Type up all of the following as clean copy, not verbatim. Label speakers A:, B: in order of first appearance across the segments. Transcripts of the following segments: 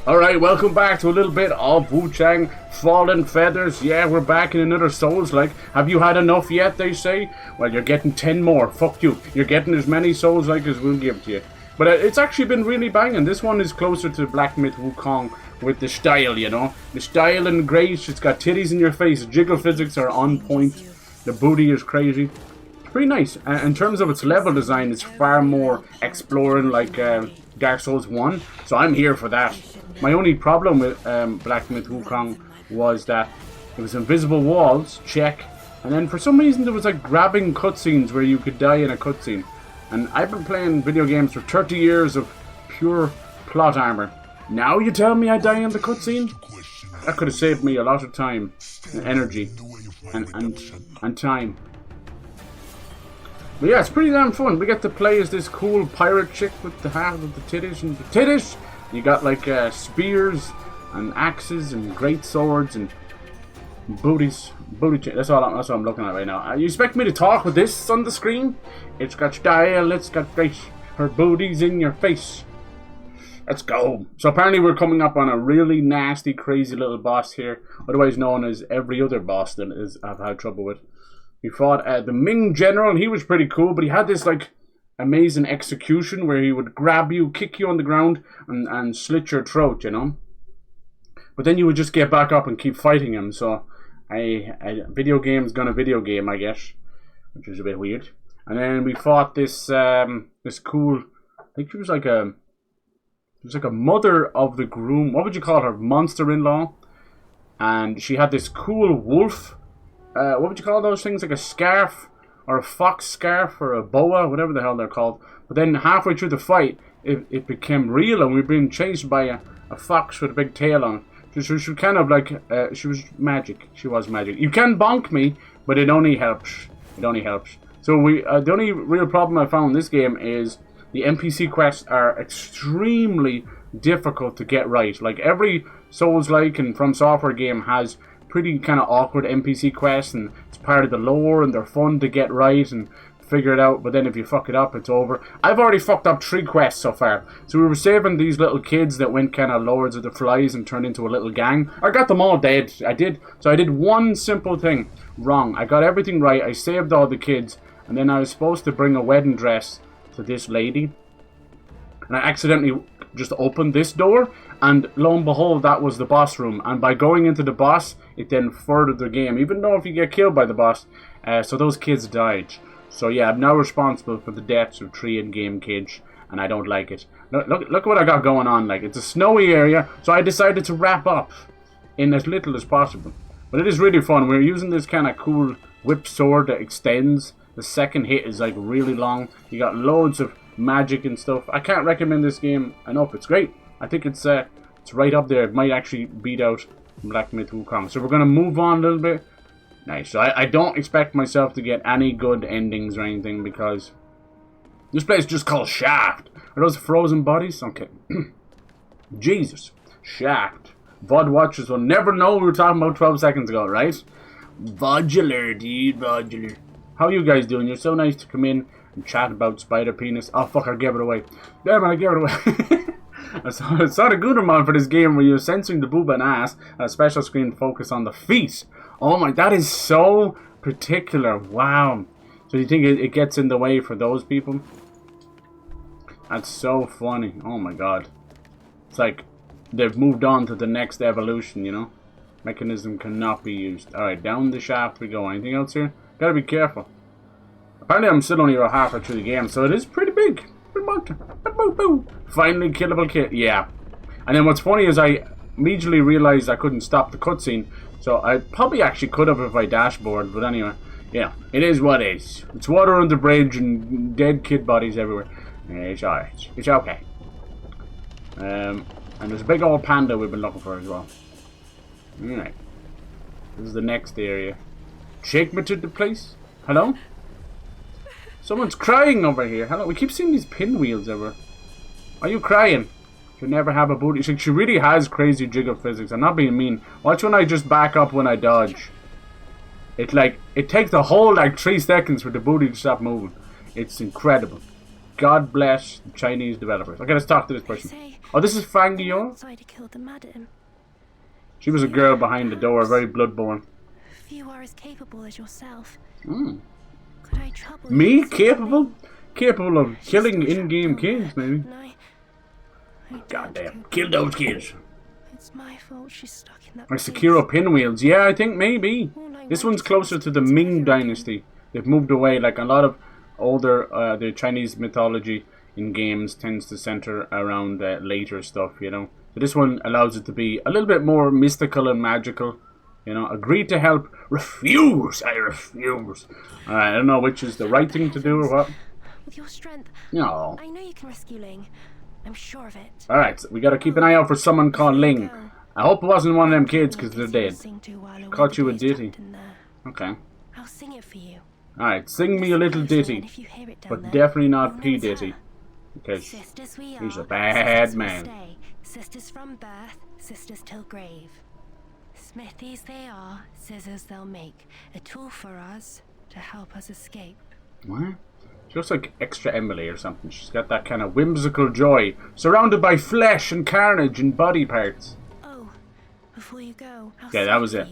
A: Alright, welcome back to a little bit of Wuchang Fallen Feathers. Yeah, we're back in another Souls-like. Have you had enough yet, they say? Well, you're getting 10 more. Fuck you. You're getting as many Souls-like as we'll give to you. But it's actually been really banging. This one is closer to Black Myth Wukong with the style, you know. The style and grace. It's got titties in your face. Jiggle physics are on point. The booty is crazy. It's pretty nice. In terms of its level design, it's far more exploring like Dark Souls 1. So I'm here for that. My only problem with Black Myth Wukong was that it was invisible walls, check, and then for some reason there was like grabbing cutscenes where you could die in a cutscene. And I've been playing video games for 30 years of pure plot armor. Now you tell me I die in the cutscene? That could have saved me a lot of time, and energy, and time. But yeah, it's pretty damn fun. We get to play as this cool pirate chick with the hat with the titties and the titties. You got like spears and axes and great swords and booty. That's all I'm looking at right now. You expect me to talk with this on the screen? It's got style. It's got grace. Her booty's in your face. Let's go. So apparently we're coming up on a really nasty, crazy little boss here, otherwise known as every other boss that I've had trouble with. We fought the Ming General. He was pretty cool, but he had this like amazing execution where he would grab you, kick you on the ground, and slit your throat, you know. But then you would just get back up and keep fighting him. So, video game's gonna video game, I guess, which is a bit weird. And then we fought this this cool. I think she was like a. It was like a mother of the groom. What would you call her? Monster-in-law. And she had this cool wolf. What would you call those things? Like a scarf? Or a fox scarf? Or a boa? Whatever the hell they're called. But then halfway through the fight, it became real. And we were being chased by a fox with a big tail on it. She was kind of like... she was magic. She was magic. You can bonk me, but it only helps. It only helps. So the only real problem I found in this game is... the NPC quests are extremely difficult to get right. Like every Souls-like and From Software game has pretty kind of awkward NPC quests, and it's part of the lore, and they're fun to get right and figure it out. But then if you fuck it up, it's over. I've already fucked up 3 quests so far. So we were saving these little kids that went kind of Lords of the Flies and turned into a little gang. I got them all dead. I did one simple thing wrong. I got everything right. I saved all the kids, and then I was supposed to bring a wedding dress to this lady, and I accidentally just opened this door, and lo and behold, that was the boss room. And by going into the boss, it then furthered the game, even though if you get killed by the boss. So those kids died. So yeah, I'm now responsible for the deaths of 3 in-game kids, and I don't like it. Look what I got going on. Like, it's a snowy area, so I decided to wrap up in as little as possible. But it is really fun. We're using this kind of cool whip sword that extends. The second hit is like really long. You got loads of magic and stuff. I can't recommend this game enough. It's great. I think it's right up there. It might actually beat out Black Myth Wukong. So we're gonna move on a little bit. Nice. So I don't expect myself to get any good endings or anything because this place is just called Shaft. Are those frozen bodies? Okay. Jesus. Shaft. VOD watchers will never know we were talking about 12 seconds ago, right? Vodular, dude. Vodular. How are you guys doing? You're so nice to come in and chat about spider penis. Oh fuck, I gave it away. Damn it, I gave it away. I saw the Gooderman for this game where you're censoring the boob and ass. A special screen focus on the feet. Oh my, that is so particular. Wow. So you think it gets in the way for those people? That's so funny. Oh my god. It's like they've moved on to the next evolution, you know? Mechanism cannot be used. Alright, down the shaft we go. Anything else here? Gotta be careful. Apparently I'm still only about halfway through the game, so it is pretty big. Finally killable kid. Yeah. And then what's funny is I immediately realized I couldn't stop the cutscene, so I probably actually could have if I dashboard, but anyway. Yeah, it is what it is. It's water on the bridge and dead kid bodies everywhere. It's alright. It's okay. And there's a big old panda we've been looking for as well. Alright. This is the next area. Shake me to the place. Hello? Someone's crying over here. Hello? We keep seeing these pinwheels everywhere. Are you crying? You never have a booty. She really has crazy jiggle physics. I'm not being mean. Watch when I just back up when I dodge. It takes the whole 3 seconds for the booty to stop moving. It's incredible. God bless the Chinese developers. Okay, let's talk to this person. Oh, this is Fangio.
B: Outsider killed the madam.
A: She was a girl behind the door, very bloodborne.
B: Few are as capable as yourself.
A: Mm.
B: Could I trouble
A: Me?
B: you?
A: Capable? Capable of killing in-game kids, maybe.
B: I
A: Goddamn. Kill those kids.
B: It's my fault she's stuck in that
A: Or
B: place.
A: Sekiro pinwheels. Yeah, I think maybe. This one's closer to the Ming Dynasty. They've moved away. Like a lot of older, the Chinese mythology in games tends to center around later stuff, you know. So this one allows it to be a little bit more mystical and magical. You know, agree to help. Refuse! I refuse. Alright, I don't know which is the right thing to do or what.
B: With your strength,
A: No.
B: I know you can rescue Ling. I'm sure of it.
A: Alright, so we gotta keep an eye out for someone called Ling. I hope it wasn't one of them kids because they're dead. Caught you a ditty. Okay.
B: I'll sing it for you.
A: Alright, sing me a little ditty. But definitely not P Ditty. Because he's a bad man.
B: Sisters from birth, sisters till grave. Smithies they are, scissors they'll make. A tool for us to help us escape.
A: What? She looks like extra Emily or something. She's got that kind of whimsical joy, surrounded by flesh and carnage and body parts.
B: Oh, before you go,
A: yeah, that was it.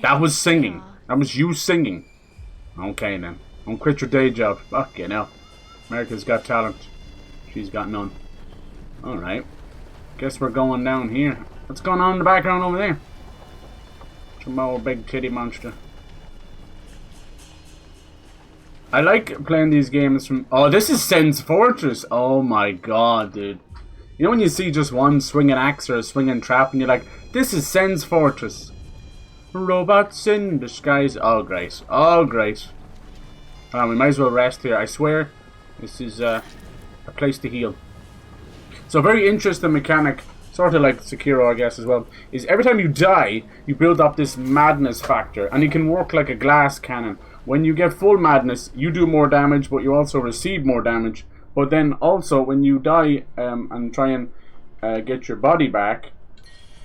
A: That was singing. That was you singing. Okay then. Don't quit your day job. Fuck you know. America's got talent. She's got none. Alright. Guess we're going down here. What's going on in the background over there? Some more big titty monster. I like playing these games from... Oh, this is Sen's Fortress. Oh my god, dude. You know when you see just one swinging axe or a swinging trap and you're like, this is Sen's Fortress. Robots in disguise. Oh, great. Oh, great. We might as well rest here. I swear, this is a place to heal. So, very interesting mechanic, sort of like Sekiro, I guess, as well, is every time you die, you build up this madness factor, and you can work like a glass cannon. When you get full madness, you do more damage, but you also receive more damage. But then also, when you die and try and get your body back,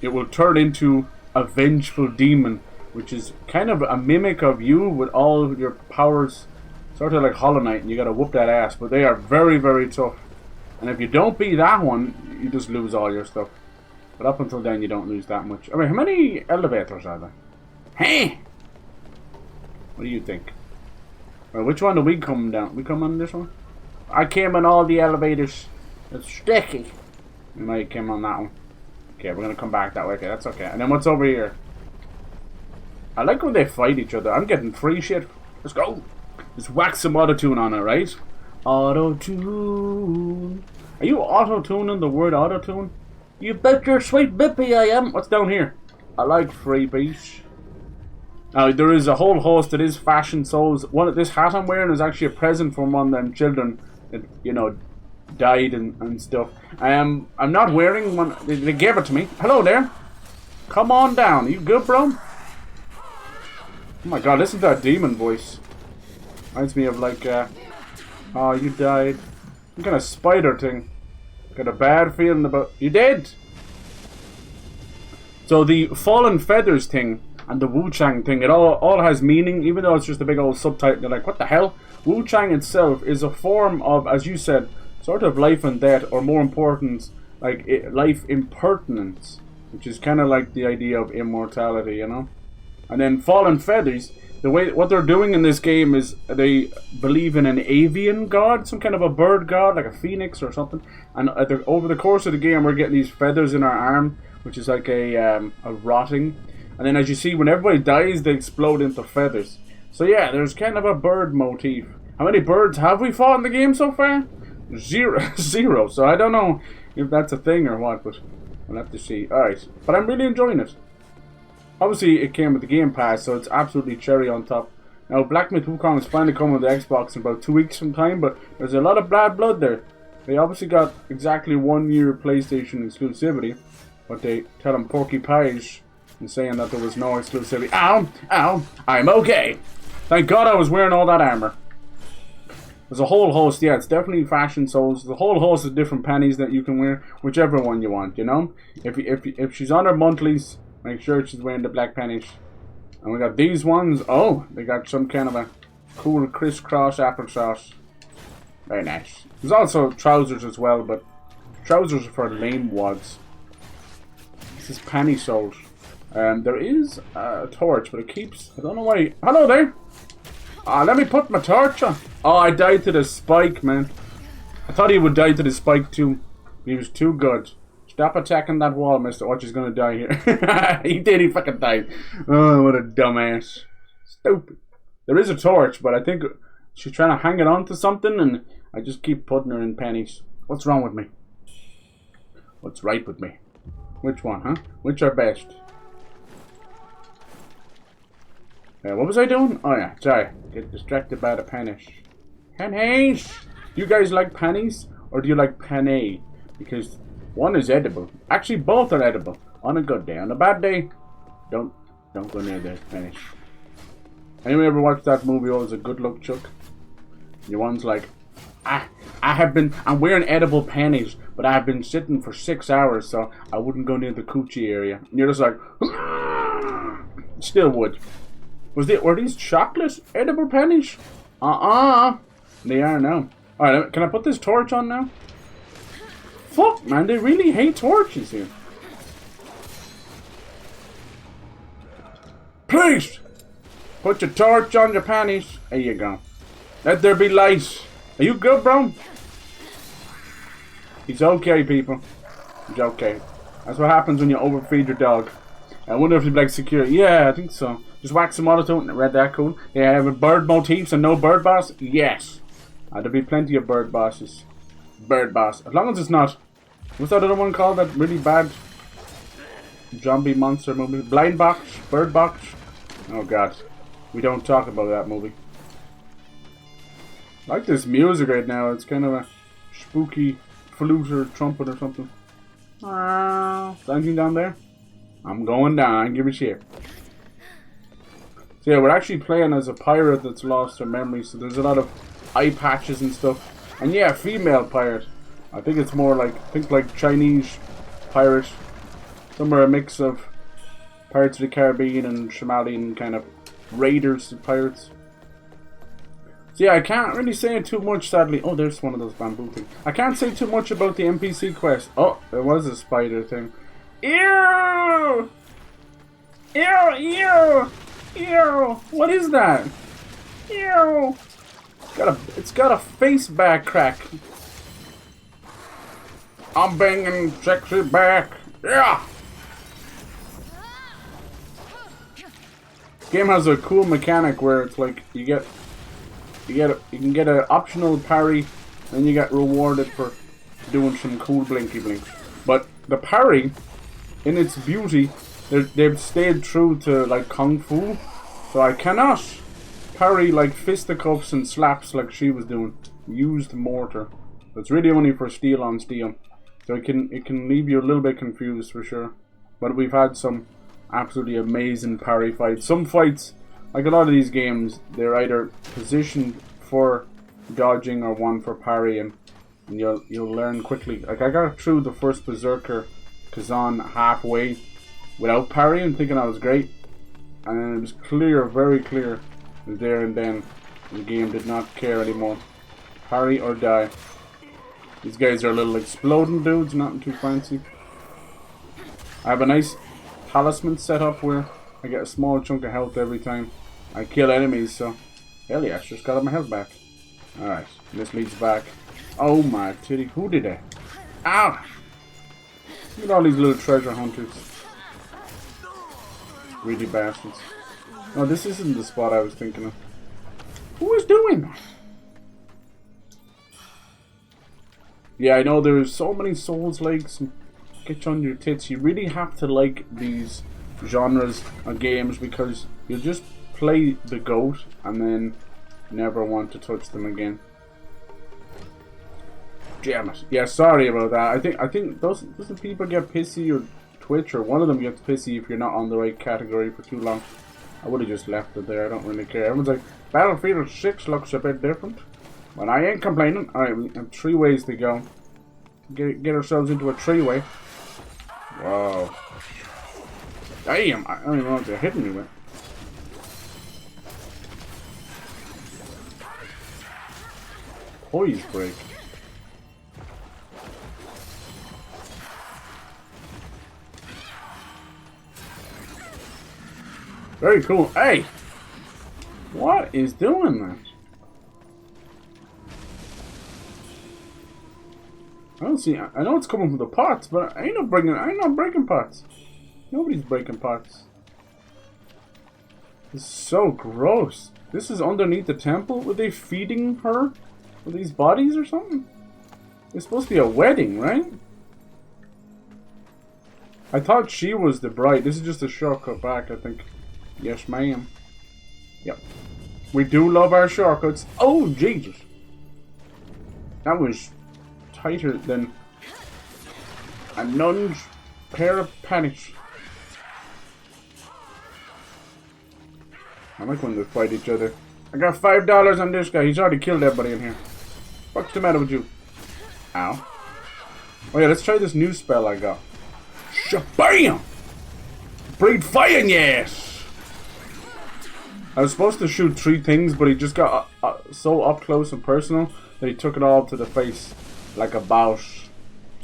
A: it will turn into a vengeful demon, which is kind of a mimic of you with all your powers, sort of like Hollow Knight, and you gotta whoop that ass. But they are very, very tough. And if you don't beat that one, you just lose all your stuff. But up until then, you don't lose that much. I mean, how many elevators are there? Hey! What do you think? Well, which one do we come down? We come on this one? I came on all the elevators. It's sticky. We might come on that one. Okay, we're gonna come back that way. Okay, that's okay. And then what's over here? I like when they fight each other. I'm getting free shit. Let's go. Just whack some auto-tune on it, right? Auto-tune. Are you auto-tuning the word auto-tune? You bet your sweet bippy I am. What's down here? I like freebies. Now, there is a whole host that is fashion souls. This hat I'm wearing is actually a present from one of them children that, you know, died and stuff. I'm not wearing one. They gave it to me. Hello there. Come on down. Are you good, bro? Oh my god, listen to that demon voice. Reminds me of like, oh, you died. Some kind of spider thing. Got a bad feeling about... You did! So the fallen feathers thing and the Wuchang thing, it all has meaning, even though it's just a big old subtitle. You're like, what the hell? Wuchang itself is a form of, as you said, sort of life and death, or more important, like life impertinence, which is kind of like the idea of immortality, you know? And then fallen feathers, what they're doing in this game is they believe in an avian god, some kind of a bird god, like a phoenix or something. And over the course of the game, we're getting these feathers in our arm, which is like a rotting. And then as you see, when everybody dies, they explode into feathers. So yeah, there's kind of a bird motif. How many birds have we fought in the game so far? Zero. So I don't know if that's a thing or what, but we'll have to see. Alright, but I'm really enjoying it. Obviously, it came with the Game Pass, so it's absolutely cherry on top. Now, Black Myth Wukong is finally coming with the Xbox in about 2 weeks from time, but there's a lot of bad blood there. They obviously got exactly 1 year PlayStation exclusivity, but they tell them Porky Pies and saying that there was no exclusivity. Ow! Ow! I'm okay! Thank God I was wearing all that armor. There's a whole host, yeah, it's definitely fashion souls. There's a whole host of different pennies that you can wear, whichever one you want, you know? If she's on her monthlies, make sure she's wearing the black pennies. And we got these ones. Oh, they got some kind of a cool crisscross applesauce. Very nice. There's also trousers as well, but Trousers are for lame wads. This is panty sold. There is a torch, but it keeps... I don't know why... Hello there! Let me put my torch on. Oh, I died to the spike, man. I thought he would die to the spike too. He was too good. Stop attacking that wall, mister. Watch, he's gonna die here. He did, he fucking died. Oh, what a dumbass. Stupid. There is a torch, but I think she's trying to hang it onto something, and I just keep putting her in pennies. What's wrong with me? What's right with me? Which one, huh? Which are best? What was I doing? Oh yeah, sorry. Get distracted by the pennies. Pennies! Do you guys like pennies? Or do you like penne? Because one is edible. Actually, both are edible. On a good day. On a bad day, don't go near those pennies. Anyone ever watch that movie, Oh, It's a Good Luck Chuck? Your one's like, I'm wearing edible pennies, but I have been sitting for 6 hours, so I wouldn't go near the coochie area. And you're just like, still would. Were these chocolate edible pennies? They are now. Alright, can I put this torch on now? Fuck, man, they really hate torches here. Please! Put your torch on your panties. There you go. Let there be light. Are you good, bro? He's okay, people. He's okay. That's what happens when you overfeed your dog. I wonder if he'd like secure. Yeah, I think so. Just whack some monotone. Read that cool. Yeah, have bird motifs and no bird boss? Yes. There'll be plenty of bird bosses. Bird boss. As long as it's not. What's that other one called? That really bad zombie monster movie? Blind box? Bird box? Oh god. We don't talk about that movie. I like this music right now. It's kind of a spooky flute or trumpet or something. Is there anything down there? I'm going down. Give a shit. So yeah, we're actually playing as a pirate that's lost her memory. So there's a lot of eye patches and stuff. And yeah, female pirate. I think it's more like, like Chinese pirate. Somewhere a mix of Pirates of the Caribbean and Somalian kind of raiders and pirates. So yeah, I can't really say too much, sadly. Oh, there's one of those bamboo things. I can't say too much about the NPC quest. Oh, there was a spider thing. Ew! Ew! Ew! Ew! What is that? Ew! It's got a face back crack. I'm banging sexy back. Yeah! This game has a cool mechanic where it's like you can get an optional parry, and you get rewarded for doing some cool blinky blinks. But the parry, in its beauty, they've stayed true to like kung fu, so I cannot parry like fisticuffs and slaps like she was doing. Used mortar. It's really only for steel on steel, so it can leave you a little bit confused for sure. But we've had some absolutely amazing parry fights. Some fights, like a lot of these games, they're either positioned for dodging or one for parry, and you'll learn quickly. Like I got through the first Berserker Kazan halfway without parrying, thinking I was great, and then it was clear, very clear, it was there and then the game did not care anymore. Parry or die. These guys are little exploding dudes, nothing too fancy. I have a nice talisman set up where I get a small chunk of health every time I kill enemies, so hell yeah, just got my health back. Alright, this leads back. Oh my titty, who did that? Ow! Look at all these little treasure hunters. Greedy bastards. No, this isn't the spot I was thinking of. Who is doing that? Yeah, I know there's so many Souls likes and get you on your tits. You really have to like these genres of games because you'll just play the goat and then never want to touch them again. Damn it. Yeah, sorry about that. I think doesn't people get pissy, or Twitch or one of them gets pissy if you're not on the right category for too long. I would have just left it there. I don't really care. Everyone's like, Battlefield 6 looks a bit different. But I ain't complaining. Alright, we have 3 ways to go. Get ourselves into a 3-way. Whoa. Damn, I don't even know what they're hitting me with. Poise break. Very cool. Hey! What is doing that? I don't see. I know it's coming from the pots, but I ain't not breaking pots. Nobody's breaking pots. This is so gross. This is underneath the temple. Were they feeding her with these bodies or something? It's supposed to be a wedding, right? I thought she was the bride. This is just a shortcut back, I think. Yes, ma'am. Yep. We do love our shortcuts. Oh, Jesus. That was tighter than a nun's pair of panties. I like when they fight each other. I got $5 on this guy. He's already killed everybody in here. What's the matter with you? Ow. Oh yeah, let's try this new spell I got. Shabam! Breathe fire in your ass! I was supposed to shoot 3 things, but he just got so up close and personal that he took it all to the face. Like a boss.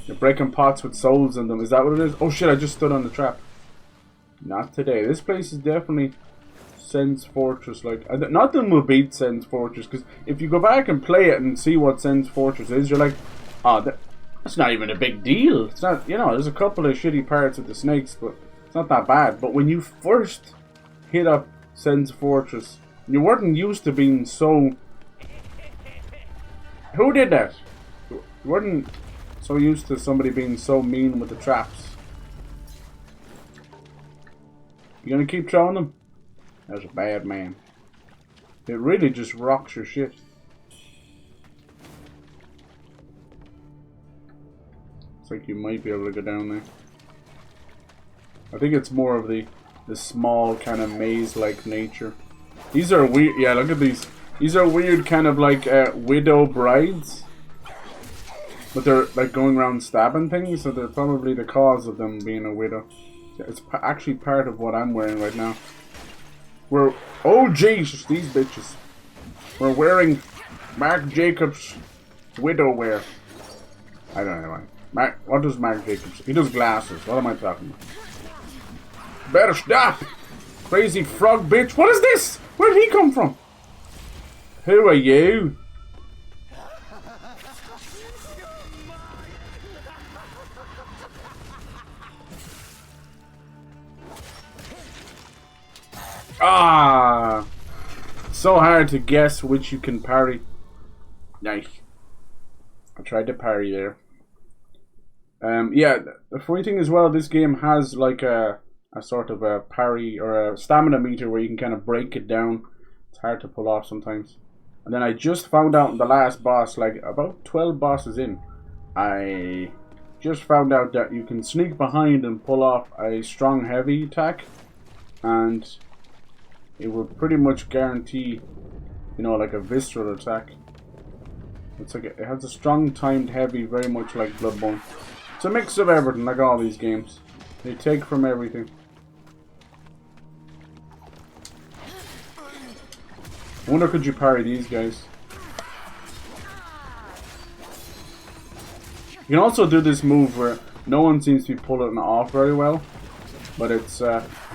A: You're breaking pots with souls in them. Is that what it is? Oh shit, I just stood on the trap. Not today. This place is definitely Sen's Fortress. Like, nothing will beat Sen's Fortress. Because if you go back and play it and see what Sen's Fortress is, you're like, oh, that's not even a big deal. It's not, you know, there's a couple of shitty parts with the snakes, but it's not that bad. But when you first hit up Sen's Fortress, you weren't used to being so... Who did that? You weren't so used to somebody being so mean with the traps. You gonna keep throwing them? That's a bad man. It really just rocks your shit. It's like you might be able to go down there. I think it's more of the small kind of maze-like nature. These are weird. Yeah, look at these. These are weird kind of like widow brides. But they're like going around stabbing things, so they're probably the cause of them being a widow. Yeah, it's actually part of what I'm wearing right now. Oh Jesus, these bitches. We're wearing Marc Jacobs widow wear. I don't know. What does Marc Jacobs? He does glasses. What am I talking about? Better stop! Crazy frog bitch. What is this? Where did he come from? Who are you? Ah! So hard to guess which you can parry. Nice. I tried to parry there. Yeah, the funny thing as well, this game has like a sort of a parry or a stamina meter where you can kind of break it down. It's hard to pull off sometimes. And then I just found out in the last boss, like about 12 bosses in, I just found out that you can sneak behind and pull off a strong heavy attack, and it will pretty much guarantee, you know, like a visceral attack. It's like it has a strong timed heavy, very much like Bloodborne. It's a mix of everything, like all these games. They take from everything. I wonder could you parry these guys. You can also do this move where no one seems to be pulling it off very well, but it's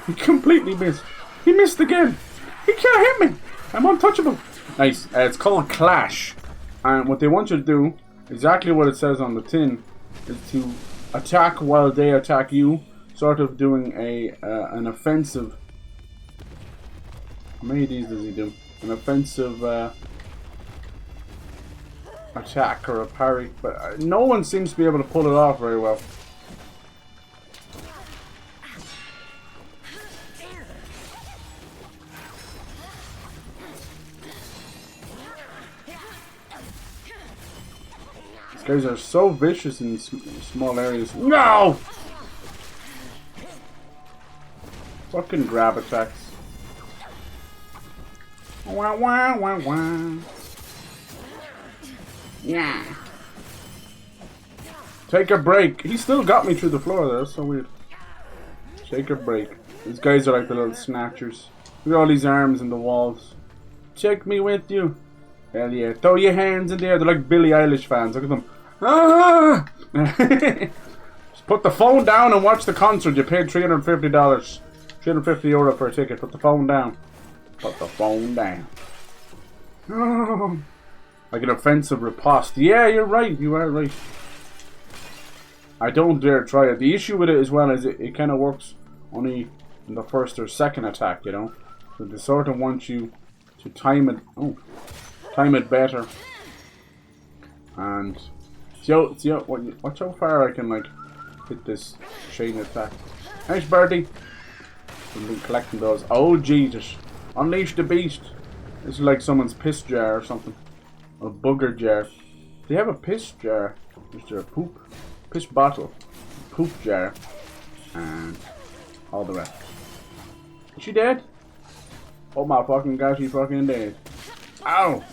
A: he completely missed. He missed again. He can't hit me. I'm untouchable. Nice. It's called Clash, and what they want you to do, exactly what it says on the tin, is to attack while they attack you, sort of doing an offensive. How many of these does he do? An offensive attack or a parry, but no one seems to be able to pull it off very well. These guys are so vicious in small areas. No! Fucking grab attacks. Wah, wah, wah, wah. Yeah. Take a break. He still got me through the floor there. That's so weird. Take a break. These guys are like the little snatchers. Look at all these arms in the walls. Take me with you. Hell yeah. Throw your hands in the air. They're like Billie Eilish fans. Look at them. Ah! Just put the phone down and watch the concert. You paid $350. €350 for a ticket. Put the phone down. Put the phone down. Oh, like an offensive riposte. Yeah, you're right. You are right. I don't dare try it. The issue with it as well is it kind of works only in the first or second attack, you know. So they sort of want you to time it. Oh, time it better. And watch how far I can like hit this chain attack. Thanks, Birdie. I've been collecting those. Oh Jesus! Unleash the beast. This is like someone's piss jar or something. A booger jar. They have a piss jar. Is there a poop? Piss bottle. Poop jar. And all the rest. Is she dead? Oh my fucking god, she fucking dead. Ow!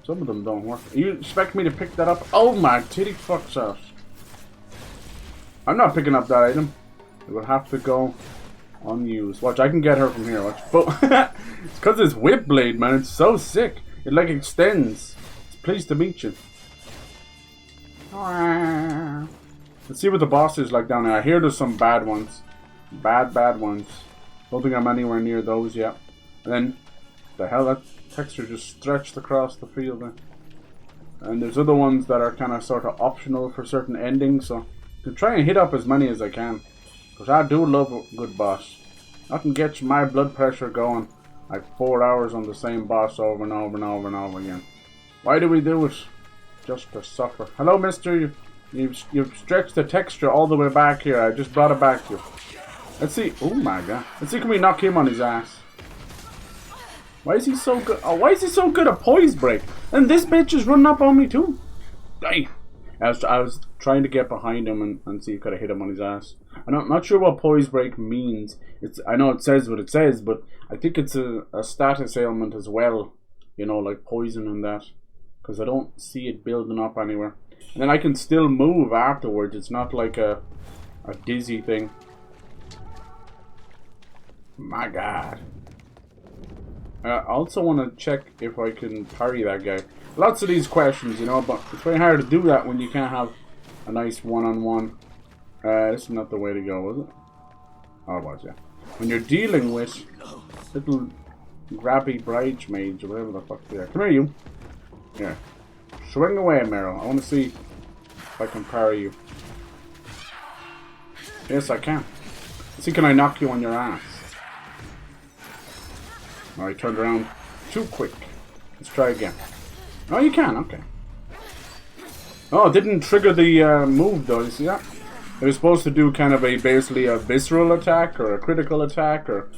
A: Some of them don't work. You expect me to pick that up? Oh my titty fuck sauce. I'm not picking up that item. It would have to go unused. Watch, I can get her from here, watch. But it's because it's whip blade, man. It's so sick. It like extends. It's pleased to meet you. Let's see what the boss is like down there. I hear there's some bad ones. Bad ones. Don't think I'm anywhere near those yet. And then, the hell, that texture just stretched across the field there. And there's other ones that are kind of sort of optional for certain endings, so I can try and hit up as many as I can. Because I do love a good boss. Nothing gets my blood pressure going like 4 hours on the same boss over and over and over and over again. Why do we do it? Just to suffer. Hello, mister. You've stretched the texture all the way back here. I just brought it back to you. Let's see. Oh my god. Let's see, can we knock him on his ass? Why is he so good? Oh, why is he so good at poise break? And this bitch is running up on me too. Dang. I was trying to get behind him and see if I could hit him on his ass. I'm not sure what poise break means. I know it says what it says, but I think it's a status ailment as well. You know, like poison and that. Because I don't see it building up anywhere. And then I can still move afterwards. It's not like a dizzy thing. My god. I also want to check if I can parry that guy. Lots of these questions, you know, but it's very hard to do that when you can't have a nice one-on-one. This is not the way to go, is it? Oh, it was, yeah. When you're dealing with little grabby bridesmaids or whatever the fuck they are. Come here, you. Here. Swing away, Meryl. I want to see if I can parry you. Yes, I can. Let's see, can I knock you on your ass? Oh, I turned around too quick. Let's try again. Oh, you can, okay. Oh, it didn't trigger the move though, you see that? It was supposed to do kind of basically a visceral attack or a critical attack or...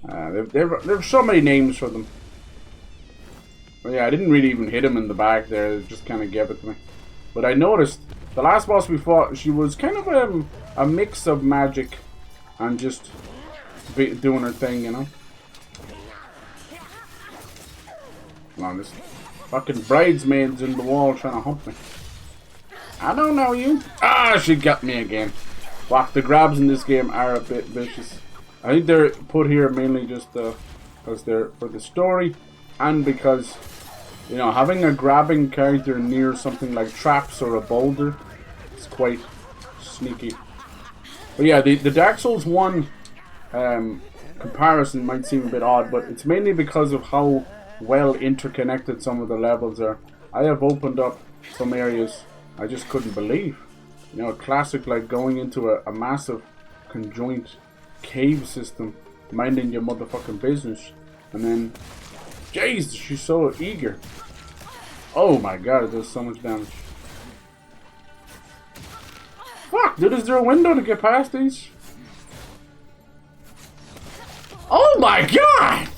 A: there's so many names for them. But yeah, I didn't really even hit him in the back there, it just kind of gave it to me. But I noticed, the last boss we fought, she was kind of a mix of magic and just doing her thing, you know? Come on, this fucking bridesmaid's in the wall trying to hump me. I don't know you. Ah, she got me again. Fuck, the grabs in this game are a bit vicious. I think they're put here mainly just because they're for the story and because, you know, having a grabbing character near something like traps or a boulder is quite sneaky. But yeah, the Dark Souls 1 comparison might seem a bit odd, but it's mainly because of how well interconnected some of the levels are. I have opened up some areas I just couldn't believe. You know, a classic like going into a massive conjoint cave system, minding your motherfucking business, and then, jeez, she's so eager. Oh my god, it does so much damage. Fuck, dude, is there a window to get past these? Oh my god!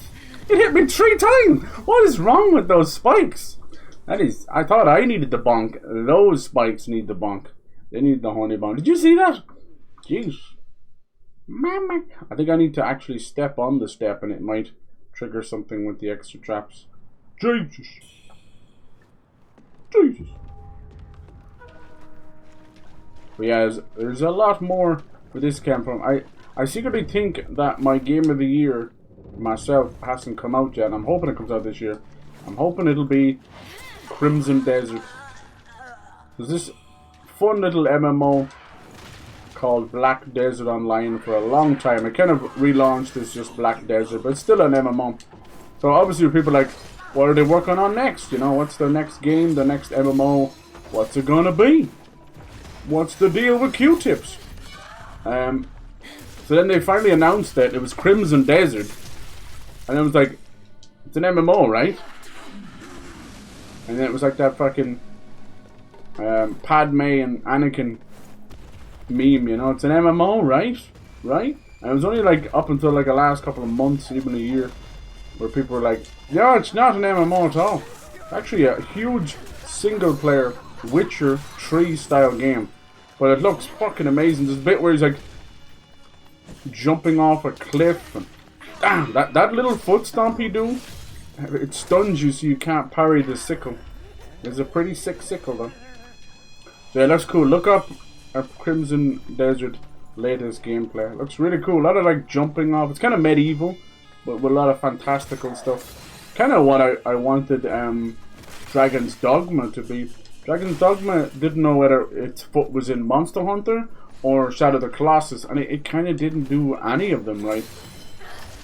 A: It hit me 3 times! What is wrong with those spikes? That is... I thought I needed the bonk. Those spikes need the bonk. They need the honey bonk. Did you see that? Jeez. Mama. I think I need to actually step on the step and it might trigger something with the extra traps. Jesus. Jesus. But yeah, there's a lot more where this came from. I secretly think that my game of the year myself hasn't come out yet. I'm hoping it comes out this year. I'm hoping it'll be Crimson Desert. There's this fun little MMO called Black Desert Online for a long time. It kind of relaunched as just Black Desert, but it's still an MMO. So obviously people are like, what are they working on next? You know, what's the next game, the next MMO? What's it gonna be? What's the deal with Q-tips? So then they finally announced that it was Crimson Desert. And it was like, it's an MMO, right? And then it was like that fucking Padme and Anakin meme, you know? It's an MMO, right? Right? And it was only like up until like the last couple of months, even a year, where people were like, yeah, it's not an MMO at all. It's actually a huge single-player Witcher 3 style game. But it looks fucking amazing. There's a bit where he's like jumping off a cliff and damn, that little foot stomp he do, it stuns you so you can't parry the sickle. It's a pretty sick sickle though. So yeah, it looks cool. Look up Crimson Desert latest gameplay. It looks really cool. A lot of like jumping off. It's kind of medieval, but with a lot of fantastical stuff. Kind of what I wanted Dragon's Dogma to be. Dragon's Dogma didn't know whether its foot was in Monster Hunter or Shadow of the Colossus, and it kind of didn't do any of them right.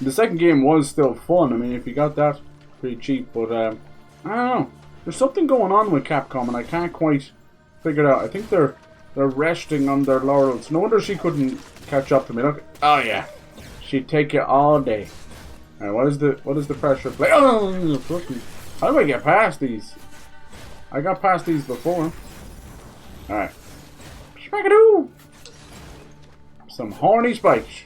A: The second game was still fun. I mean, if you got that, pretty cheap. But I don't know. There's something going on with Capcom, and I can't quite figure it out. I think they're resting on their laurels. No wonder she couldn't catch up to me. Look, oh yeah, she'd take it all day. Alright, what is the pressure play? Oh, fucking! How do I get past these? I got past these before. Alright. Spagadoo! Some horny spikes.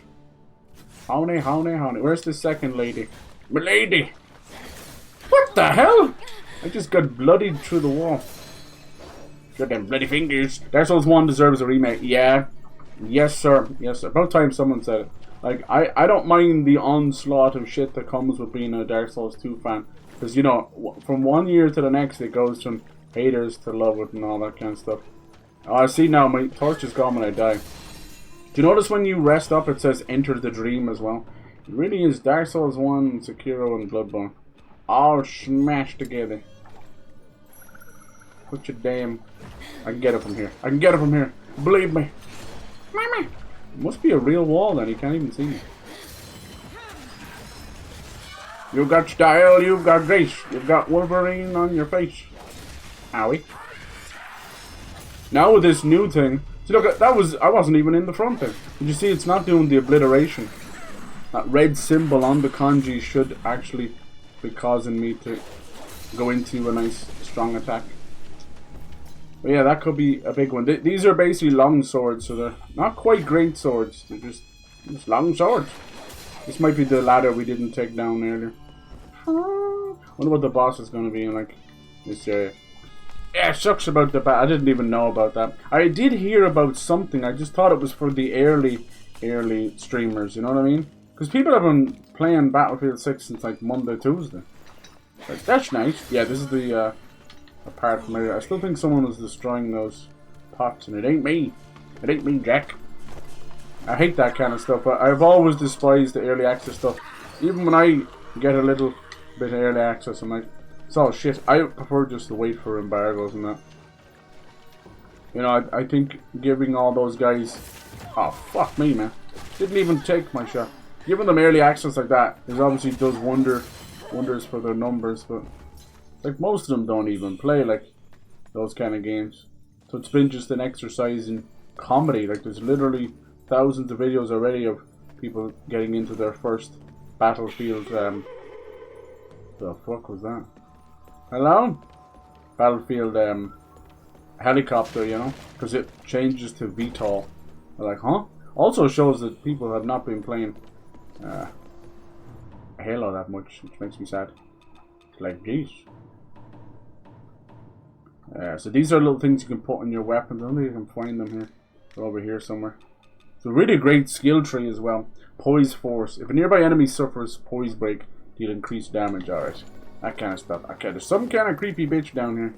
A: Honey, honey, honey. Where's the second lady? Milady! What the hell? I just got bloodied through the wall. Got them bloody fingers. Dark Souls 1 deserves a remake. Yeah. Yes, sir. Yes, sir. About time someone said it. Like, I don't mind the onslaught of shit that comes with being a Dark Souls 2 fan. Because, you know, from one year to the next, it goes from haters to love it and all that kind of stuff. Oh, I see now, my torch is gone when I die. Do you notice when you rest up, it says Enter the Dream as well? It really is Dark Souls 1, Sekiro, and Bloodborne. All smashed together. Put your damn... I can get it from here. I can get it from here. Believe me. Mama. It must be a real wall then, you can't even see me. You've got style, you've got grace, you've got Wolverine on your face. Owie. Now with this new thing, see look, I wasn't even in the front there. Did you see it's not doing the obliteration? That red symbol on the kanji should actually be causing me to go into a nice strong attack. But yeah, that could be a big one. These are basically long swords, so they're not quite great swords. They're just long swords. This might be the ladder we didn't take down earlier. Wonder what the boss is going to be in like this area. Yeah, shucks about the I didn't even know about that. I did hear about something. I just thought it was for the early streamers. You know what I mean? Because people have been playing Battlefield 6 since like Monday, Tuesday. Like, that's nice. Yeah, this is the part from earlier. I still think someone was destroying those pots, and it ain't me. It ain't me, Jack. I hate that kind of stuff. I've always despised the early access stuff. Even when I get a little bit of early access, I'm like, it's all shit. I prefer just to wait for embargoes and that. You know, I think giving all those guys... Oh, fuck me, man. Didn't even take my shot. Giving them early access like that is obviously does wonders for their numbers, but like most of them don't even play like those kind of games. So it's been just an exercise in comedy. Like there's literally thousands of videos already of people getting into their first Battlefield. The fuck was that? Hello? Battlefield helicopter, you know, because it changes to VTOL. They're like, huh? Also shows that people have not been playing Halo that much, which makes me sad. It's like, geez. So these are little things you can put on your weapons. I don't think you can find them here. They're over here somewhere. It's a really great skill tree as well. Poise Force. If a nearby enemy suffers Poise Break, deal increased damage. Alright. That kind of stuff. Okay, there's some kind of creepy bitch down here.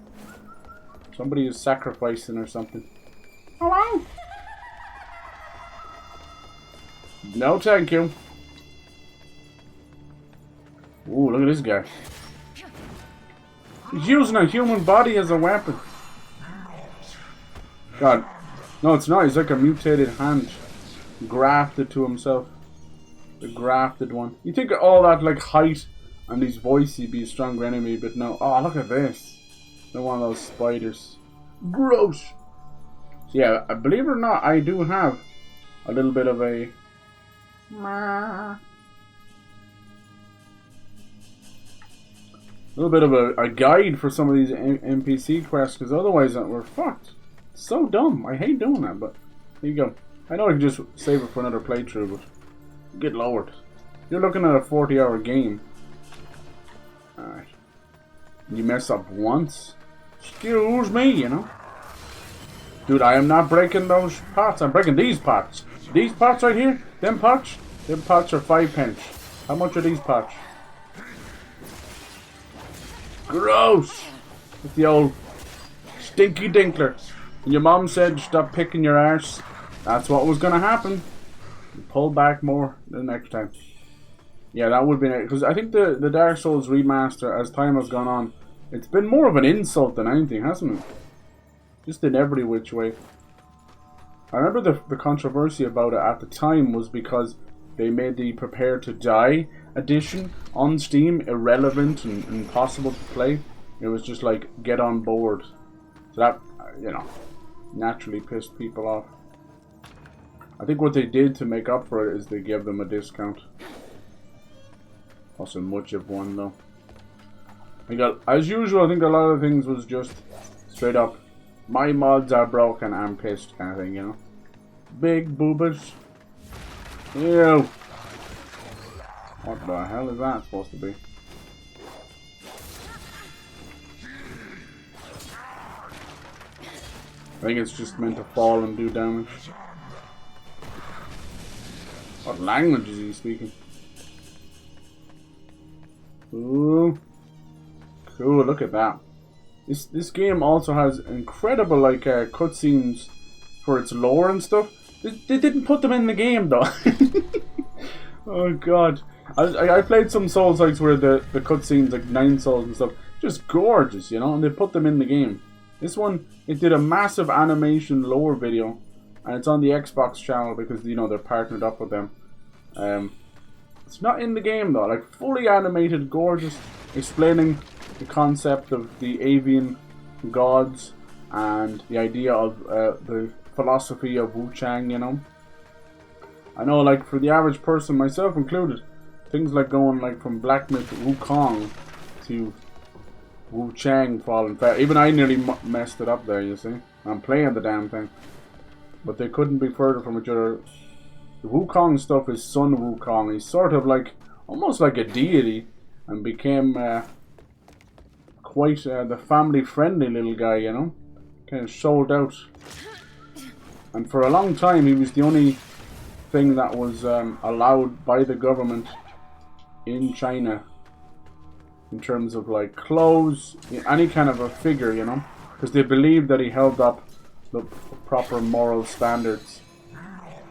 A: Somebody is sacrificing or something. Hello? No, thank you. Ooh, look at this guy. He's using a human body as a weapon. God. No, it's not. He's like a mutated hand. Grafted to himself. The grafted one. You think all that like height and his voice he'd be a stronger enemy, but no. Oh, look at this. They're one of those spiders. Gross! So yeah, believe it or not, I do have a little bit of a... little bit of a guide for some of these NPC quests, because otherwise we're fucked. So dumb. I hate doing that, but there you go. I know I can just save it for another playthrough, but get lowered. You're looking at a 40-hour game. Alright. You mess up once. Excuse me, you know. Dude, I am not breaking those pots. I'm breaking these pots. These pots right here, them pots are 5 pence. How much are these pots? Gross! With the old stinky dinkler. When your mom said stop picking your arse, that's what was gonna happen. You pull back more the next time. Yeah, that would be it. Because I think the Dark Souls remaster, as time has gone on, it's been more of an insult than anything, hasn't it? Just in every which way. I remember the controversy about it at the time was because they made the Prepare to Die edition on Steam irrelevant and impossible to play. It was just like, get on board. So that, you know, naturally pissed people off. I think what they did to make up for it is they gave them a discount. Wasn't much of one though. As usual, I think a lot of things was just straight up, my mods are broken, I'm pissed kind of thing, you know. Big boobers. Ew. What the hell is that supposed to be? I think it's just meant to fall and do damage. What language is he speaking? Ooh. Cool, look at that. This game also has incredible like cutscenes for its lore and stuff. They didn't put them in the game though. Oh god. I played some Souls likes where the cutscenes like 9 Souls and stuff, just gorgeous, you know, and they put them in the game. This one, it did a massive animation lore video, and it's on the Xbox channel because, you know, they're partnered up with them. It's not in the game though, like fully animated, gorgeous, explaining the concept of the avian gods and the idea of the philosophy of Wuchang, you know. I know, like, for the average person, myself included, things like going like from Black Myth Wuchang to Wuchang falling fast. Even I nearly messed it up there, you see. I'm playing the damn thing. But they couldn't be further from each other. The Wukong stuff is Sun Wukong. He's sort of like, almost like a deity, and became quite the family-friendly little guy, you know. Kind of sold out. And for a long time, he was the only thing that was allowed by the government in China in terms of like clothes, any kind of a figure, you know, because they believed that he held up the proper moral standards.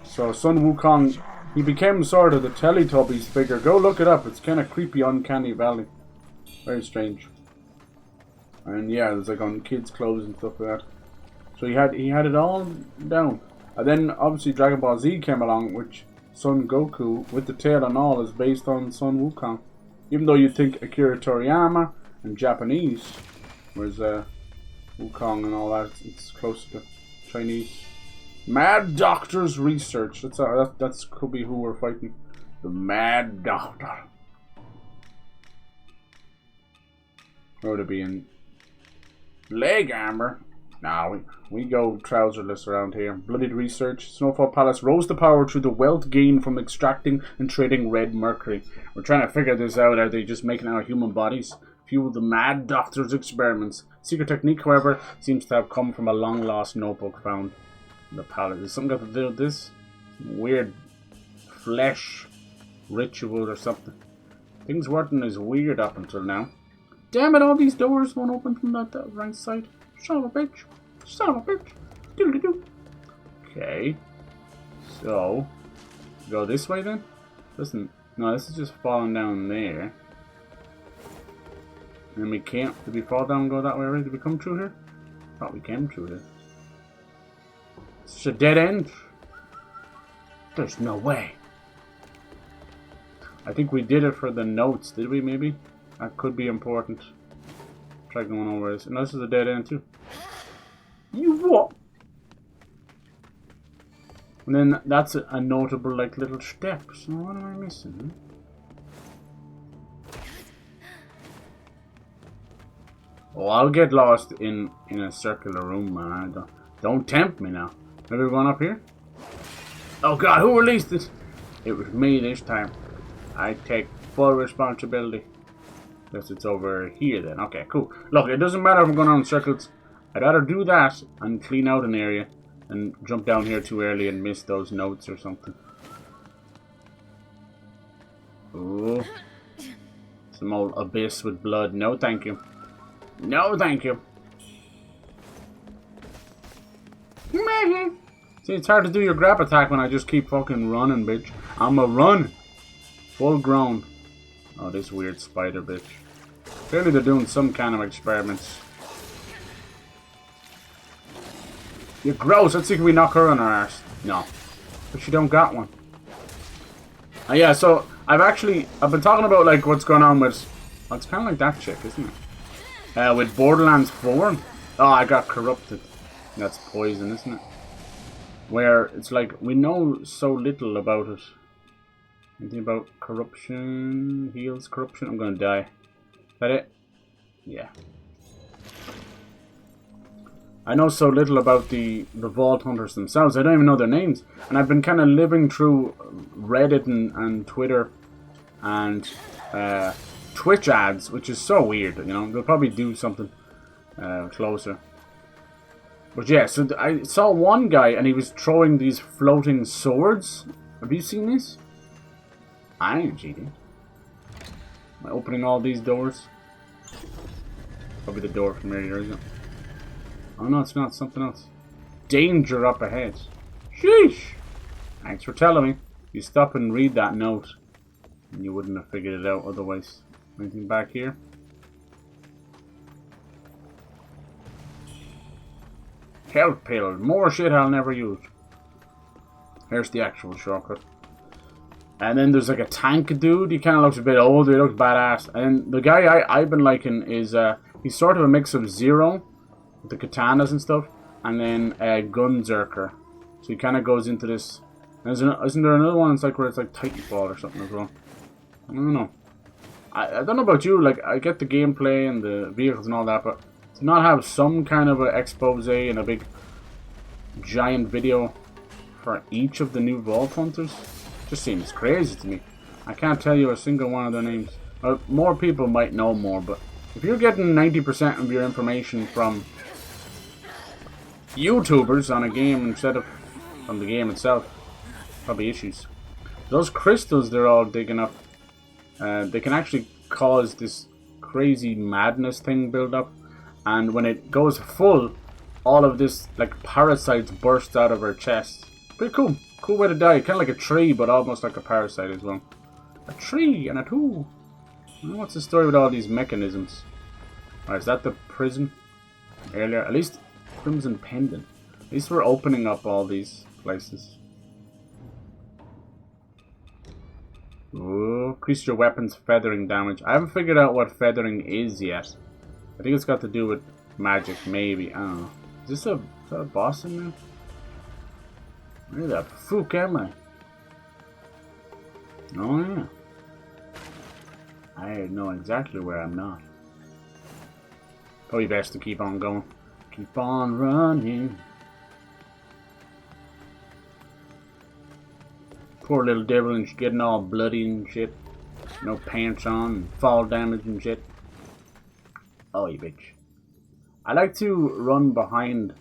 A: So Sun Wukong, he became sort of the Teletubbies figure. Go look it up. It's kind of creepy, uncanny valley. Very strange. And yeah, it's like on kids' clothes and stuff like that. So he had it all down. And then obviously Dragon Ball Z came along, which Son Goku, with the tail and all, is based on Sun Wukong. Even though you'd think Akira Toriyama and Japanese, whereas Wukong and all that, it's closer to Chinese. Mad Doctor's Research. That's could be who we're fighting. The Mad Doctor. Or to be in leg armor. Nah, we go trouserless around here. Bloodied Research. Snowfall Palace rose to power through the wealth gained from extracting and trading Red Mercury. We're trying to figure this out. Are they just making our human bodies? Fuel the Mad Doctor's experiments. Secret technique, however, seems to have come from a long-lost notebook found in the palace. Is something got to do with this? Some weird flesh ritual or something. Things weren't as weird up until now. Damn it, all these doors won't open from that right side. Son of a bitch. Son of a bitch. Doodly-doo. Okay. So, go this way then? Listen, no, this is just falling down there. And we can't. Did we fall down and go that way already? Did we come through here? Thought we came through here. It's a dead end. There's no way. I think we did it for the notes, did we, maybe? That could be important. Try going over this. Unless it's a dead end, too. You what? And then that's a notable, like, little step. So what am I missing? Oh, I'll get lost in a circular room, man. Don't tempt me now. Maybe we're going up here? Oh god, who released it? It was me this time. I take full responsibility. Guess it's over here then. Okay, cool. Look, it doesn't matter if I'm going on in circles. I'd rather do that and clean out an area than jump down here too early and miss those notes or something. Ooh. Some old abyss with blood. No, thank you. No, thank you. See, it's hard to do your grab attack when I just keep fucking running, bitch. I'm a run. Full grown. Oh, this weird spider bitch. Clearly they're doing some kind of experiments. You're gross. Let's see if we knock her on her arse. No. But she don't got one. Yeah, so I've been talking about like what's going on with... Well, it's kind of like that chick, isn't it? With Borderlands 4. Oh, I got corrupted. That's poison, isn't it? Where it's like we know so little about it. Anything about corruption? Heals corruption? I'm gonna die. Is that it? Yeah. I know so little about the Vault Hunters themselves. I don't even know their names. And I've been kind of living through Reddit and Twitter and Twitch ads, which is so weird. You know, they'll probably do something closer. But yeah, so I saw one guy and he was throwing these floating swords. Have you seen this? I ain't cheating. Am I opening all these doors? Probably the door from earlier, isn't it? Oh no, it's not. Something else. Danger up ahead. Sheesh! Thanks for telling me. You stop and read that note, and you wouldn't have figured it out otherwise. Anything back here? Health pill. More shit I'll never use. Here's the actual shortcut. And then there's like a tank dude. He kind of looks a bit older. He looks badass. And the guy I've been liking is he's sort of a mix of Zero with the katanas and stuff, and then Gunzerker. So he kind of goes into this. Isn't there another one? It's like where it's like Titanfall or something as well. I don't know. I don't know about you. Like I get the gameplay and the vehicles and all that, but to not have some kind of an expose and a big giant video for each of the new Vault Hunters just seems crazy to me. I can't tell you a single one of their names. More people might know more, but if you're getting 90% of your information from YouTubers on a game instead of from the game itself, probably issues. Those crystals they're all digging up, they can actually cause this crazy madness thing build up, and when it goes full, all of this like parasites burst out of her chest. Pretty cool. Cool way to die. Kind of like a tree, but almost like a parasite as well. A tree and a tool. What's the story with all these mechanisms? Alright, is that the prison? Earlier, at least Crimson Pendant. At least we're opening up all these places. Ooh, increase your weapon's feathering damage. I haven't figured out what feathering is yet. I think it's got to do with magic, maybe. I don't know. Is that a boss in there? Where the fuck am I? Oh yeah. I know exactly where I'm not. Probably best to keep on going. Keep on running. Poor little devil and getting all bloody and shit. No pants on and fall damage and shit. Oh you bitch. I like to run behind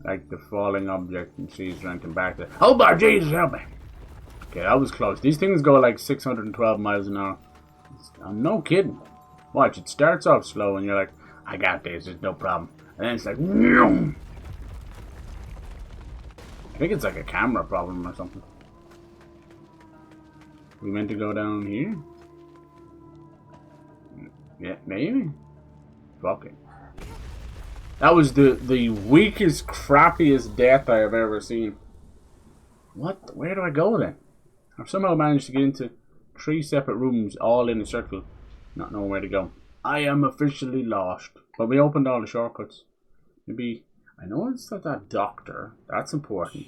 A: like the falling object and see he's ranking back there. Oh my Jesus, help me! Okay, that was close. These things go like 612 miles an hour. I'm no kidding. Watch, it starts off slow and you're like, I got this, it's no problem. And then it's like, no. I think it's like a camera problem or something. We meant to go down here? Yeah, maybe? Fuck it. That was the weakest, crappiest death I have ever seen. What? Where do I go then? I've somehow managed to get into 3 separate rooms, all in a circle, not knowing where to go. I am officially lost. But we opened all the shortcuts. Maybe I know it's not that doctor. That's important.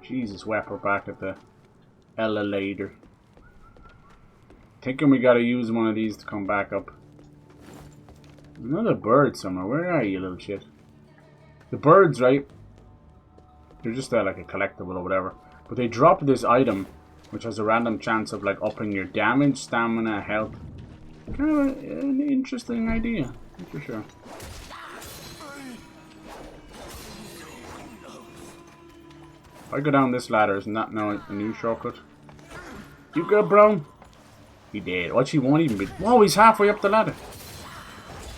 A: Jesus, we're back at the elevator. Thinking we gotta use one of these to come back up. Another bird somewhere. Where are you, little shit? The birds, right? They're just like a collectible or whatever. But they drop this item, which has a random chance of like upping your damage, stamina, health. Kind of an interesting idea, for sure. If I go down this ladder, isn't that now a new shortcut? You good, bro? He did. What, she won't even be... Whoa, he's halfway up the ladder.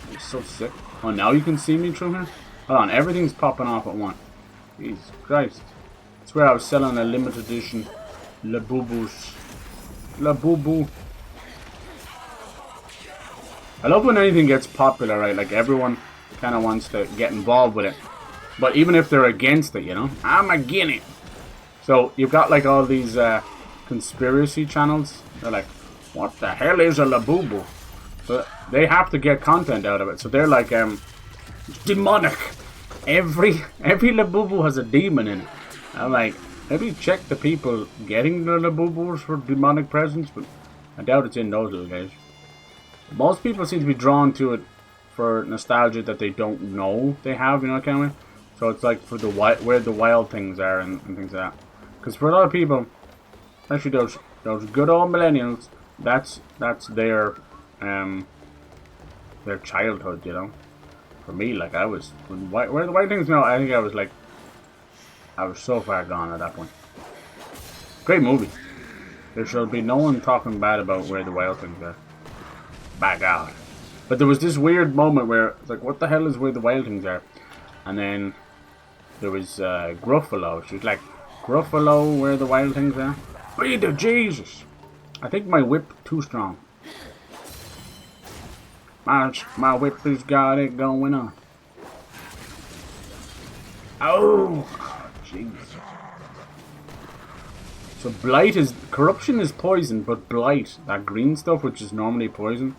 A: He's so sick. Oh, now you can see me through here? Hold on, everything's popping off at once. Jesus Christ. I swear I was selling a limited edition Labubus. Labubu. I love when anything gets popular, right? Like, everyone kind of wants to get involved with it. But even if they're against it, you know? I'm against it. So, you've got, like, all these conspiracy channels. They're like, what the hell is a Labubu? So, they have to get content out of it. So, they're like, demonic. Every Labubu has a demon in it. I'm like, maybe check the people getting the Labubus for demonic presence, but I doubt it's in those little guys. Most people seem to be drawn to it for nostalgia that they don't know they have, you know, kind of way. So it's like for the where the wild things are and things like that. Because for a lot of people, especially those good old millennials, that's their childhood, you know. For me, like I was where the wild things now, I think I was so far gone at that point. Great movie. There shall be no one talking bad about Where the Wild Things Are. Back out. But there was this weird moment where it's like, what the hell is Where the Wild Things Are? And then there was Gruffalo. She was like, Gruffalo, Where the Wild Things Are? Be the Jesus! I think my whip too strong. My whip has got it going on. Oh, jeez. So corruption is poison, but blight, that green stuff which is normally poison,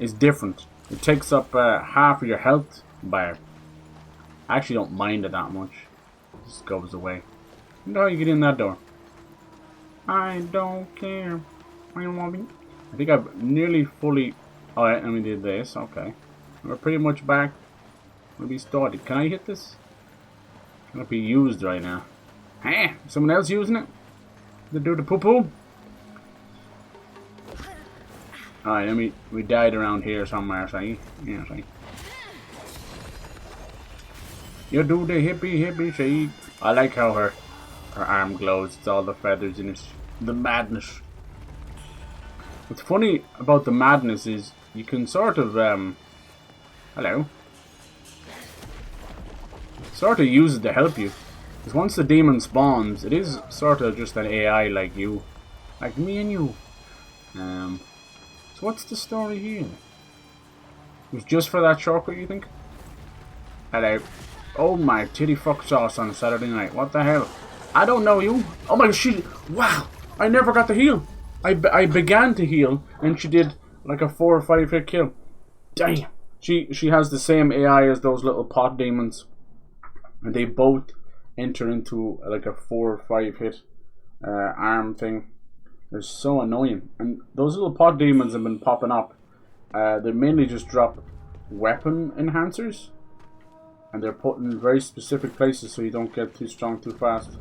A: is different. It takes up half of your health bar. I actually don't mind it that much. It just goes away. You know how you get in that door? I don't care. I think I've nearly fully... Alright, and we did this. Okay. We're pretty much back where we started. Can I hit this? Can it be used right now? Hey, someone else using it? To do the poo-poo? Alright, then we died around here somewhere, say. Yeah, say. You do the hippie shake. I like how her arm glows. It's all the feathers in it. The madness. What's funny about the madness is you can sort of hello. Sort of use it to help you. Because once the demon spawns, it is sort of just an AI like you. Like me and you. So what's the story here? It was just for that shortcut, you think? Hello. Oh my titty fuck sauce on a Saturday night. What the hell? I don't know you. Oh my shit. Wow. I never got to heal. I began to heal and she did like a 4 or 5 hit kill. Damn. She has the same AI as those little pot demons. And they both enter into like a 4 or 5 hit arm thing. They're so annoying. And those little pot demons have been popping up. They mainly just drop weapon enhancers. And they're put in very specific places so you don't get too strong too fast.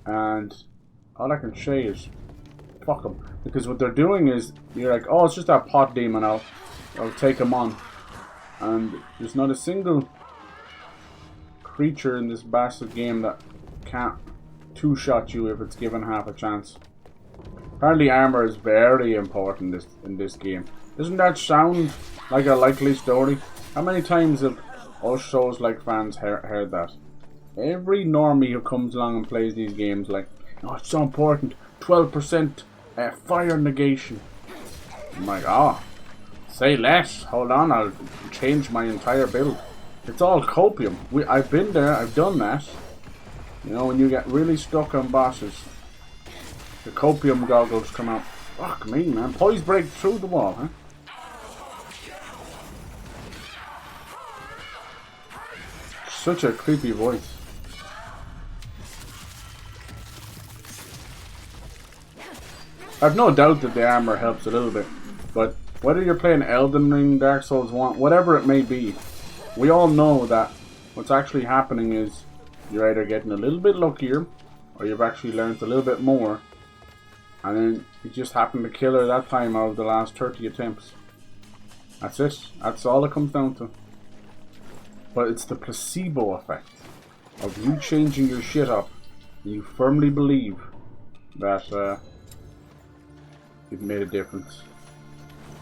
A: And all I can say is fuck them. Because what they're doing is, you're like, oh, it's just that pot demon, I'll take him on. And there's not a single creature in this bastard game that can't two-shot you if it's given half a chance. Apparently armor is very important in this game. Doesn't that sound like a likely story? How many times have us Souls-like fans heard that? Every normie who comes along and plays these games like, oh, it's so important, 12% fire negation. I'm like, oh, Say less. Hold on, I'll change my entire build. It's all copium. I've been there, I've done that. You know, when you get really stuck on bosses, the copium goggles come out. Fuck me, man. Poise break through the wall, huh? Such a creepy voice. I've no doubt that the armor helps a little bit, but whether you're playing Elden Ring, Dark Souls 1, whatever it may be, we all know that what's actually happening is you're either getting a little bit luckier, or you've actually learned a little bit more, and then you just happen to kill her that time out of the last 30 attempts. That's it. That's all it comes down to. But it's the placebo effect of you changing your shit up, and you firmly believe that you've made a difference.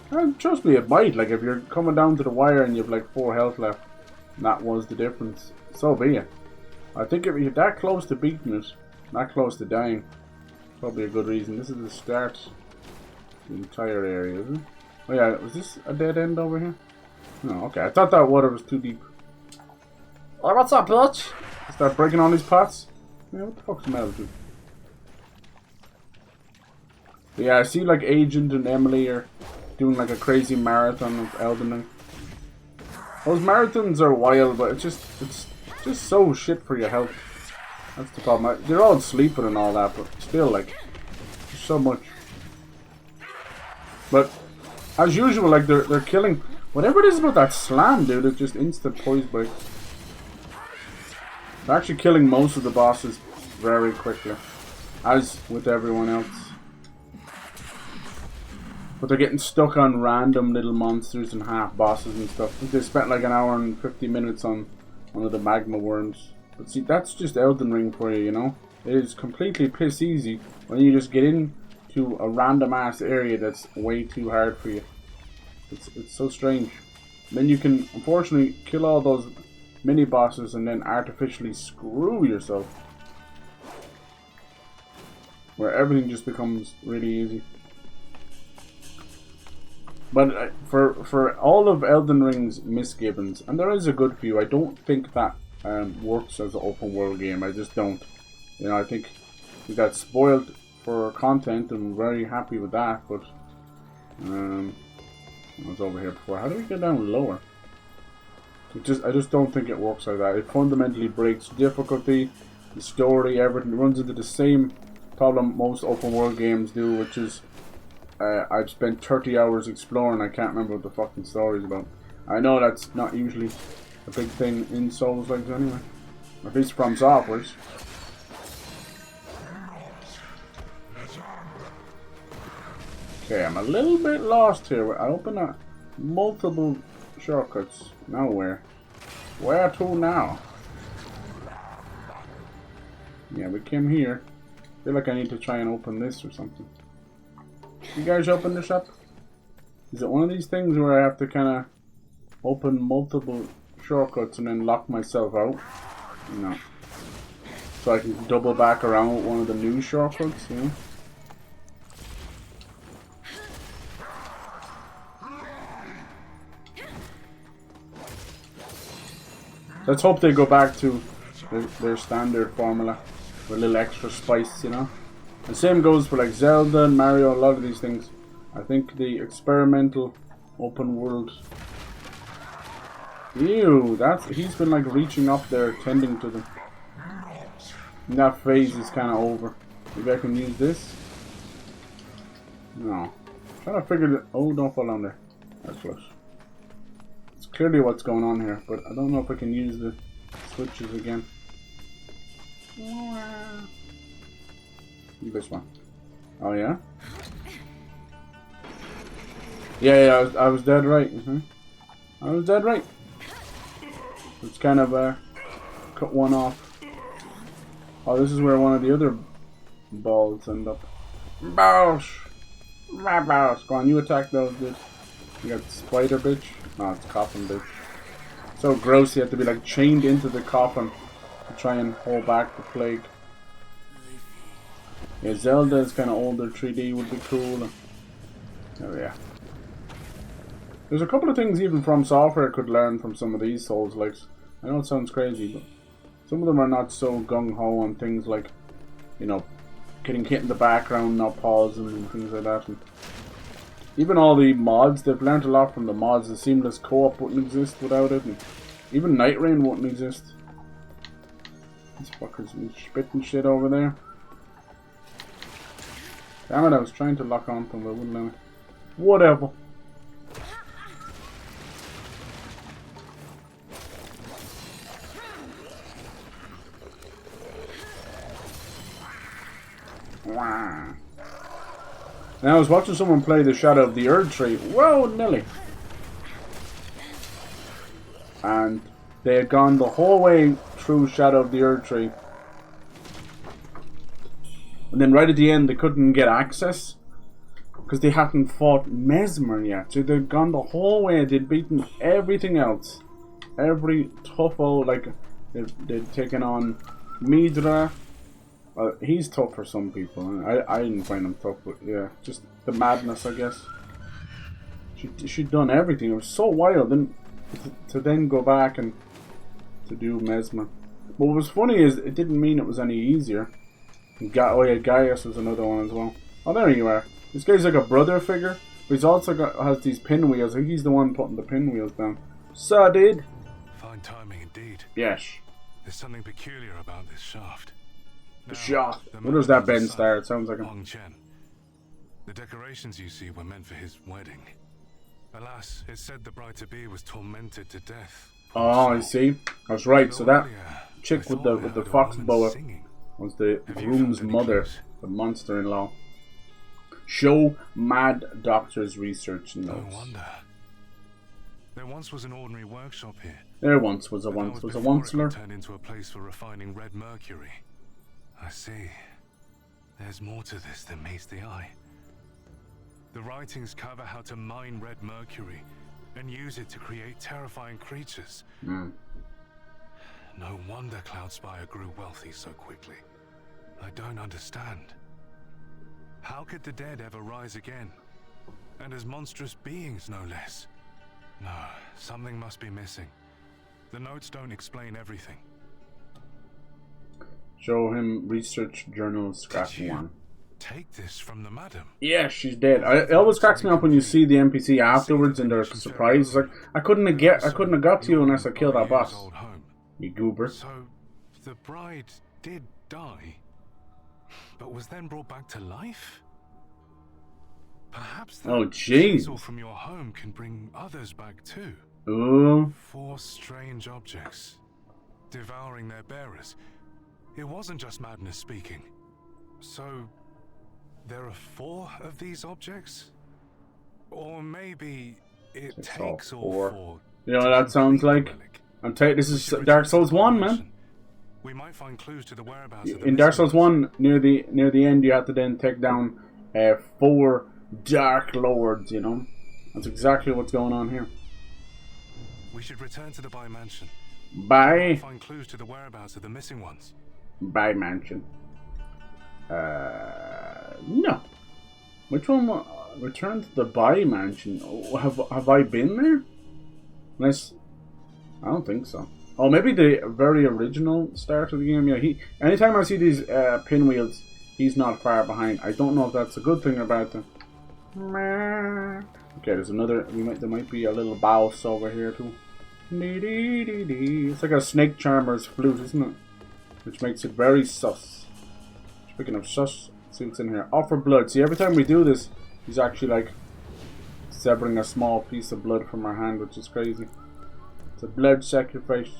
A: And trust me, it might. Like, if you're coming down to the wire and you've like 4 health left, and that was the difference, so be it. I think if you're that close to beating it, that close to dying, probably a good reason. This is the start of the entire area, isn't it? Oh yeah, was this a dead end over here? No, okay. I thought that water was too deep. Oh, what's up, bitch? Start breaking all these pots? Yeah, what the fuck's the matter with you? Yeah, I see like Agent and Emily are doing like a crazy marathon of Elden Ring. Those marathons are wild, but it's just so shit for your health. That's the problem. They're all sleeping and all that, but still, like, there's so much. But as usual, like they're killing whatever it is about that slam, dude. It's just instant poise breaks. They're actually killing most of the bosses very quickly, as with everyone else. But they're getting stuck on random little monsters and half bosses and stuff. I think they spent like an hour and 50 minutes on one of the magma worms. But see, that's just Elden Ring for you, you know? It is completely piss easy when you just get into a random ass area that's way too hard for you. It's so strange. Then you can unfortunately kill all those mini bosses and then artificially screw yourself, where everything just becomes really easy. But for all of Elden Ring's misgivings, and there is a good few, I don't think that works as an open world game. I just don't. You know, I think we got spoiled for content and I'm very happy with that, but I was over here before. How do we get down lower? I just don't think it works like that. It fundamentally breaks difficulty, the story, everything. It runs into the same problem most open world games do, which is I've spent 30 hours exploring. I can't remember what the fucking story's about. I know that's not usually a big thing in Souls like anyway. At least from Softwares. Okay, I'm a little bit lost here. I open up multiple shortcuts. Now where? Where to now? Yeah, we came here. I feel like I need to try and open this or something. You guys open this up? Is it one of these things where I have to kind of open multiple shortcuts and then lock myself out? No. So I can double back around with one of the new shortcuts, you know? Let's hope they go back to their standard formula with a little extra spice, you know? The same goes for like Zelda and Mario, a lot of these things. I think the experimental open world... Ew, he's been like reaching up there, tending to them. And that phase is kind of over. Maybe I can use this? No. I'm trying to figure that... Oh, don't fall down there. That's close. It's clearly what's going on here, but I don't know if I can use the switches again. This one. Oh yeah? Yeah, I was dead right. I was dead right. Let's kind of cut one off. Oh, this is where one of the other balls end up. Bosh! Go on, you attack those, bitch. You got the spider bitch. No, it's coffin bitch. So gross, you have to be like chained into the coffin to try and hold back the plague. Yeah, Zelda is kind of older, 3D would be cool. Oh yeah. There's a couple of things even from software could learn from some of these Souls-likes. I know it sounds crazy, but some of them are not so gung-ho on things like, you know, getting hit in the background, not pausing and things like that. And even all the mods, they've learned a lot from the mods. The seamless co-op wouldn't exist without it, and even Night Rain wouldn't exist. These fuckers spitting shit over there. Damn it, I was trying to lock on to them, but it wouldn't let me. Whatever. Now I was watching someone play the Shadow of the Erd Tree. Whoa, Nelly! And they had gone the whole way through Shadow of the Erd Tree. And then right at the end they couldn't get access because they hadn't fought Mesmer yet. So they'd gone the whole way, they'd beaten everything else. Every tough old, like, they'd taken on Midra. He's tough for some people. I didn't find him tough, but yeah, just the madness, I guess. She'd done everything. It was so wild. Then to then go back and to do Mesmer. But what was funny is it didn't mean it was any easier. Oh yeah, Gaius was another one as well. Oh, there you are. This guy's like a brother figure, but he's also has these pinwheels. I think he's the one putting the pinwheels down. So, dude.
C: Fine timing indeed.
A: Yes.
C: There's something peculiar about this shaft.
A: The shaft. What does that Ben Star? It sounds like a...
C: The decorations you see were meant for his wedding. Alas, it said the bride-to-be was tormented to death.
A: Oh, I see. I was right. So that chick with the fox boa was the groom's mother, the monster-in-law. Show Mad Doctor's research notes.
C: No wonder. There once was an ordinary workshop here.
A: There once was a onceler.
C: Turned into a place for refining red mercury. I see. There's more to this than meets the eye. The writings cover how to mine red mercury and use it to create terrifying creatures. No wonder Cloudspire grew wealthy so quickly. I don't understand. How could the dead ever rise again? And as monstrous beings, no less. No, something must be missing. The notes don't explain everything.
A: Show him research journal scrap 1.
C: Take this from the madam.
A: Yeah, she's dead. It always cracks me up when you see the NPC afterwards and they're surprised. It's like I couldn't have got to you unless I killed that boss. You goober.
C: So the bride did die, but was then brought back to life? Perhaps the tinsel from your home can bring others back too.
A: Ooh.
C: 4 strange objects, devouring their bearers. It wasn't just madness speaking. So, there are 4 of these objects? Or maybe it takes all 4.
A: You know what that sounds like? This is Dark Souls 1, man.
C: We might find clues to the whereabouts of the
A: in Dark Souls 1, near the end, you have to then take down 4 Dark Lords, you know? That's exactly what's going on here.
C: We should return to the By Mansion.
A: Bye.
C: Find clues to the whereabouts of the missing ones.
A: By Mansion. No. Which one? Return to the By Mansion. Oh, have I been there? Unless, I don't think so. Oh, maybe the very original start of the game. Yeah. Anytime I see these pinwheels, he's not far behind. I don't know if that's a good thing or a bad thing. Okay, there's another. There might be a little boss over here too. It's like a snake charmer's flute, isn't it? Which makes it very sus. Speaking of sus, see what's in here. Offer blood. See, every time we do this, he's actually like severing a small piece of blood from our hand, which is crazy. It's a blood sacrifice.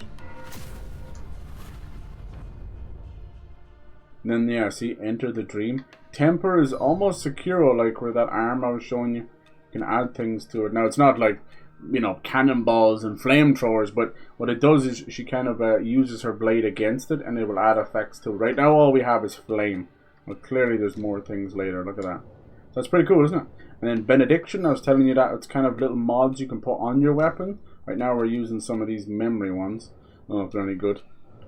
A: And then, yeah, see, enter the dream. Temper is almost Sekiro, like where that arm I was showing you. You can add things to it. Now, it's not like, you know, cannonballs and flamethrowers, but what it does is she kind of uses her blade against it and it will add effects to it. Right now all we have is flame. Well, clearly there's more things later. Look at that. So that's pretty cool, isn't it? And then benediction, I was telling you that it's kind of little mods you can put on your weapon. Right now we're using some of these memory ones. I don't know if they're any good.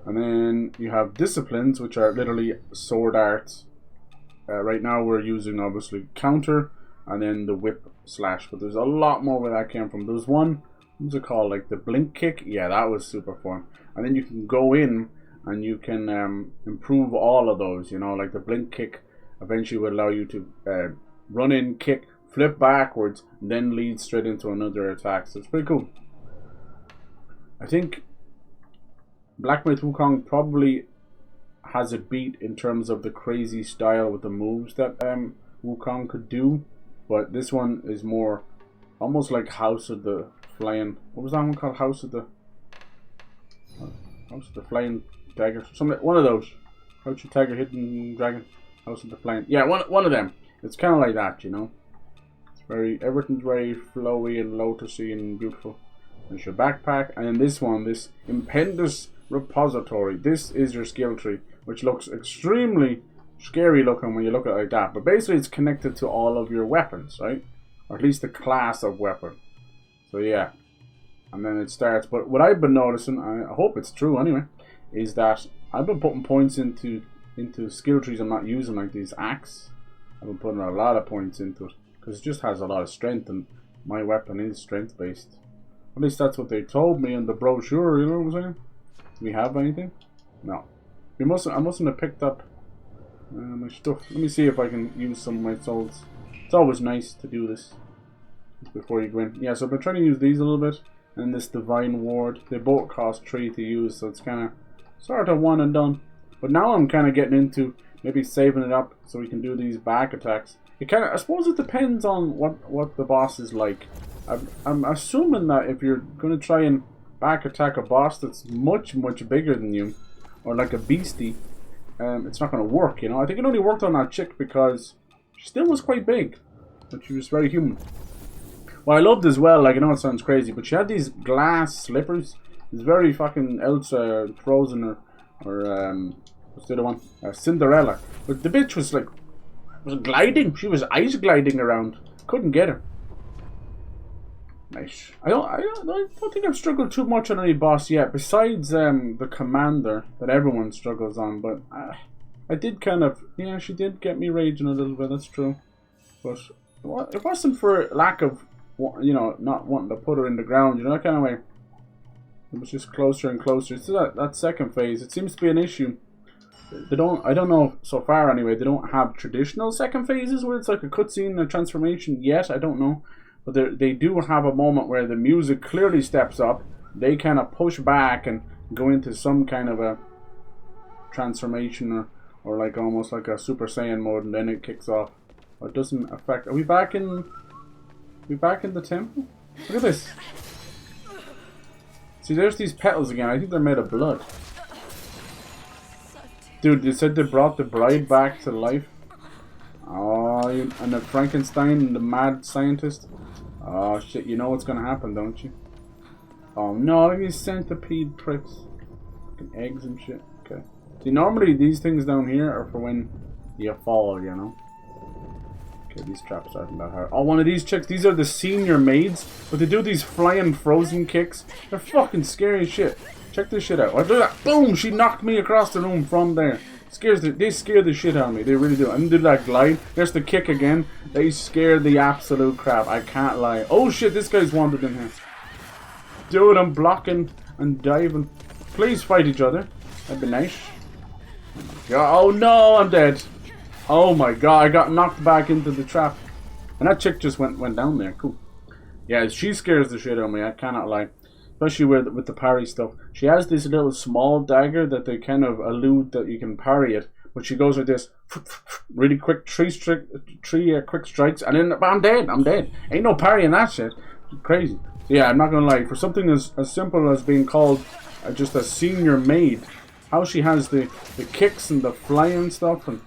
A: And then you have disciplines, which are literally sword arts. Right now we're using obviously counter and then the whip slash. But there's a lot more where that came from. There was one, what's it called, like the blink kick? Yeah, that was super fun. And then you can go in and you can improve all of those, you know, like the blink kick eventually will allow you to run in, kick, flip backwards, and then lead straight into another attack. So it's pretty cool. I think Black Myth Wukong probably has a beat in terms of the crazy style with the moves that Wukong could do, but this one is more almost like House of the Flying. What was that one called? House of the Flying Dagger. One of those. House of Tiger, Hidden Dragon, House of the Flying. Yeah, one of them. It's kind of like that, you know. It's everything's very flowy and lotusy and beautiful. There's your backpack, and then this one, this Impendus Repository. This is your skill tree, which looks extremely scary looking when you look at it like that. But basically, it's connected to all of your weapons, right? Or at least the class of weapon. So yeah, and then it starts. But what I've been noticing, I hope it's true anyway, is that I've been putting points into skill trees I'm not using, like these axe. I've been putting a lot of points into it because it just has a lot of strength, and my weapon is strength based. At least that's what they told me in the brochure, you know what I'm saying? Do we have anything? No. I mustn't have picked up my stuff. Let me see if I can use some of my souls. It's always nice to do this before you go in. Yeah, so I've been trying to use these a little bit. And this Divine Ward. They both cost 3 to use, so it's kind of sort of one and done. But now I'm kind of getting into maybe saving it up so we can do these back attacks. It kind of, I suppose it depends on what the boss is like. I'm assuming that if you're going to try and back attack a boss that's much bigger than you, or like a beastie, it's not going to work, you know. I think it only worked on that chick because she still was quite big, but she was very human. What I loved as well, like, I know it sounds crazy, but she had these glass slippers. It's very fucking Elsa Frozen or what's the other one? Cinderella. But the bitch was like, was gliding. She was ice gliding around. Couldn't get her. Nice. I don't think I've struggled too much on any boss yet, besides the commander that everyone struggles on. But I did kind of, yeah, she did get me raging a little bit. That's true. But it wasn't for lack of, you know, not wanting to put her in the ground, you know, that kind of way. It was just closer and closer. It's that second phase. It seems to be an issue. They don't, I don't know so far anyway, they don't have traditional second phases where it's like a cutscene, a transformation yet. I don't know. But they do have a moment where the music clearly steps up. They kind of push back and go into some kind of a transformation or like almost like a Super Saiyan mode, and then it kicks off. It doesn't affect. Are we back in the temple? Look at this. See, there's these petals again. I think they're made of blood. Dude, they said they brought the bride back to life. Oh, and the Frankenstein and the mad scientist. Oh shit, you know what's gonna happen, don't you? Oh no, look at these centipede pricks. Fucking eggs and shit. Okay. See, normally these things down here are for when you fall, you know. Okay, these traps aren't that hard. Oh, one of these chicks, these are the senior maids, but they do these flying frozen kicks. They're fucking scary as shit. Check this shit out. I do that. Boom! She knocked me across the room from there. They scare the shit out of me. They really do. And do that glide. There's the kick again. They scare the absolute crap. I can't lie. Oh shit, this guy's wandered in here. Dude, I'm blocking and diving. Please fight each other. That'd be nice. Oh no, I'm dead. Oh my god, I got knocked back into the trap. And that chick just went down there. Cool. Yeah, she scares the shit out of me. I cannot lie. Especially with the parry stuff. She has this little small dagger that they kind of allude that you can parry it. But she goes with this really quick three quick strikes. And then I'm dead. Ain't no parrying that shit. It's crazy. So yeah, I'm not going to lie. For something as simple as being called just a senior maid. How she has the kicks and the flying stuff. And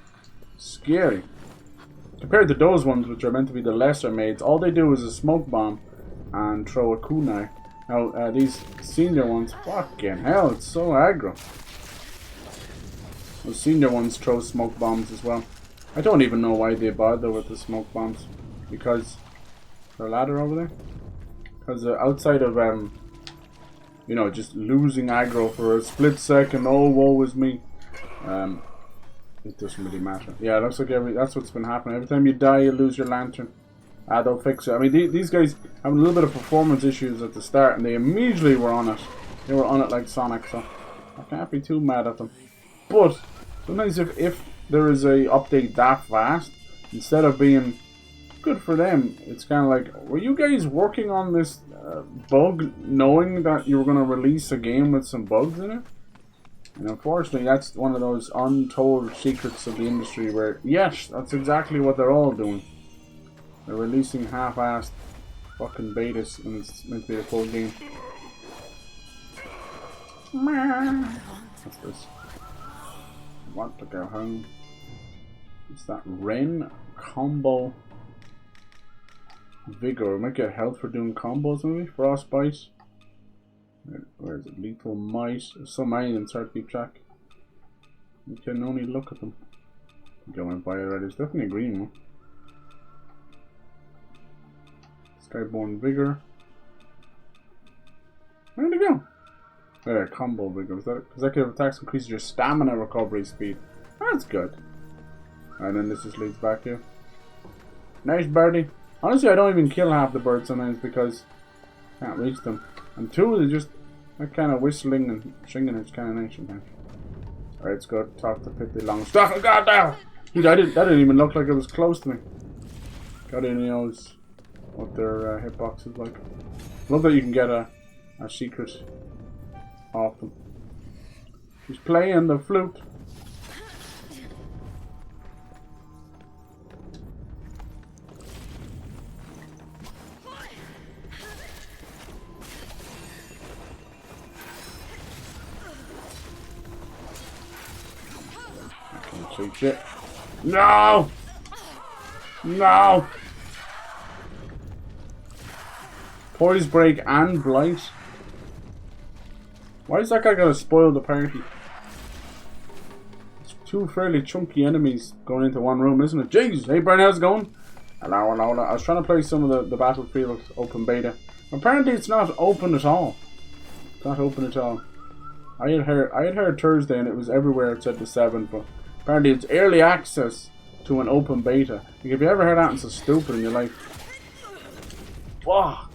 A: scary. Compared to those ones which are meant to be the lesser maids. All they do is a smoke bomb and throw a kunai. Now, these senior ones, fucking hell, it's so aggro. The senior ones throw smoke bombs as well. I don't even know why they bother with the smoke bombs. Because, the ladder over there? Because outside of, you know, just losing aggro for a split second, oh, woe is me. It doesn't really matter. Yeah, it looks like that's what's been happening. Every time you die, you lose your lantern. They'll fix it. I mean, these guys have a little bit of performance issues at the start, and they immediately were on it. They were on it like Sonic, so I can't be too mad at them. But sometimes if there is a update that fast, instead of being good for them, it's kind of like, were you guys working on this bug knowing that you were going to release a game with some bugs in it? And unfortunately, that's one of those untold secrets of the industry where, yes, that's exactly what they're all doing. They're releasing half-assed fucking betas and it's meant to be a full game. What's this? Want to go home? It's that Ren combo vigor. We might get health for doing combos maybe. Frostbite. Where is it? Lethal might. There's so many of them, it's hard to keep track. You can only look at them. I think I went by it already. There's definitely a green one. Skyborn vigor. Where'd it go? There, combo vigor. Is that consecutive attacks increases your stamina recovery speed? That's good. And then this just leads back here. Nice birdie. Honestly, I don't even kill half the birds sometimes because I can't reach them. And two, they just that kind of whistling and singing is kind of nice sometimes. Alright, let's go talk to Pithy Longstock. Oh, God damn! Dude, that didn't even look like it was close to me. God only knows what their hitbox is like. Love that you can get a secret off them. She's playing the flute. Shit. No! No! Poise break and blight. Why is that guy gonna spoil the party? It's two fairly chunky enemies going into one room, isn't it? Jeez! Hey Brian, how's it going? Hello, hello, hello. I was trying to play some of the Battlefield open beta. Apparently it's not open at all. It's not open at all. I had heard Thursday and it was everywhere it said the 7th, but apparently it's early access to an open beta. Like, have you ever heard anything so stupid in your life? Wow.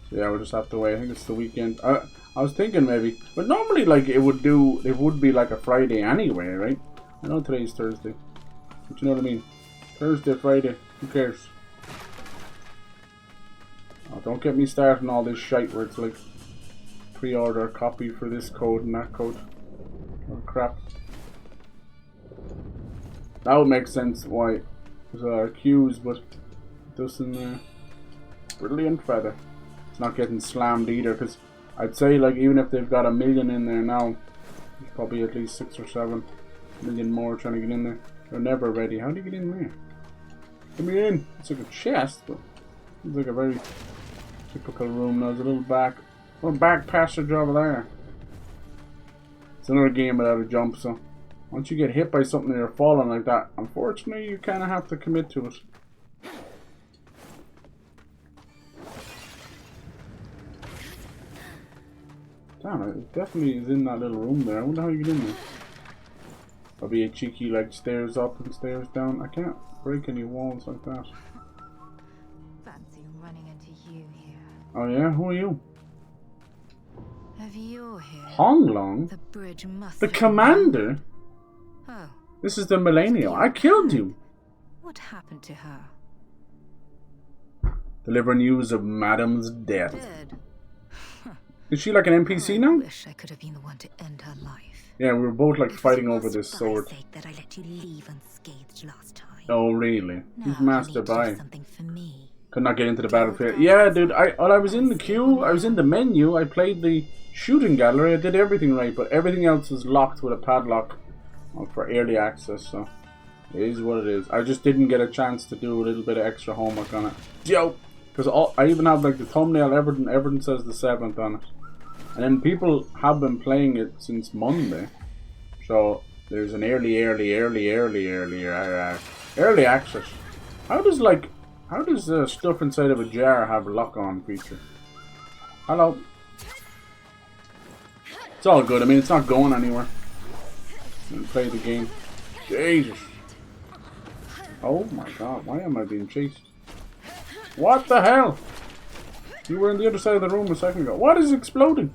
A: Yeah, we'll just have to wait. I think it's the weekend. I was thinking maybe, but normally like it would be like a Friday anyway, right? I know today's Thursday, but you know what I mean. Thursday, Friday, who cares? Oh, don't get me started on all this shite where it's like pre-order a copy for this code and that code. Oh crap. That would make sense why there's queues, but it doesn't. Brilliant feather. It's not getting slammed either, because I'd say like even if they've got 1 million in there now, there's probably at least 6 or 7 million more trying to get in there. They're never ready. How do you get in there? Let me in. It's like a chest, but it's like a very typical room. There's a little back passage over there. It's another game without a jump, so once you get hit by something and you're falling like that, unfortunately you kind of have to commit to it. Damn, it definitely is in that little room there. I wonder how you get in there. Probably a cheeky like stairs up and stairs down. I can't break any walls like that.
D: Fancy running into you here.
A: Oh yeah? Who are you?
D: Have you here?
A: Honglong?
D: The bridge must
A: The commander?
D: Oh.
A: This is the millennial. I killed you.
D: What happened to her?
A: Deliver news of Madame's death.
D: Dead.
A: Is she like an NPC now?
D: I wish I could have been the one to end her life.
A: Yeah, we were both like
D: It
A: fighting
D: was
A: over this
D: for
A: sword.
D: my sake that I let you leave unscathed last time.
A: Oh really? Who's Master Bai?
D: Something for me.
A: Could not get into the battlefield. Yeah, dude. I was in the queue. I was in the menu. I played the shooting gallery. I did everything right, but everything else was locked with a padlock for early access. So it is what it is. I just didn't get a chance to do a little bit of extra homework on it. Yo, because I even have like the thumbnail. Everything says the 7th on it, and then people have been playing it since Monday. So there's an early access. How does stuff inside of a jar have a lock-on feature? Hello. It's all good. I mean, it's not going anywhere. Play the game. Jesus. Oh my god, why am I being chased? What the hell? You were on the other side of the room a second ago. What is exploding?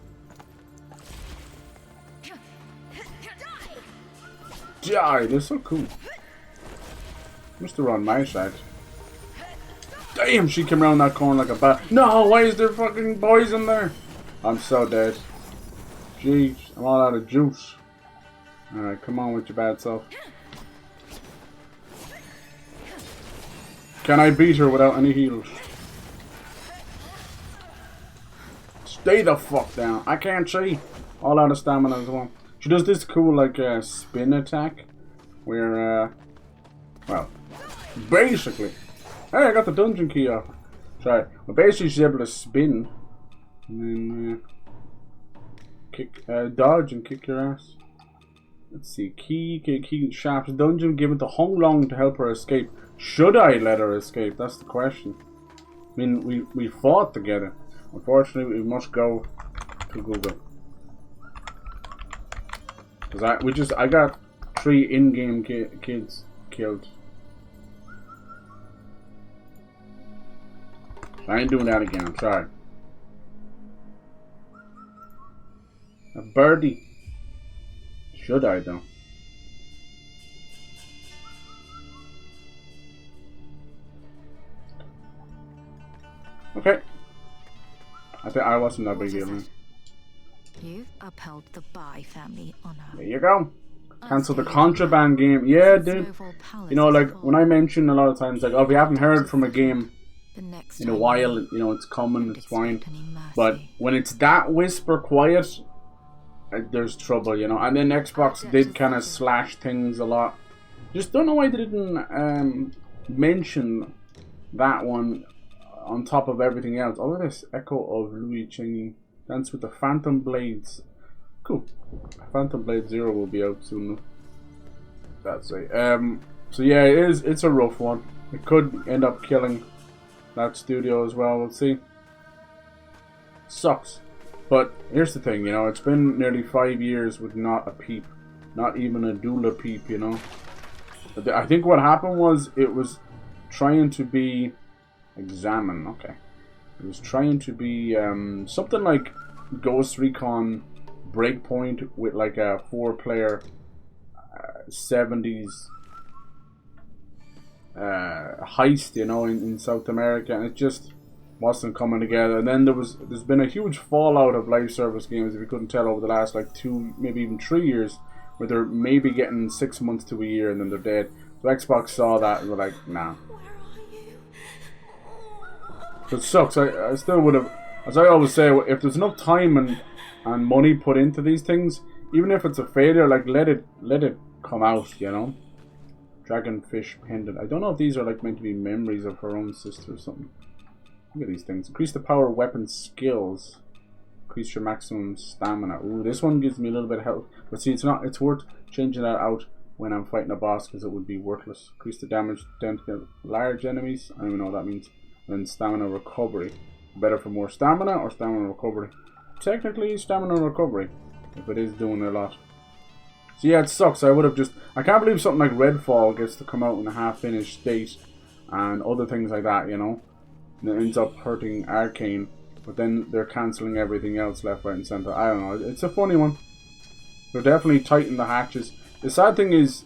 A: Die, they're so cool. Must have run my side. Damn, she came around that corner like a bat. No, why is there fucking boys in there? I'm so dead. Jeez, I'm all out of juice. Alright, come on with your bad self. Can I beat her without any heals? Stay the fuck down. I can't see. All out of stamina as well. She does this cool like spin attack. Where well, basically. Hey, I got the dungeon key off. Sorry. Well, basically she's able to spin. And then kick, dodge and kick your ass. Let's see. Key shafts dungeon given to Hong Long to help her escape. Should I let her escape? That's the question. I mean, we fought together. Unfortunately, we must go to Google. Cause I got 3 in-game kids killed. I ain't doing that again. I'm sorry. A birdie. Should I though? Okay. I think I wasn't that big deal, man.
D: You've upheld the Bai family honor.
A: There you go. Cancel the contraband game. Yeah, dude. You know, like when I mention a lot of times, like, oh, if you haven't heard from a game in a while, you know, it's coming, it's fine. But when it's that whisper quiet, there's trouble, you know. And then Xbox did kind of slash things a lot. Just don't know why they didn't mention that one on top of everything else. All of this echo of Louis Cheng Dance with the Phantom Blades. Cool. Phantom Blade 0 will be out soon. That's it. So yeah, it's a rough one. It could end up killing that studio as well. We'll see. Sucks. But here's the thing, you know, it's been nearly 5 years with not a peep. Not even a doula peep, you know. But I think what happened was it was trying to be Examine, okay. It was trying to be something like Ghost Recon Breakpoint with like a 4-player 70s heist, you know, in South America, and it just wasn't coming together. And then there's been a huge fallout of live service games, if you couldn't tell, over the last like 2, maybe even 3 years, where they're maybe getting 6 months to a year and then they're dead. So Xbox saw that and were like, nah. So it sucks. I still would have, as I always say, if there's enough time and money put into these things, even if it's a failure, like let it come out, you know. Dragonfish pendant. I don't know if these are like meant to be memories of her own sister or something. Look at these things. Increase the power of weapon skills. Increase your maximum stamina. Ooh, this one gives me a little bit of health. But see, it's worth changing that out when I'm fighting a boss, because it would be worthless. Increase the damage done to large enemies. I don't even know what that means. And then stamina recovery. Better for more stamina or stamina recovery? Technically stamina recovery, if it is doing a lot. So yeah, it sucks. I would have just, I can't believe something like Redfall gets to come out in a half-finished state and other things like that, you know. And it ends up hurting Arcane, but then they're cancelling everything else left, right and centre. I don't know, it's a funny one. They're definitely tightening the hatches. The sad thing is,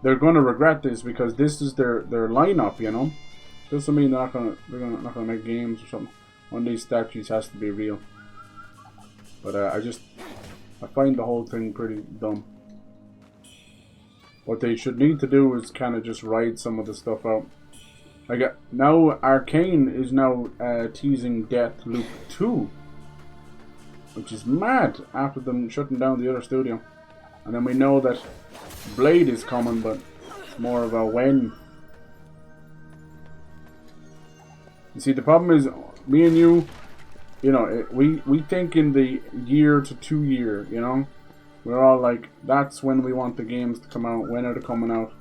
A: they're going to regret this, because this is their lineup, you know. Doesn't mean they're not gonna make games or something. One of these statues has to be real. But I find the whole thing pretty dumb. What they should need to do is kind of just ride some of the stuff out. Like now, Arcane is now teasing Deathloop 2, which is mad after them shutting down the other studio. And then we know that Blade is coming, but it's more of a when. You see, the problem is, me and you, you know, we think in the year to 2 year, you know. We're all like, that's when we want the games to come out, when are they coming out?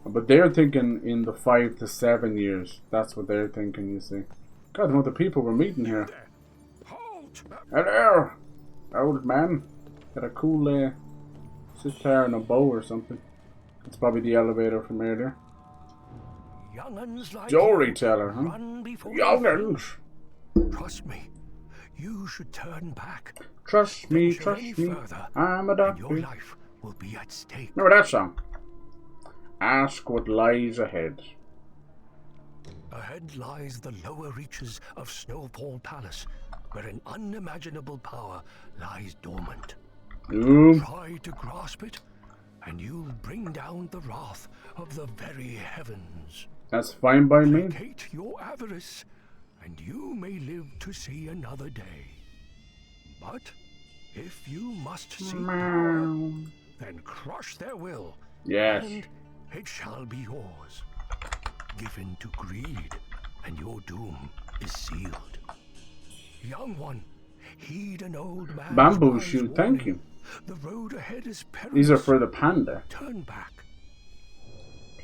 A: But they're thinking in the 5 to 7 years. That's what they're thinking, you see. God, the amount of people we're meeting here. Hello, old man. Got a cool sitar and a bow or something. It's probably the elevator from earlier.
E: Young'uns like
A: Storyteller,
E: you
A: huh?
E: run before
A: Young'uns.
E: Trust me, you should turn back.
A: Trust me,
E: Venture
A: trust
E: any
A: me.
E: further,
A: I'm a
E: and your
A: doctor.
E: life will be at stake.
A: Remember that song? Ask what lies ahead.
E: Ahead lies the lower reaches of Snowfall Palace, where an unimaginable power lies dormant.
A: Ooh.
E: Try to grasp it, and you'll bring down the wrath of the very heavens.
A: That's fine by me.
E: Placate your avarice, and you may live to see another day. But if you must seek power, then crush their will,
A: Yes.
E: and it shall be yours. Give in to greed, and your doom is sealed. Young one, heed an old man's
A: Bamboo
E: wise
A: shoot, thank
E: warning.
A: you.
E: The road ahead is perilous.
A: These are for the panda.
E: Turn back.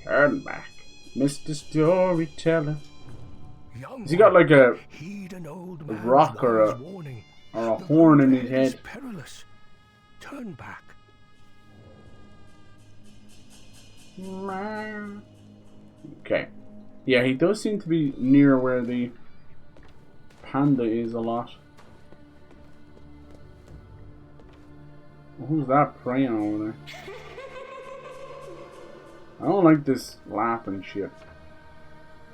A: Turn back. Mr. Storyteller.
E: Young
A: Has he got like a
E: heed an old man's
A: rock or
E: wise
A: a
E: warning.
A: or a
E: The
A: horn
E: road
A: in his
E: ahead is
A: head?
E: perilous. Turn back.
A: Okay. Yeah, he does seem to be near where the panda is a lot. Who's that praying over there? I don't like this laughing shit.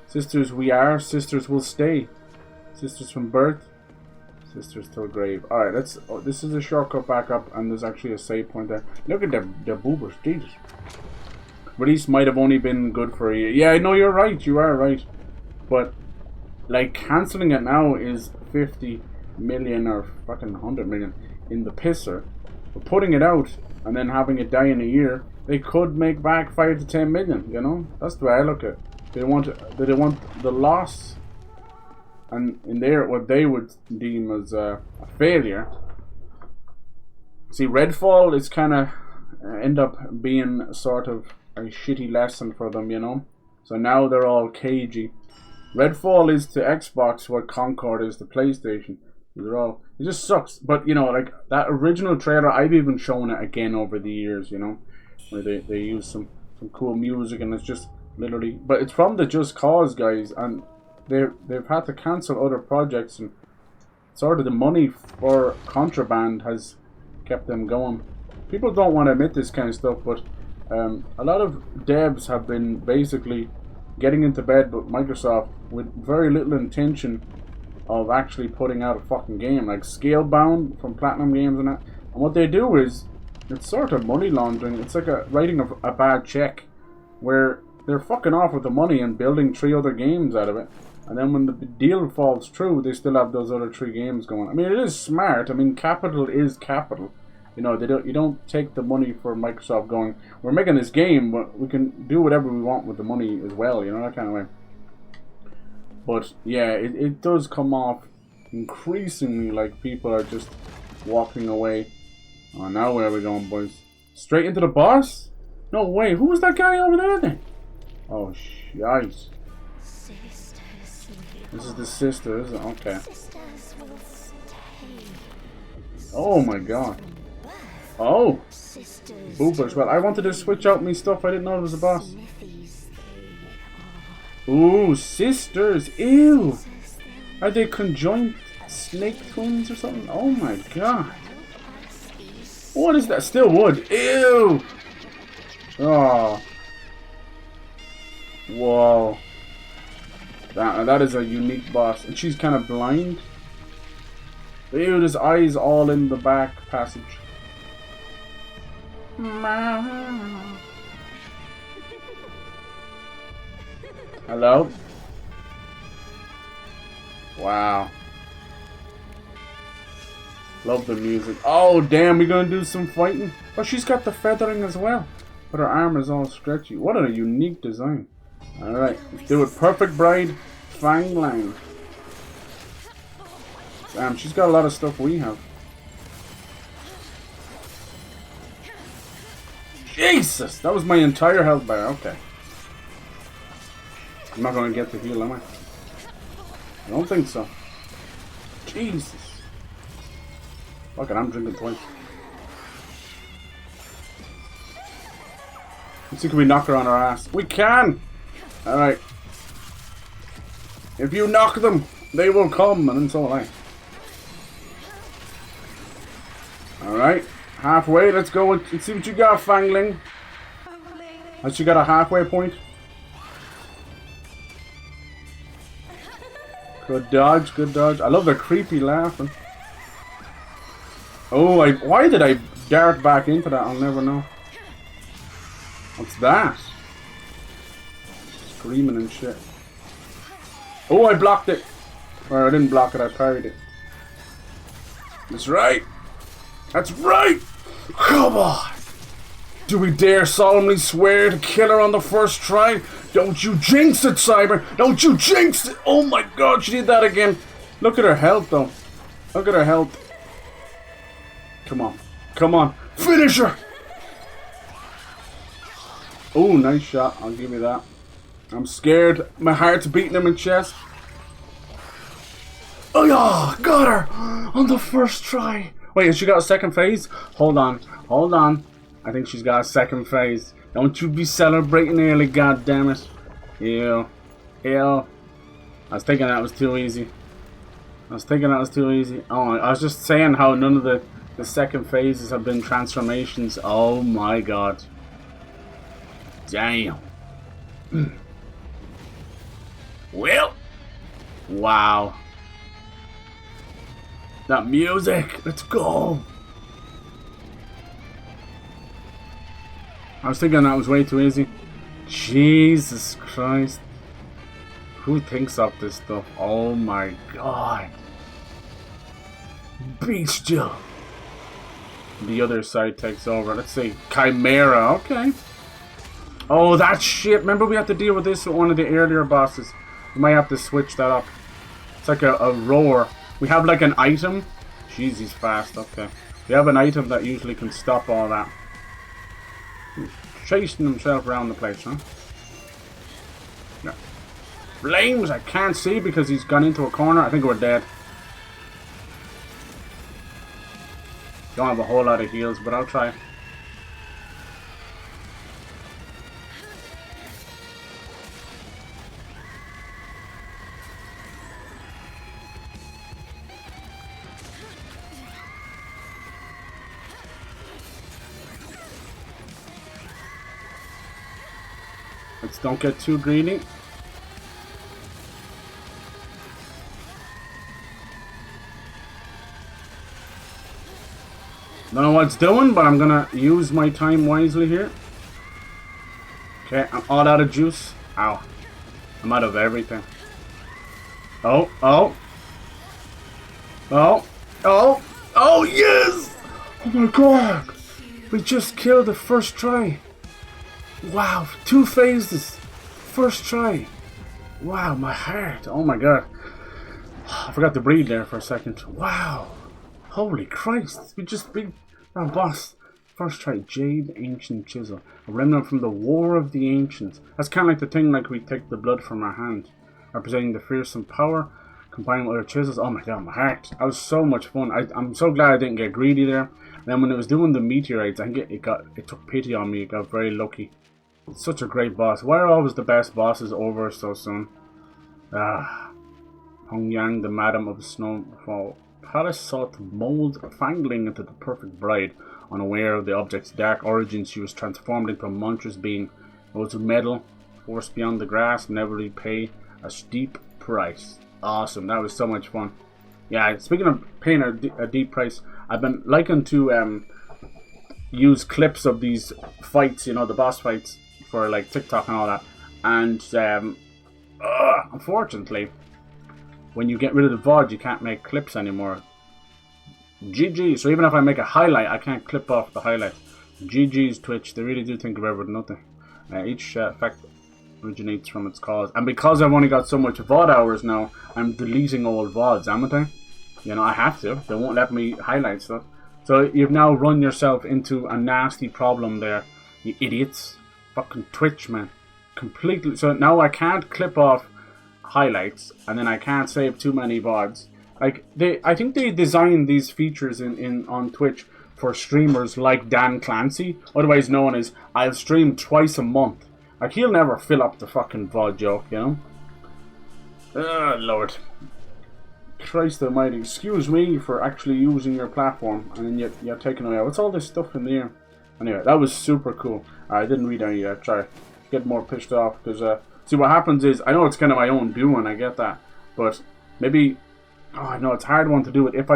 A: Sisters we are, sisters will stay. Sisters from birth, sisters till grave. Alright, let's... Oh, this is a shortcut back up, and there's actually a save point there. Look at the boobers, Jesus. Release might have only been good for a year. Yeah, no, you're right, you are right. But, like, cancelling it now is 50 million or fucking 100 million in the pisser. But putting it out and then having it die in a year, they could make back 5 to 10 million, you know? That's the way I look at it. They want the loss, and in there what they would deem as a failure. See, Redfall is kind of end up being sort of a shitty lesson for them, you know? So now they're all cagey. Redfall is to Xbox what Concord is to PlayStation. They're all... It just sucks. But, you know, like, that original trailer, I've even shown it again over the years, you know? Where they use some cool music, and it's just literally... But it's from the Just Cause guys, and they've had to cancel other projects, and sort of the money for Contraband has kept them going. People don't want to admit this kind of stuff, but a lot of devs have been basically getting into bed with Microsoft with very little intention of actually putting out a fucking game, like Scalebound from Platinum Games and that. And what they do is, it's sort of money laundering. It's like writing a bad check, where they're fucking off with the money and building 3 other games out of it. And then when the deal falls through, they still have those other 3 games going. I mean, it is smart. I mean, capital is capital. You know, you don't take the money for Microsoft going, we're making this game, but we can do whatever we want with the money as well, you know, that kind of way. But, yeah, it does come off increasingly like people are just walking away. Oh, now where are we going, boys? Straight into the boss? No way, who was that guy over there then? Oh, shite. This is the sister, is it? Okay. Oh my god. Oh! Boopers. Well, I wanted to switch out me stuff. I didn't know it was a boss. Ooh, sisters. Ew! Are they conjoined snake twins or something? Oh my god. What is that? Still wood. Ew! Oh. Whoa. That is a unique boss. And she's kind of blind. Ew, there's eyes all in the back passage. Hello? Wow. Love the music. Oh, damn, we're gonna do some fighting. Oh, she's got the feathering as well. But her arm is all stretchy. What a unique design. Alright, let's do it. Perfect Bride, Fang Lang. Damn, she's got a lot of stuff we have. Jesus! That was my entire health bar. Okay. I'm not going to get the heal, am I? I don't think so. Jesus. Fuck it, I'm drinking twice. Let's see, can we knock her on her ass? We can! Alright. If you knock them, they will come, and then so will I. Alright, halfway, let's go and see what you got, Fangling. Has she got a halfway point? Good dodge, good dodge. I love the creepy laughing. Oh, why did I dart back into that? I'll never know. What's that? Screaming and shit. Oh, I blocked it. Or I didn't block it, I parried it. That's right. That's right. Come on. Do we dare solemnly swear to kill her on the first try? Don't you jinx it, Cyber. Don't you jinx it. Oh my god, she did that again. Look at her health, though. Look at her health. Come on. Come on. Finish her. Oh, nice shot. I'll give you that. I'm scared. My heart's beating in my chest. Oh yeah, got her on the first try. Wait, has she got a second phase? Hold on. Hold on. I think she's got a second phase. Don't you be celebrating early, goddammit. Ew. Ew. I was thinking that was too easy. Oh, I was just saying how none of the second phases have been transformations. Oh my god. Damn. Well. Wow. That music. Let's go. I was thinking that was way too easy. Jesus Christ. Who thinks of this stuff? Oh my god. Bestial. The other side takes over. Let's see. Chimera. Okay. Oh, that shit. Remember we had to deal with this with one of the earlier bosses. We might have to switch that up. It's like a roar. We have like an item. Jeez, he's fast. Okay. We have an item that usually can stop all that. He's chasing himself around the place, huh? Yeah. Flames I can't see because he's gone into a corner. I think we're dead. Don't have a whole lot of heals, but I'll try. Let's don't get too greedy. Don't know what it's doing, but I'm gonna use my time wisely here. Okay, I'm all out of juice. Ow. I'm out of everything. Oh, oh. Oh, oh, oh, yes! Oh my god! We just killed the first try. Wow, 2 phases. First try. Wow, my heart. Oh my god. I forgot to breathe there for a second. Wow. Holy Christ. We just beat our boss. First try. Jade Ancient Chisel. A remnant from the War of the Ancients. That's kind of like the thing like we take the blood from our hand. Representing the fearsome power. Combined with other chisels. Oh my god, my heart. That was so much fun. I'm so glad I didn't get greedy there. And then when it was doing the meteorites, I think it took pity on me. It got very lucky. Such a great boss. Why are always the best bosses over so soon? Ah. Hong Yang, the Madam of Snowfall Palace, sought to mold Fangling into the perfect bride. Unaware of the object's dark origins, she was transformed into a monstrous being. Those who meddle, forced beyond the grass, never repay a steep price. Awesome. That was so much fun. Yeah, speaking of paying a deep price, I've been liking to use clips of these fights, you know, the boss fights, for like TikTok and all that. And unfortunately, when you get rid of the VOD, you can't make clips anymore. GG. So even if I make a highlight, I can't clip off the highlight. GG's Twitch. They really do think of everything, nothing. Each effect originates from its cause. And because I've only got so much VOD hours now, I'm deleting old VODs, haven't I? You know, I have to. They won't let me highlight stuff. So you've now run yourself into a nasty problem there, you idiots. Fucking Twitch, man. Completely. So now I can't clip off highlights, and then I can't save too many VODs. Like, I think they designed these features on Twitch for streamers like Dan Clancy, otherwise known as I'll stream twice a month. Like, he'll never fill up the fucking VOD joke, you know? Oh, Lord. Christ almighty. Excuse me for actually using your platform and then you're taking away. What's all this stuff in the air? Anyway, that was super cool. I didn't read any yet. Try to get more pissed off because see what happens is I know it's kind of my own doing. I get that, but maybe I know it's a hard one to do it. If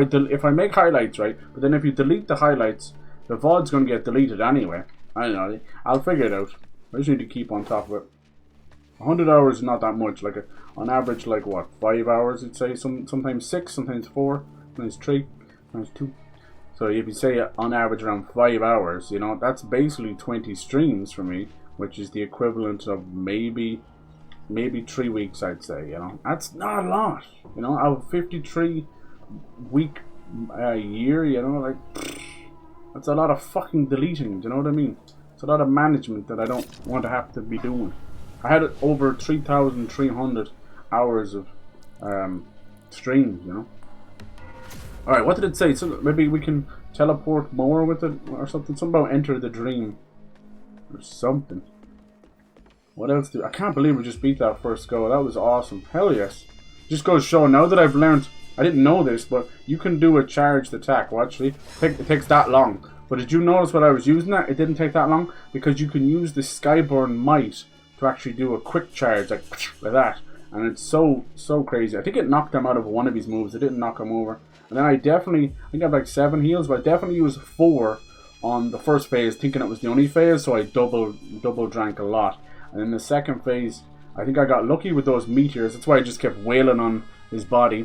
A: I make highlights, right, but then if you delete the highlights, the VOD's gonna get deleted anyway. I don't know. I'll figure it out. I just need to keep on top of it. 100 hours is not that much. Like on average, like what, 5 hours? I'd say sometimes 6, sometimes 4, sometimes 3, sometimes 2. So if you say on average around 5 hours, you know, that's basically 20 streams for me, which is the equivalent of maybe 3 weeks, I'd say. You know, that's not a lot. You know, out of 53 week a year, you know, like that's a lot of fucking deleting. Do you know what I mean? It's a lot of management that I don't want to have to be doing. I had over 3,300 hours of streams, you know. Alright, what did it say? So maybe we can teleport more with it or something. Something about enter the dream. Or something. What else do I can't believe we just beat that first go. That was awesome. Hell yes. Just goes to show, now that I've learned, I didn't know this, but you can do a charged attack. Well, actually, it takes that long. But did you notice when I was using that? It didn't take that long because you can use the Skyborn Might to actually do a quick charge like that, and it's so crazy. I think it knocked him out of one of his moves. It didn't knock him over. And then I think I have like 7 heals, but I definitely used 4 on the first phase, thinking it was the only phase, so I double drank a lot. And in the second phase, I think I got lucky with those meteors. That's why I just kept wailing on his body.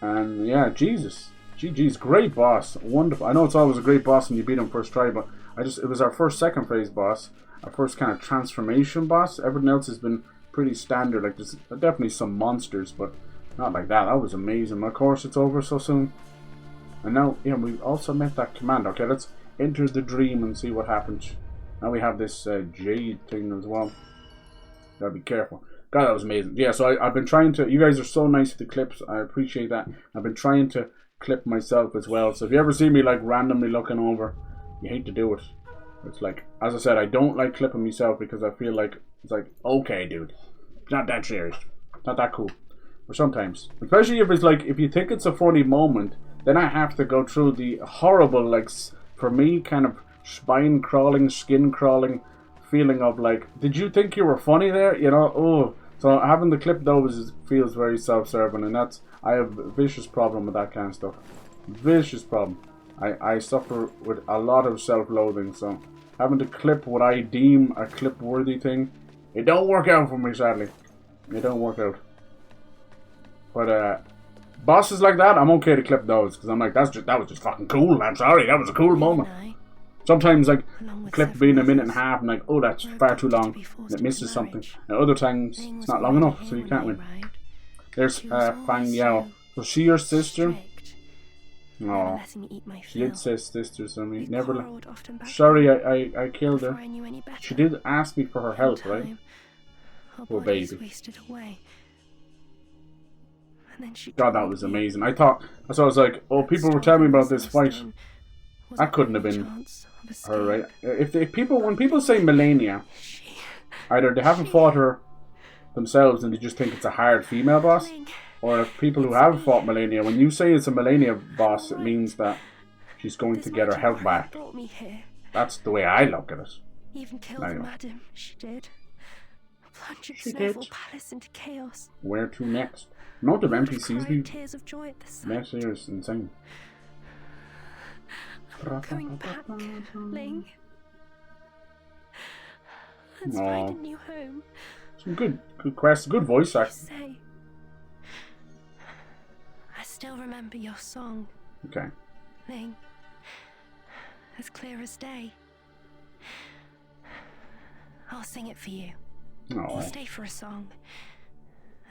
A: And yeah, Jesus, GG's, great boss, wonderful. I know it's always a great boss when you beat him first try, but it was our first second phase boss. Our first kind of transformation boss. Everything else has been pretty standard. Like there's definitely some monsters, but not like that. That was amazing. Of course, it's over so soon. And now, yeah, we also met that command. Okay, let's enter the dream and see what happens. Now we have this jade thing as well. Gotta be careful. God, that was amazing. Yeah, so I've been trying to. You guys are so nice with the clips. I appreciate that. I've been trying to clip myself as well. So if you ever see me like randomly looking over, you hate to do it. It's like, as I said, I don't like clipping myself because I feel like it's like, okay, dude, it's not that serious, not that cool. Or sometimes, especially if it's like, if you think it's a funny moment, then I have to go through the horrible, like, for me, kind of spine crawling, skin crawling feeling of like, did you think you were funny there? You know, oh. So having the clip those feels very self-serving, and I have a vicious problem with that kind of stuff. Vicious problem. I suffer with a lot of self-loathing, so having to clip what I deem a clip-worthy thing, it don't work out for me, sadly. It don't work out. But bosses like that, I'm okay to clip those, because I'm like, that was just fucking cool. I'm sorry, that was a cool moment. Sometimes, like, clip being a minute and a half, I'm like, oh, that's far too long, and it misses something. And other times, it's not long enough, so you can't win. There's Fang Yao. Was she your sister? No, she did say sisters, I mean, never. Sorry, I killed her. She did ask me for her help, right? Poor baby. God, that was amazing. I thought, so I was like, oh, people were telling me about this fight. That couldn't have been her, right? When people say Melania, either they haven't fought her themselves and they just think it's a hard female boss, or if people who have fought Melania, when you say it's a Melania boss, it means that she's going to get her health back. That's the way I look at it.
B: Even killed
A: anyway.
B: Madam, she did. Plunged Snowfall Palace into chaos.
A: Where to next? Not of NPCs we
B: tears of joy at the sight.
A: met here is insane.
B: I'm going back, Ling. Let's find a new home.
A: Some good quests, good voice acting.
B: I still remember your song.
A: Okay.
B: Ling. As clear as day. I'll sing it for you. We'll stay for a song.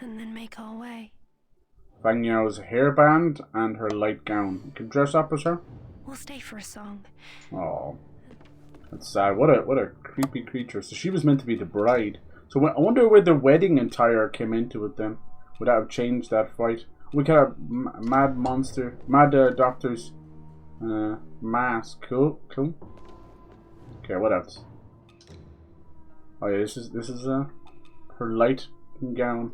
B: And then make our way.
A: Fang Yao's hairband and her light gown. You can dress up as her?
B: We'll stay for a song.
A: Oh. That's sad. What a creepy creature. So she was meant to be the bride. So I wonder where the wedding attire came into it then. Would that have changed that fight? We could have Mad Doctor's mask. Cool. Okay, what else? Oh yeah, this is her light gown.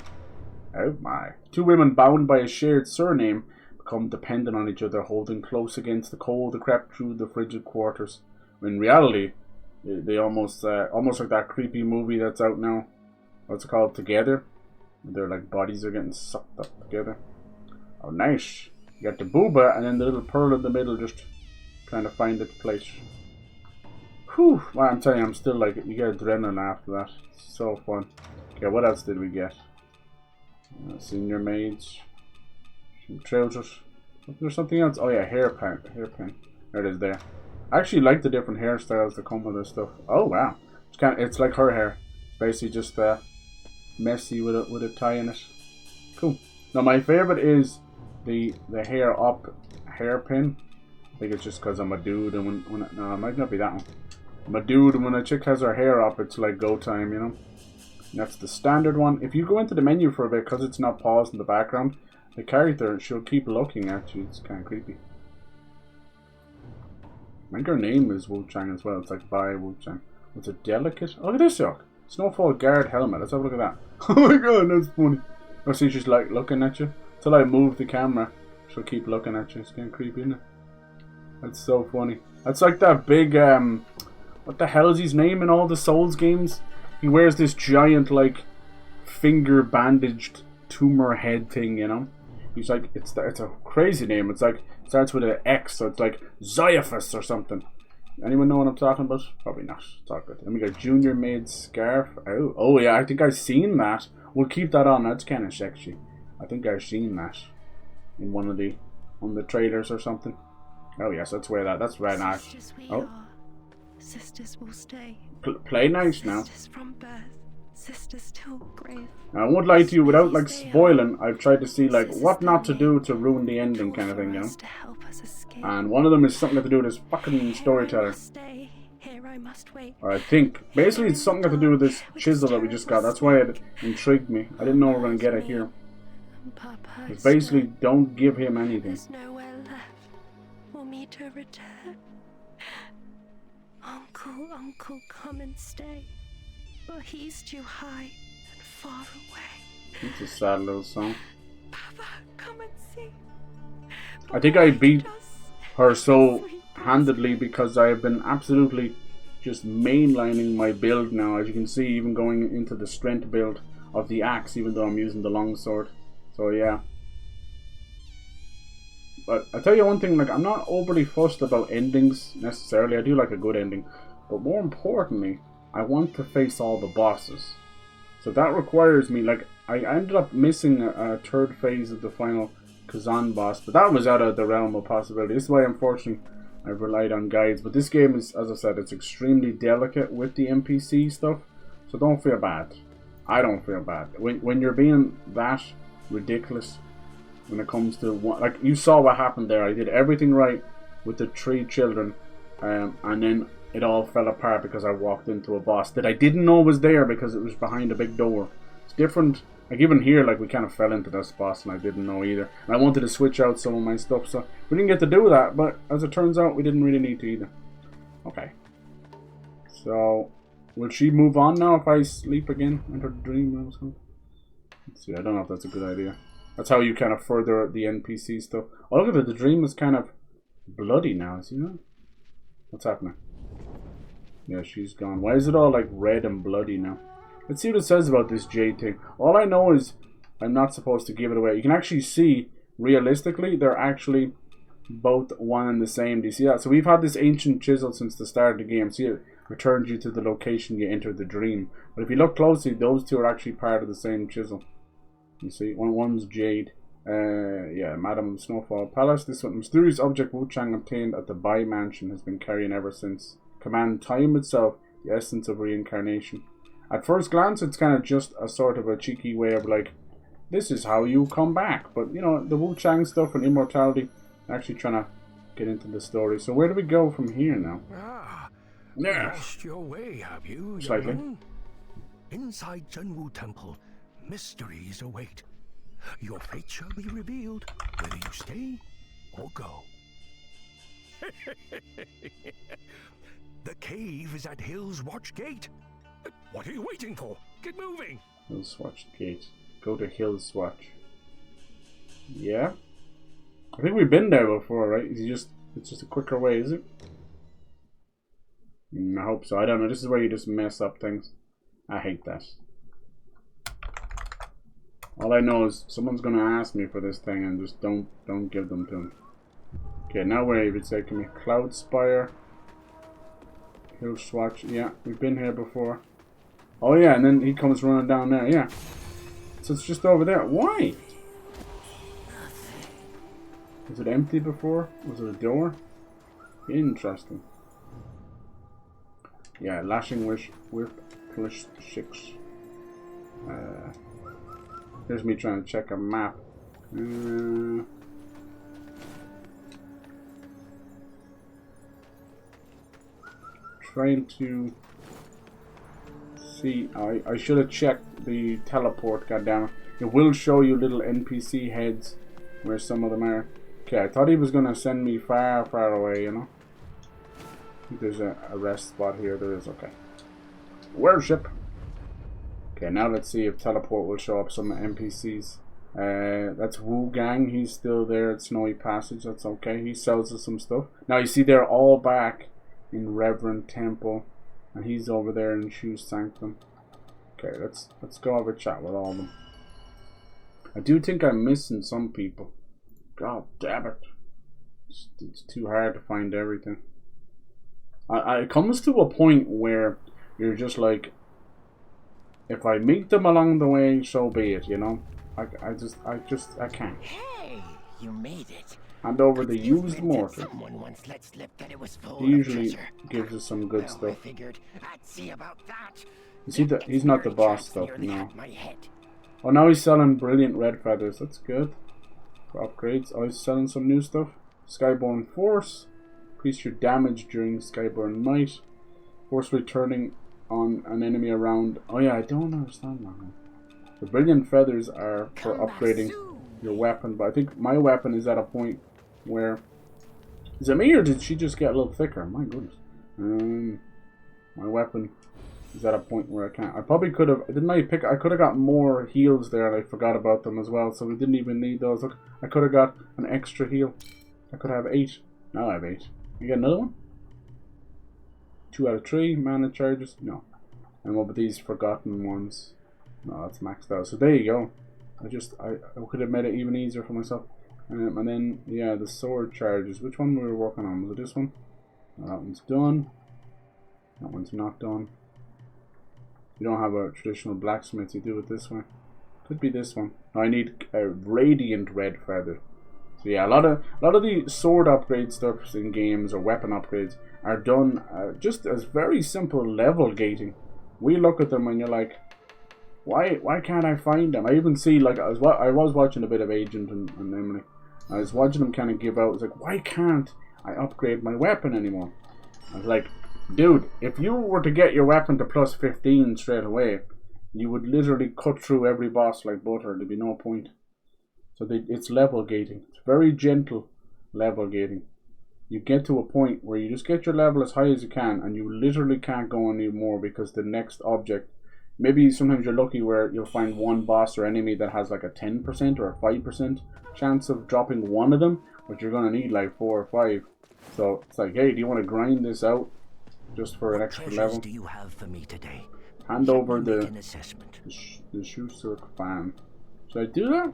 A: Oh my. Two women bound by a shared surname become dependent on each other, holding close against the cold that crept through the frigid quarters. In reality, they almost like that creepy movie that's out now. What's it called? Together? Their like bodies are getting sucked up together. Oh, nice. You got the booba and then the little pearl in the middle just trying to find its place. Whew. Well, I'm telling you, I'm still like, you get adrenaline after that. It's so fun. Okay, what else did we get? Senior maids. Some trousers. There's something else. Oh yeah, hairpin. There it is there. I actually like the different hairstyles that come with this stuff. Oh wow. It's like her hair. It's basically just messy with a tie in it. Cool. Now my favorite is the hair up hairpin. I think it's just because I'm a dude and no, it might not be that one. I'm a dude and when a chick has her hair up, it's like go time, you know. And that's the standard one. If you go into the menu for a bit, because it's not paused in the background, the character she'll keep looking at you. It's kind of creepy. I think her name is Wuchang as well. It's like by Wuchang. It's a delicate. Oh, look at this yuck. Snowfall guard helmet. Let's have a look at that. Oh my god, that's funny. Oh, see, she's like looking at you. Till I move the camera, she'll keep looking at you. It's kind of creepy, isn't it? That's so funny. That's like that big, what the hell is his name in all the Souls games? He wears this giant, like, finger bandaged tumor head thing, you know? He's like, it's a crazy name. It's like, it starts with an X, so it's like Ziophus or something. Anyone know what I'm talking about? Probably not. It's all good. Then we got Junior Maid Scarf. Oh yeah, I think I've seen that. We'll keep that on. That's kind of sexy. I think I've seen that in one of the trailers or something. Oh yes, let's wear that. That's very nice.
B: Sisters we
A: Oh,
B: are. Sisters will stay.
A: play nice now.
B: Sisters from birth. Sisters till grave.
A: Now, I won't lie to you, without like spoiling, I've tried to see like what not to do to ruin the ending kind of thing, you know.
B: To help us escape.
A: And one of them is something to do with this fucking storyteller.
B: Here I must wait.
A: Or I think basically it's something to do with this chisel that we just got. That's why it intrigued me. I didn't know we were gonna get it here. It's basically don't give him anything.
B: There's nowhere left for me to return. Uncle, come and stay. But he's too high and far away.
A: It's a sad little song.
B: Papa, come and see.
A: I think I beat her so handedly because I have been absolutely just mainlining my build now. As you can see, even going into the strength build of the axe, even though I'm using the longsword. So yeah. But I tell you one thing, like I'm not overly fussed about endings necessarily. I do like a good ending, but more importantly, I want to face all the bosses. So that requires me, like I ended up missing a third phase of the final Kazan boss, but that was out of the realm of possibility. This is why unfortunately I've relied on guides. But this game is, as I said, it's extremely delicate with the NPC stuff, so don't feel bad. I don't feel bad. When you're being that ridiculous when it comes to one, like you saw what happened there. I did everything right with the 3 children, and then it all fell apart because I walked into a boss that I didn't know was there because it was behind a big door. It's different. Like even here, like we kind of fell into this boss and I didn't know either. And I wanted to switch out some of my stuff, so we didn't get to do that. But as it turns out, we didn't really need to either. Okay. So, will she move on now if I sleep again? Enter the dream. Let's see. I don't know if that's a good idea. That's how you kind of further the NPC stuff. Oh, look at it. The dream is kind of bloody now. See that? What's happening? Yeah, she's gone. Why is it all like red and bloody now? Let's see what it says about this jade thing. All I know is I'm not supposed to give it away. You can actually see, realistically, they're actually both one and the same. Do you see that? So we've had this ancient chisel since the start of the game. See, it returns you to the location you entered the dream. But if you look closely, those two are actually part of the same chisel. You see, one's jade. Yeah, Madame Snowfall Palace. This one, mysterious object Wuchang obtained at the Bai Mansion has been carrying ever since. Command time itself, the essence of reincarnation. At first glance, it's kind of just a sort of a cheeky way of like, this is how you come back. But, you know, the Wuchang stuff and immortality, actually trying to get into the story. So where do we go from here now?
E: Ah,
A: Yeah.
E: lost your way, have you?
A: Slightly.
E: young'un? Inside Zhenwu Temple, mysteries await. Your fate shall be revealed, whether you stay or go. The cave is at Hill's Watch Gate. What are you waiting for? Get moving!
A: Let's watch the gate. Go to Hill Swatch. Yeah. I think we've been there before, right? It's just a quicker way, is it? I hope so. I don't know. This is where you just mess up things. I hate that. All I know is someone's gonna ask me for this thing and just don't give them to them. Okay, now where it's taking me. Cloud Spire. Hill Swatch. Yeah, we've been here before. Oh yeah, and then he comes running down there. Yeah. So it's just over there. Why? Was it empty before? Was it a door? Interesting. Yeah, Lashing Whip plus 6. Here's me trying to check a map. Trying to see. I should have checked the teleport, goddammit. It will show you little NPC heads where some of them are. Okay, I thought he was gonna send me far, far away, you know. I think there's a rest spot here. There is. Okay. Worship. Okay, now let's see if teleport will show up some NPCs. That's Wuchang. He's still there at Snowy Passage. That's okay. He sells us some stuff. Now you see they're all back in Reverend Temple, and he's over there in Shoe Sanctum. Okay, let's go have a chat with all of them. I do think I'm missing some people. God damn it! It's too hard to find everything. It comes to a point where you're just like, if I meet them along the way, so be it, you know. I can't.
F: Hey, you made it.
A: Hand over the used mortar.
F: Someone once let slip that it was full
A: He usually
F: of treasure.
A: gives us some good
F: I
A: stuff.
F: figured I'd see about that.
A: Is he he's not the boss stuff,
F: Nearly
A: no.
F: had my head.
A: Oh, now he's selling brilliant red feathers. That's good. For upgrades. Oh, he's selling some new stuff. Skyborn Force. Increase your damage during Skyborn Might. Force returning on an enemy around. Oh yeah, I don't understand that one. The brilliant feathers are for upgrading your weapon, but I think my weapon is at a point where... Is it me or did she just get a little thicker? My goodness. My weapon is at a point where I can't. I probably could have... Didn't I pick... I could have got more heals there and I forgot about them as well, so we didn't even need those. Look, I could have got an extra heal. I could have 8. Now I have 8. You get another one? 2 out of 3 mana charges? No. And what about these forgotten ones? No, that's maxed out. So there you go. I could have made it even easier for myself. And then, yeah, the sword charges. Which one we were working on? Was it this one? No, that one's done. That one's not done. You don't have a traditional blacksmith, you do it this way. Could be this one. I need a radiant red feather. So yeah, a lot of the sword upgrade stuff in games or weapon upgrades are done just as very simple level gating. We look at them and you're like, why can't I find them? I even see, like, I was watching a bit of Agent and Emily. I was watching them kind of give out. It's like, why can't I upgrade my weapon anymore? I was like, dude, if you were to get your weapon to plus 15 straight away, you would literally cut through every boss like butter. There'd be no point. So it's level gating. It's very gentle level gating. You get to a point where you just get your level as high as you can, and you literally can't go any more because the next object... Maybe sometimes you're lucky where you'll find one boss or enemy that has like a 10% or a 5% chance of dropping one of them, but you're going to need like 4 or 5. So it's like, hey, do you want to grind this out just for an extra level?
F: Do you have for me today?
A: Hand over the
F: assessment.
A: shoe silk fan. Should I do that?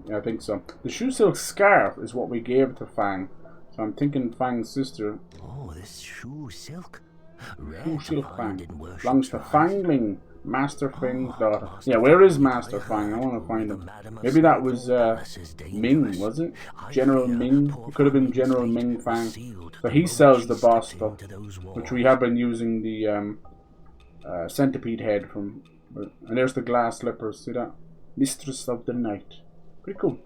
A: Yeah, I think so. The shoe silk scarf is what we gave to Fang. So I'm thinking Fang's sister.
F: Oh, this shoe silk.
A: Shoe silk Fang. Belongs to Fangling, Master Fang's daughter. Yeah, where is Master Fang? I want to find him. Maybe that was Ming, was it? General Ming? It could have been General Ming Fang. So he sells the boss stuff, which we have been using the centipede head from. And there's the glass slippers. See that? Mistress of the Night. Pretty cool.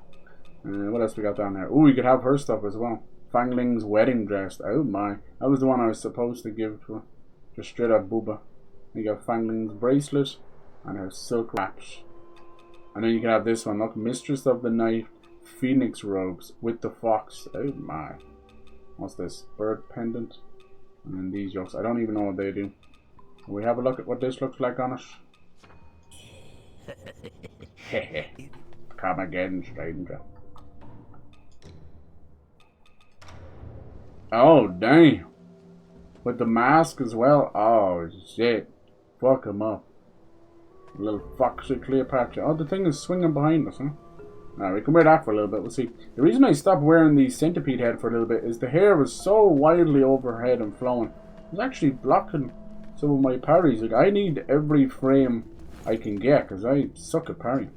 A: What else we got down there? Oh, you could have her stuff as well. Fangling's wedding dress. Oh my. That was the one I was supposed to give to her. Just straight up booba. You got Fangling's bracelet and her silk wraps. And then you can have this one. Look, Mistress of the Night, Phoenix robes with the fox. Oh my. What's this? Bird pendant. And then these yokes. I don't even know what they do. Can we have a look at what this looks like on it? Come again, stranger. Oh, damn. With the mask as well? Oh, shit. Fuck him up. Little foxy Cleopatra. Oh, the thing is swinging behind us, huh? Alright, we can wear that for a little bit. We'll see. The reason I stopped wearing the centipede head for a little bit is the hair was so wildly overhead and flowing. It was actually blocking some of my parries. Like, I need every frame I can get because I suck at parrying.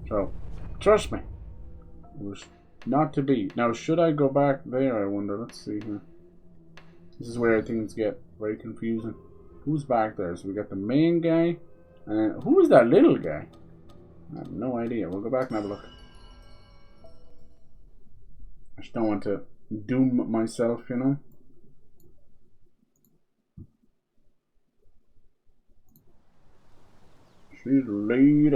A: So, trust me. It was not to be. Now, should I go back there, I wonder? Let's see here. This is where things get very confusing. Who's back there? So we got the main guy. And who is that little guy? I have no idea. We'll go back and have a look. I just don't want to doom myself, you know. She's a lady.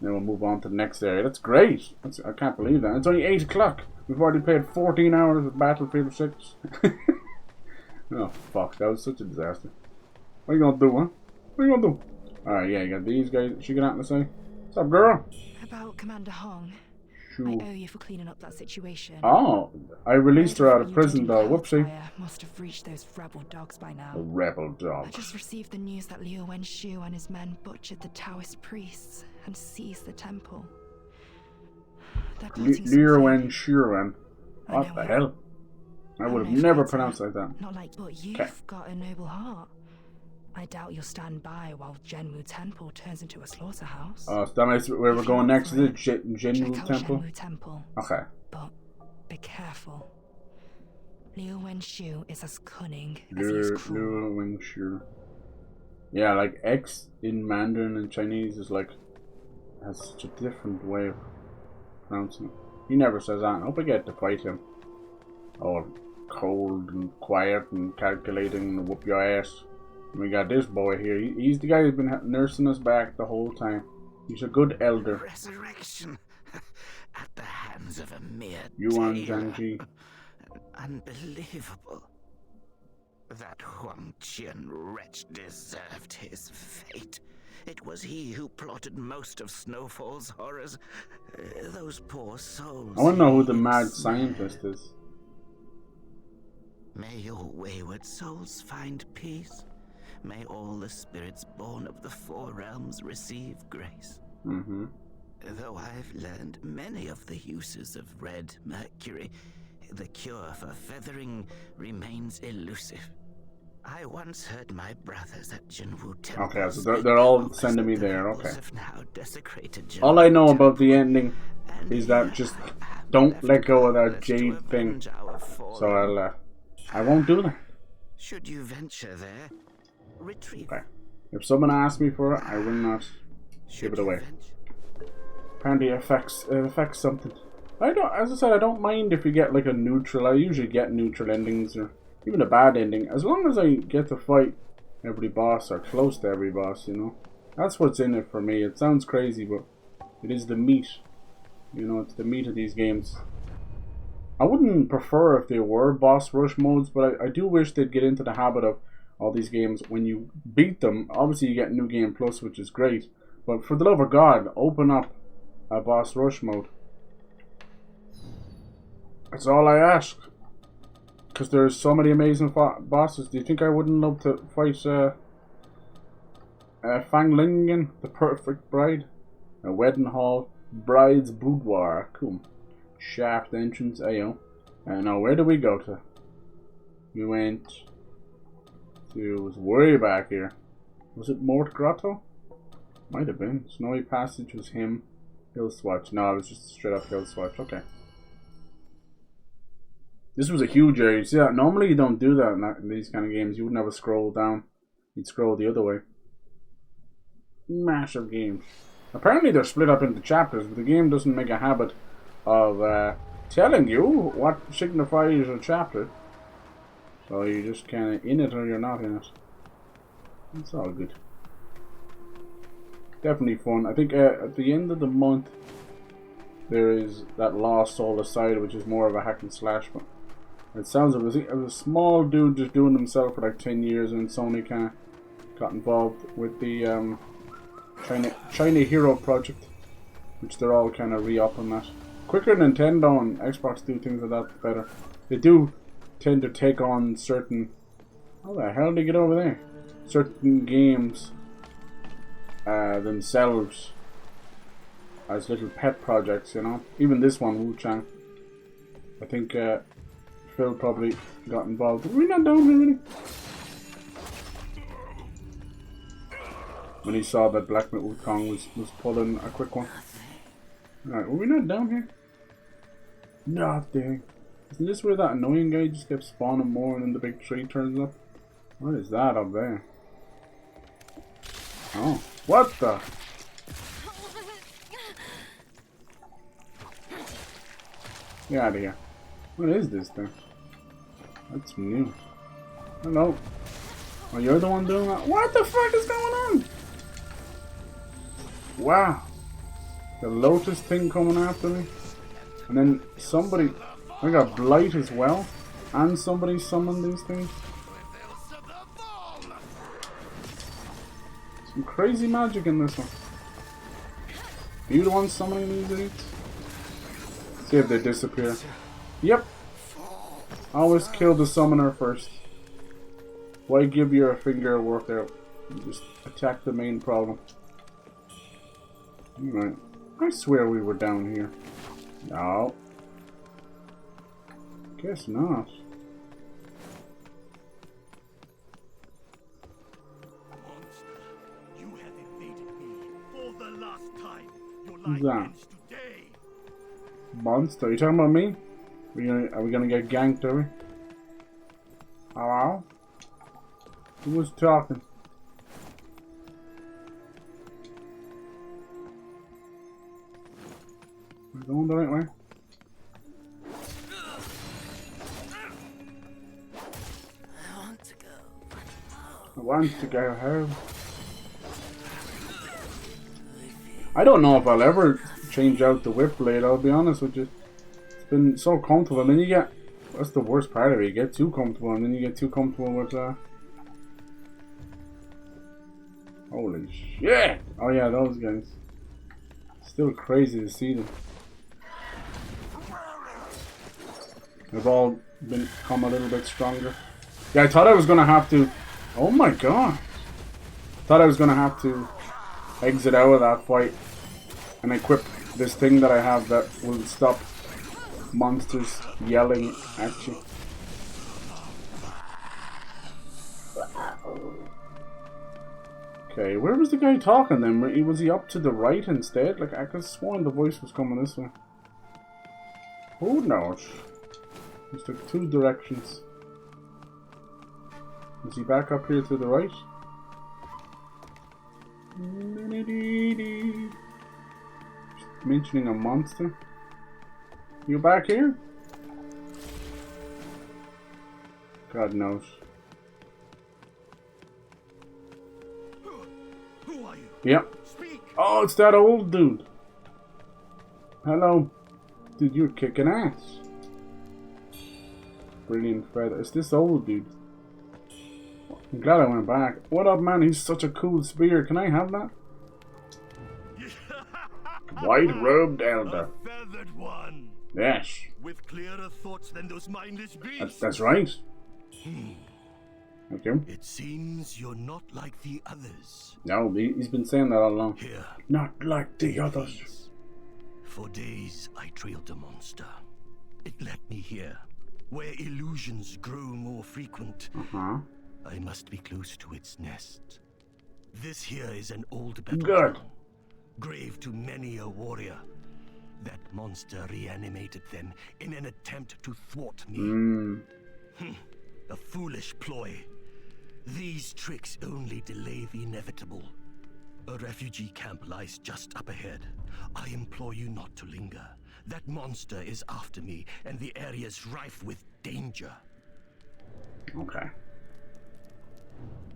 A: Then we'll move on to the next area. That's great. I can't believe that. It's only 8 o'clock. We've already played 14 hours of Battlefield 6. Oh, fuck. That was such a disaster. What are you gonna do, huh? What are you gonna do? Alright, yeah, you got these guys. She got nothing to say. What's up, girl?
D: About Commander Hong.
A: Shoot.
D: I owe you for cleaning up that situation.
A: Oh, I released her out of prison, though. Whoopsie.
D: Must have reached those rebel dogs by now.
A: The rebel
D: I
A: dogs.
D: just received the news that Liu Wenshu and his men butchered the Taoist priests and seized the temple. They're plotting
A: Liu
D: something.
A: Wenshu.
D: I
A: What
D: know
A: the
D: it.
A: hell? I would have
D: no
A: never
D: fighter.
A: pronounced it like that.
D: Not like, but you've
A: 'Kay.
D: got a noble heart. I doubt you'll stand by while Zhenwu Temple turns into a slaughterhouse.
A: Oh, so that is where we're
D: If
A: going
D: you're
A: next,
D: up
A: is
D: for
A: it?
D: Check
A: Jinwu
D: out
A: Temple?
D: Zhenwu Temple,
A: Okay.
D: but be careful. Liu Wenshu is as cunning as
A: Liu
D: he's cruel.
A: Wenshu. Yeah, like X in Mandarin and Chinese is like, has such a different way of pronouncing it. He never says that. I hope I get to fight him. All cold and quiet and calculating and whoop your ass. And we got this boy here. He's the guy who's been nursing us back the whole time. He's a good elder.
F: Resurrection at the hands of a mere
A: Yuan
F: tailor.
A: Zhangji.
F: Unbelievable. That Huang Qian wretch deserved his fate. It was he who plotted most of Snowfall's horrors. Those poor souls.
A: I want to know who the
F: he
A: mad
F: ensnared.
A: scientist is.
F: May your wayward souls find peace. May all the spirits born of the Four Realms receive grace.
A: Mm-hmm.
F: Though I've learned many of the uses of Red Mercury, the cure for feathering remains elusive. I once heard my brothers at Jinwu Temple.
A: Okay, so they're all sending me there, okay.
F: Of now desecrated
A: All I know
F: Jinwu
A: about the
F: Temple.
A: ending
F: And
A: is that
F: here
A: just
F: I am
A: don't
F: left
A: let go of that
F: powerless to
A: jade thing.
F: avenge our
A: So
F: fallen.
A: I won't do that.
F: Should you venture there, retrieve.
A: Okay. If someone asks me for it, I will not
F: Should
A: give it
F: you
A: away.
F: venture-
A: Apparently it affects something. I don't, as I said, I don't mind if you get like a neutral. I usually get neutral endings or even a bad ending, as long as I get to fight every boss or close to every boss, you know. That's what's in it for me. It sounds crazy, but it is the meat. You know, it's the meat of these games. I wouldn't prefer if they were boss rush modes, but I do wish they'd get into the habit of all these games. When you beat them, obviously you get New Game Plus, which is great. But for the love of God, open up a boss rush mode. That's all I ask. Because there's so many amazing bosses. Do you think I wouldn't love to fight Fang Lingen, the perfect bride? A wedding hall, bride's boudoir. Cool. Shaft entrance, ayo. Now where do we go to? We went to, it was way back here. Was it Mort Grotto? Might have been. Snowy Passage was him. Hill Swatch. No, it was just straight up Hill Swatch. Okay. This was a huge area. You see that? Normally you don't do that in these kind of games. You wouldn't have a scroll down. You'd scroll the other way. Massive games. Apparently they're split up into chapters, but the game doesn't make a habit of telling you what signifies a chapter. So you're just kind of in it or you're not in it. It's all good. Definitely fun. I think at the end of the month there is that Lost Soul Aside, which is more of a hack and slash. But it sounds like it was a small dude just doing himself for like 10 years, and Sony kind of got involved with the China Hero Project, which they're all kind of re-upping that. Quicker Nintendo and Xbox do things like that better. They do tend to take on certain... How the hell did they get over there? Certain games themselves as little pet projects, you know. Even this one, Wuchang. I think Phil probably got involved. Are we not down here really? When he saw that Black Wuchang was pulling a quick one. Alright, were we not down here? Nothing. Isn't this where that annoying guy just kept spawning more and then the big tree turns up? What is that up there? Oh, what the? Get out of here. What is this thing? That's new. Hello. Oh, you're the one doing that? What the fuck is going on? Wow. The lotus thing coming after me. And then somebody... I got blight as well. And somebody summoned these things. Some crazy magic in this one. Are you the one summoning these idiots? See if they disappear. Yep. Always kill the summoner first. Why give your finger a workout? You just attack the main problem. Alright. I swear we were down here. No. Guess not.
E: You have evaded me for the last time. Your
A: Who's
E: life
A: that?
E: ends today.
A: Monster? Are you talking about me? Are we gonna get ganked, are we? Hello? Who was talking? We're going the right way. I want to go home. I don't know if I'll ever change out the whip blade, I'll be honest with you. It's been so comfortable, and then you get... That's the worst part of it, you get too comfortable, and then you get too comfortable with... Holy shit! Oh yeah, those guys. Still crazy to see them. They've all become a little bit stronger. Yeah, I thought I was gonna have to... Oh my god! Thought I was gonna have to exit out of that fight and equip this thing that I have that will stop monsters yelling at you. Okay, where was the guy talking then? Was he up to the right instead? Like, I could have sworn the voice was coming this way. Who knows? There's like two directions. Is he back up here to the right? Just mentioning a monster. You back here? God knows.
E: Who are you?
A: Yep.
E: Speak.
A: Oh, it's that old dude. Hello. Dude, you're kicking ass. Brilliant feather. It's this old dude. I'm glad I went back. What up, man? He's such a cool spear. Can I have that? White robed elder.
E: A feathered one.
A: Yes.
E: With clearer thoughts than those mindless beasts.
A: That's right. Thank you.
E: It seems you're not like the others.
A: No, he's been saying that all along.
E: Here.
A: Not like the others.
E: Please. For days I trailed the monster. It led me here, where illusions grow more frequent. I must be close to its nest. This here is an old battleground, grave to many a warrior. That monster reanimated them in an attempt to thwart me. A foolish ploy. These tricks only delay the inevitable. A refugee camp lies just up ahead. I implore you not to linger. That monster is after me, and the area's rife with danger.
A: Okay.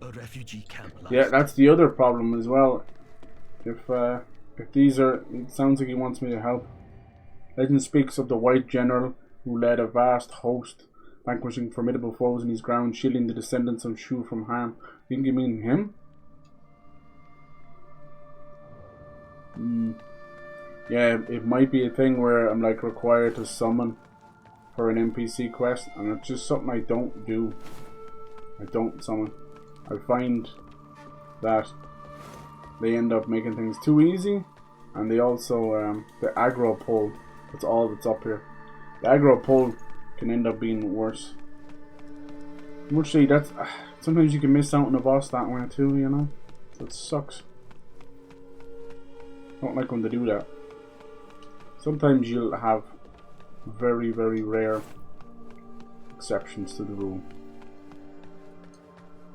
E: A refugee camp lies.
A: Yeah, that's the other problem as well. If these are... It sounds like he wants me to help. Legend speaks of the white general who led a vast host, vanquishing formidable foes in his ground, shielding the descendants of Shu from harm. You think you mean him? Yeah, it might be a thing where I'm like required to summon for an NPC quest, and it's just something I don't do. I don't summon. I find that they end up making things too easy, and they also the aggro pull. That's all that's up here. The aggro pull can end up being worse. Unfortunately, that's sometimes you can miss out on a boss that way too. You know, so it sucks. I don't like when they do that. Sometimes you'll have very, very rare exceptions to the rule.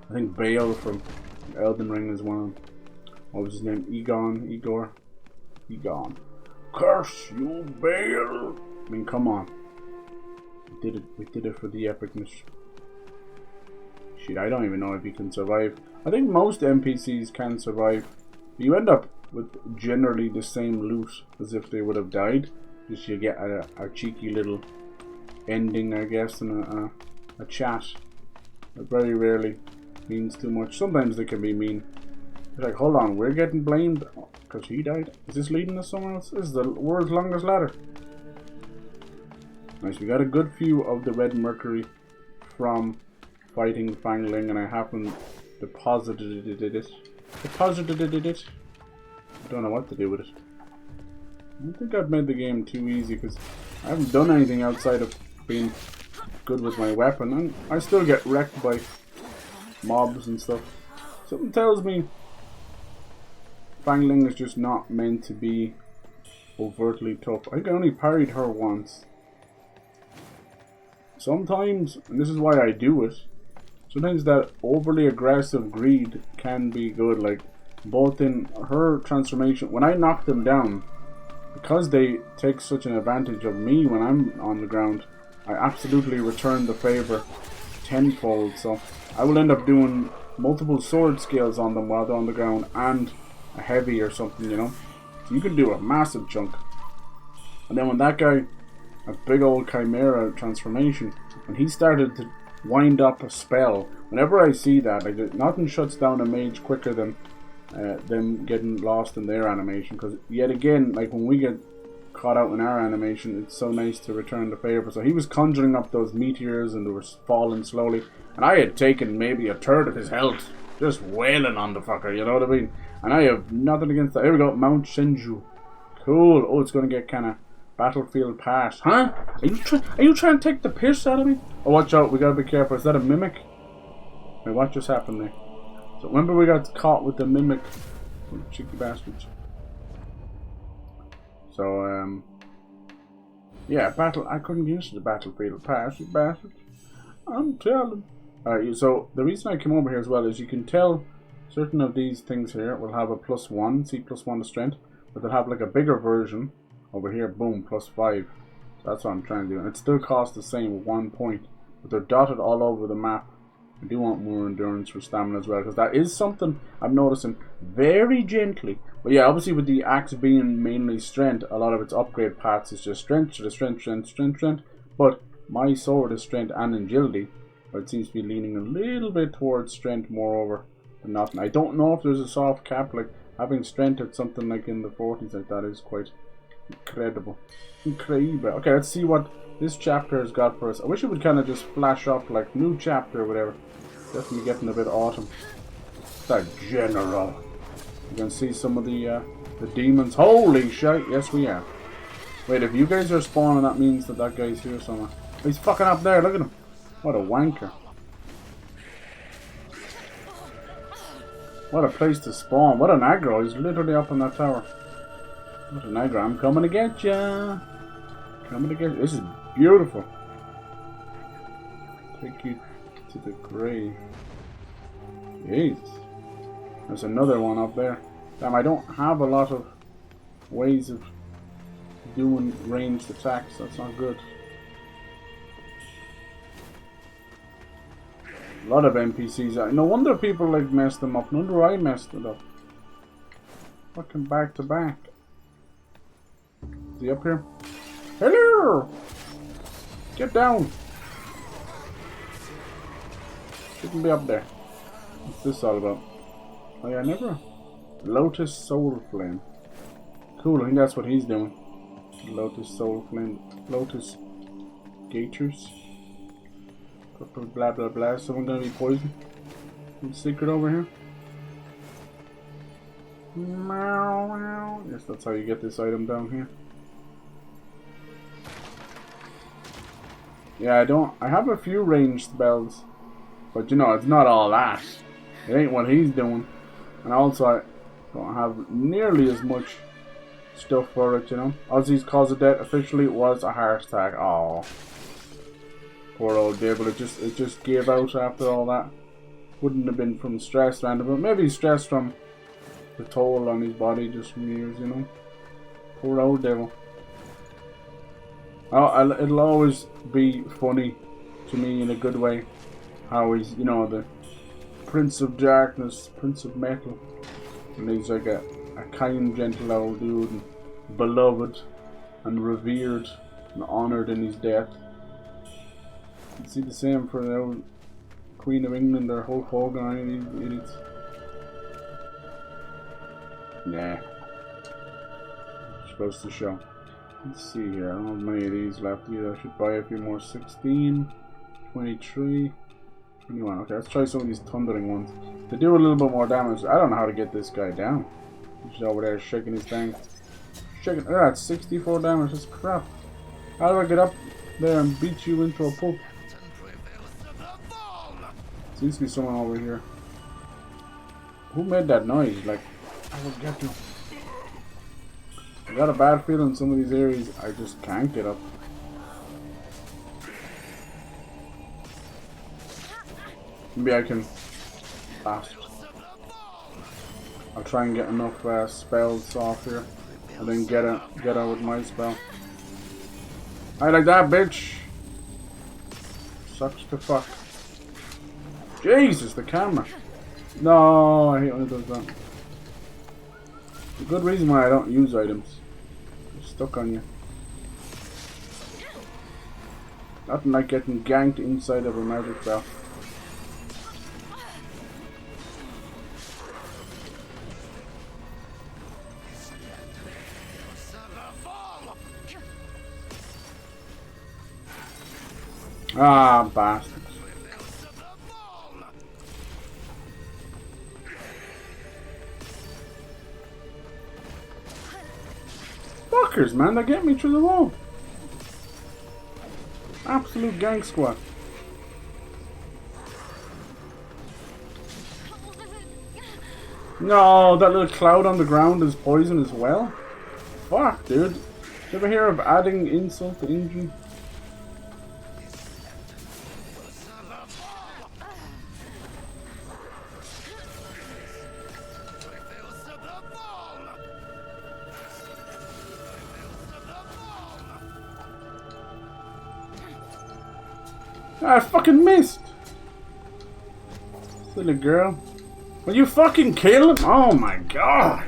A: I think Bale from Elden Ring is one of them. What was his name? Igor? Curse you, Bale! I mean, come on. We did it for the epicness. Shit, I don't even know if you can survive. I think most NPCs can survive. You end up with generally the same loot as if they would have died. Just you get a cheeky little ending, I guess, and a chat. It very rarely means too much. Sometimes they can be mean. It's like, hold on, we're getting blamed because he died? Is this leading us somewhere else? This is the world's longest ladder. Nice, we got a good view of the Red Mercury from fighting Fang Ling, and I haven't deposited it. I don't know what to do with it. I don't think I've made the game too easy because I haven't done anything outside of being good with my weapon, and I still get wrecked by mobs and stuff. Something tells me Fang Ling is just not meant to be overtly tough. I think I only parried her once. Sometimes, and this is why I do it, sometimes that overly aggressive greed can be good. Like, both in her transformation, when I knock them down, because they take such an advantage of me when I'm on the ground, I absolutely return the favor tenfold. So I will end up doing multiple sword skills on them while they're on the ground, and a heavy or something, you know. So you can do a massive chunk. And then when that guy, a big old chimera transformation, when he started to wind up a spell, whenever I see that, like, nothing shuts down a mage quicker than them getting lost in their animation. Because yet again, like when we get caught out in our animation, it's so nice to return the favor. So he was conjuring up those meteors and they were falling slowly, and I had taken maybe a third of his health just wailing on the fucker, you know what I mean? And I have nothing against that. Here we go, Mount Senju. Cool. Oh, it's going to get kind of battlefield pass. Huh? Are you trying to take the piss out of me? Oh, watch out. We got to be careful. Is that a mimic? Wait, what just happened there? So remember we got caught with the mimic. Cheeky bastards. So, yeah, I couldn't use the battlefield pass, you bastards. I'm telling. Alright, so the reason I came over here as well is you can tell certain of these things here will have a +1, see +1 to strength, but they'll have like a bigger version over here, boom, +5. So that's what I'm trying to do. And it still costs the same 1 point, but they're dotted all over the map. I do want more endurance for stamina as well, because that is something I'm noticing very gently. But yeah, obviously with the axe being mainly strength, a lot of its upgrade paths is just strength to the strength. But my sword is strength and agility, but it seems to be leaning a little bit towards strength moreover than nothing. I don't know if there's a soft cap, like having strength at something like in the 40s like that is quite incredible. Okay, let's see what this chapter has got for us. I wish it would kind of just flash up like new chapter or whatever. Definitely getting a bit autumn. That general. You can see some of the demons. Holy shit! Yes, we are. Wait, if you guys are spawning, that means that guy's here somewhere. He's fucking up there. Look at him. What a wanker. What a place to spawn. What an aggro. He's literally up on that tower. What an aggro. I'm coming to get ya. Coming to get you. This is beautiful. Take you to the grave. Jesus. There's another one up there. Damn, I don't have a lot of ways of doing ranged attacks. That's not good. A lot of NPCs. No wonder people like mess them up. No wonder I messed it up. Fucking back to back. Is he up here? Hello! Get down! Shouldn't be up there. What's this all about? Oh yeah, never. Lotus Soul Flame. Cool, I think that's what he's doing. Lotus Soul Flame. Lotus Gators. Blah blah blah. Someone gonna be poisoned? Some secret over here? Meow meow. Yes, that's how you get this item down here. Yeah, I have a few ranged spells. But you know, it's not all that. It ain't what he's doing. And also, I don't have nearly as much stuff for it, you know. Ozzy's cause of death officially was a heart attack. Oh, poor old devil. It just gave out after all that. Wouldn't have been from stress, random, but maybe stress from the toll on his body just from years, you know. Poor old devil. Oh, it'll always be funny to me in a good way how he's, you know, the Prince of Darkness, Prince of Metal, and he's like a kind, gentle old dude, and beloved and revered and honoured in his death. You see the same for the old Queen of England or Hulk Hogan or any of these idiots. Nah. Supposed to show. Let's see here, I don't have many of these left either. I should buy a few more. 16, 23, 21. Okay, let's try some of these thundering ones. They do a little bit more damage. I don't know how to get this guy down. He's over there shaking his thing. Shaking. Oh, that's 64 damage. That's crap. How do I get up there and beat you into a pulp? Seems to be someone over here. Who made that noise? Like, I will get you. I got a bad feeling some of these areas I just can't get up. Maybe I can fast. I'll try and get enough spells off here, and then get out with my spell. I like that, bitch. Sucks to fuck. Jesus, the camera. No, I hate when it does that. A good reason why I don't use items. They're stuck on you. Nothing like getting ganked inside of a magic spell. Ah, bastards. Fuckers, man, they get me through the wall. Absolute gang squad. No, that little cloud on the ground is poison as well? Fuck, dude. Did you ever hear of adding insult to injury? I fucking missed! Silly girl. Will you fucking kill him? Oh my god!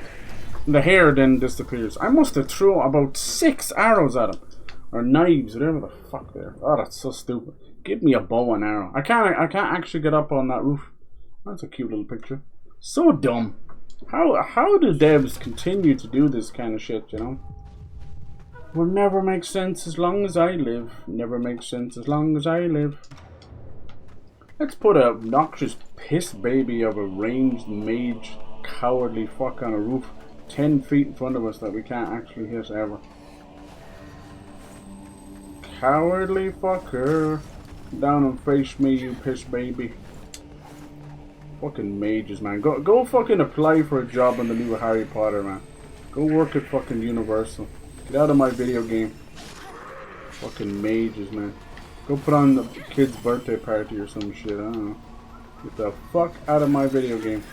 A: And the hair then disappears. I must have thrown about 6 arrows at him. Or knives, whatever the fuck there. Oh, that's so stupid. Give me a bow and arrow. I can't actually get up on that roof. That's a cute little picture. So dumb. How do devs continue to do this kind of shit, you know? Will never make sense as long as I live. Never makes sense as long as I live. Let's put a obnoxious piss baby of a ranged mage cowardly fuck on a roof 10 feet in front of us that we can't actually hit ever. Cowardly fucker. Down and face me, you piss baby. Fucking mages, man. Go fucking apply for a job in the new Harry Potter, man. Go work at fucking Universal. Get out of my video game. Fucking mages, man. Go put on the kid's birthday party or some shit. I don't know. Get the fuck out of my video game.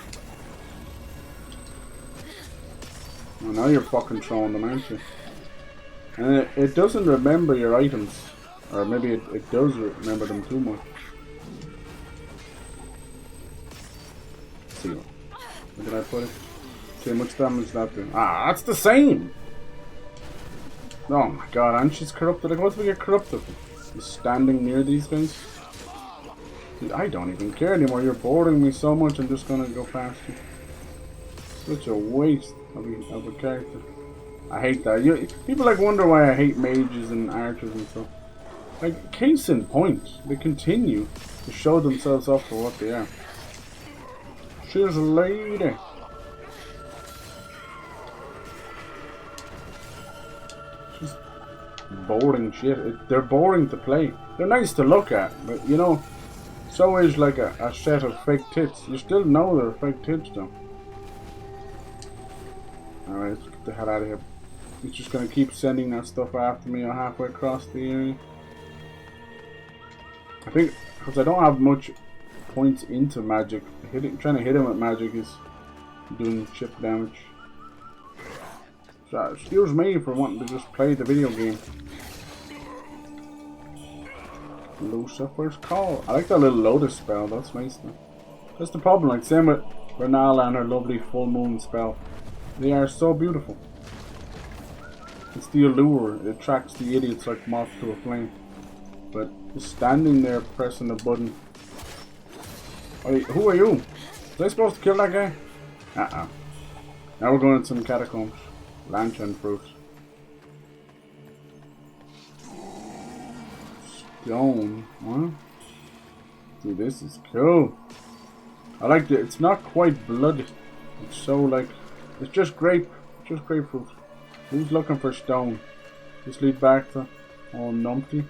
A: Well, now you're fucking throwing them, aren't you? And it doesn't remember your items. Or maybe it does remember them too much. Let's see. Where did I put it? See how much damage that do. Ah, that's the same! Oh my god, and she's corrupted. Like, what do we get corrupted from? Just standing near these guys? Dude, I don't even care anymore. You're boring me so much, I'm just gonna go past you. Such a waste of a character. I hate that. People like wonder why I hate mages and archers and stuff. Like, case in point, they continue to show themselves off for what they are. She's a lady. Just boring shit. They're boring to play. They're nice to look at, but you know, so is like a set of fake tits. You still know they're fake tits though. Alright, let's get the hell out of here. He's just gonna keep sending that stuff after me halfway across the area. I think, because I don't have much points into magic, trying to hit him with magic is doing chip damage. So, excuse me for wanting to just play the video game. Lucifer's Call. I like that little lotus spell, that's nice though. That's the problem, like same with Renala and her lovely full moon spell. They are so beautiful. It's the allure, it attracts the idiots like moth to a flame. But just standing there pressing the button. Wait, who are you? Was I supposed to kill that guy? Now we're going to some catacombs. Lantern fruit. Stone. What? Dude, this is cool. I like it. It's not quite blood. It's so like, it's just grape. Just grapefruit. Who's looking for stone? Just lead back to all numpty.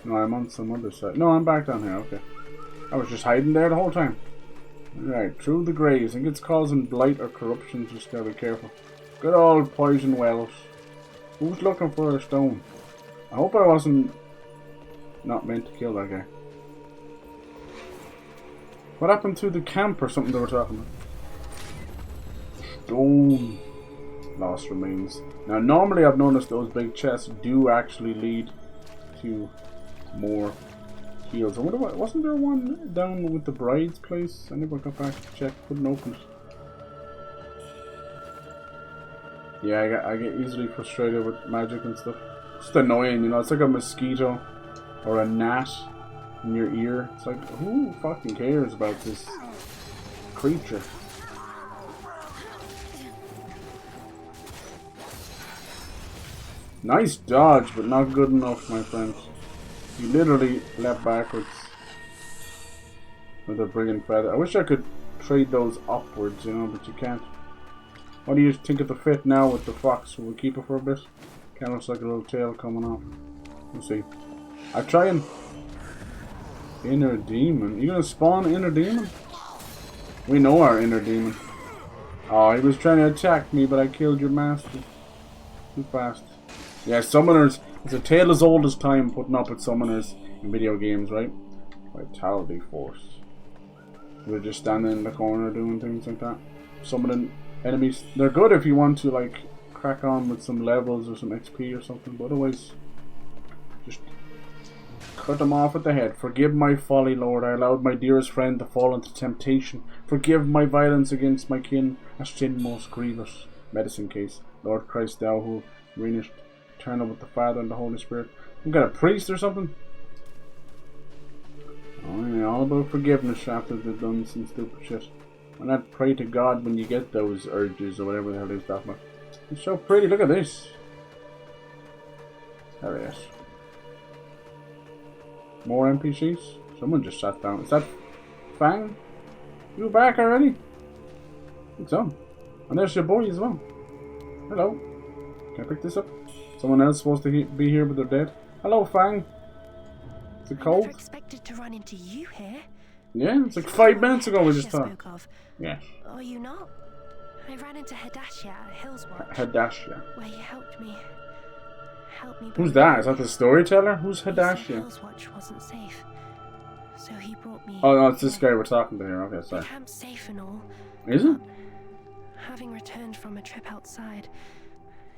A: No, I'm on some other side. No, I'm back down here. Okay. I was just hiding there the whole time. Alright, through the graves. I think it's causing blight or corruption. Just gotta be careful. Good old poison wells. Who's looking for a stone? I hope I wasn't not meant to kill that guy. What happened to the camp or something they were talking about? Stone. Lost remains. Now, normally I've noticed those big chests do actually lead to more heals. I wonder what, wasn't there one down with the bride's place? I never got back to check. Couldn't open it. Yeah, I get easily frustrated with magic and stuff. It's just annoying, you know. It's like a mosquito or a gnat in your ear. It's like, who fucking cares about this creature? Nice dodge, but not good enough, my friends. You literally leapt backwards with a brilliant feather. I wish I could trade those upwards, you know, but you can't. What do you think of the fit now with the fox? Will we keep it for a bit? Kind of looks like a little tail coming off. Let's see. I try and... Inner demon. You gonna spawn inner demon? We know our inner demon. Oh, he was trying to attack me, but I killed your master. Too fast. Yeah, summoners. It's a tale as old as time putting up with summoners in video games, right? Vitality force. We're just standing in the corner doing things like that. Summoning enemies. They're good if you want to, like, crack on with some levels or some XP or something, but otherwise, just cut them off at the head. Forgive my folly, Lord. I allowed my dearest friend to fall into temptation. Forgive my violence against my kin, a sin most grievous. Medicine case. Lord Christ, thou who reignest eternal with the Father and the Holy Spirit. You got a priest or something? Oh yeah, all about forgiveness after they've done some stupid shit. Why not pray to God when you get those urges or whatever the hell he's talking about? It's so pretty, look at this. There it is. More NPCs? Someone just sat down. Is that Fang? You back already? I think so. And there's your boy as well. Hello. Can I pick this up? Someone else supposed to be here but they're dead. Hello, Fang. Is it cold?
B: I never expected to run into you here.
A: Yeah, it's like 5 minutes ago we just talked. Yeah.
B: Are you not? I ran into Hadashia at Hillswatch.
A: Hadashia.
B: Where you helped me.
A: Who's that? Is that the storyteller? Who's Hadashia?
B: Hillswatch wasn't safe, so he brought me.
A: Oh no, it's this guy we're talking to here. Okay, sorry.
B: The camp's safe and all.
A: Is it?
B: Having returned from a trip outside,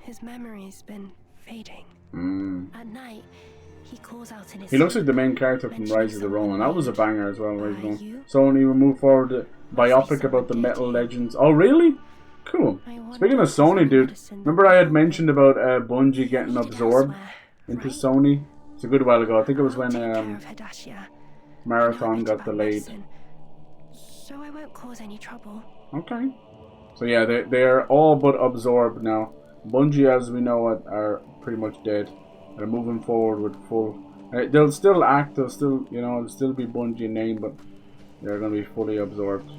B: his memory's been fading. At night, he calls out in his.
A: He looks like the main character from Rise of the Ronin. That was a banger as well. Sony will move forward a biopic about the metal legends. Oh really? Cool. Speaking of Sony, dude, remember I had mentioned about Bungie getting absorbed into Sony? It's a good while ago. I think it was when Marathon got delayed.
B: So I won't cause any trouble.
A: Okay. So yeah, they're all but absorbed now. Bungie, as we know it, are pretty much dead. They're moving forward with full. They'll still act. They'll still, it'll still be Bungie name, but they're going to be fully absorbed.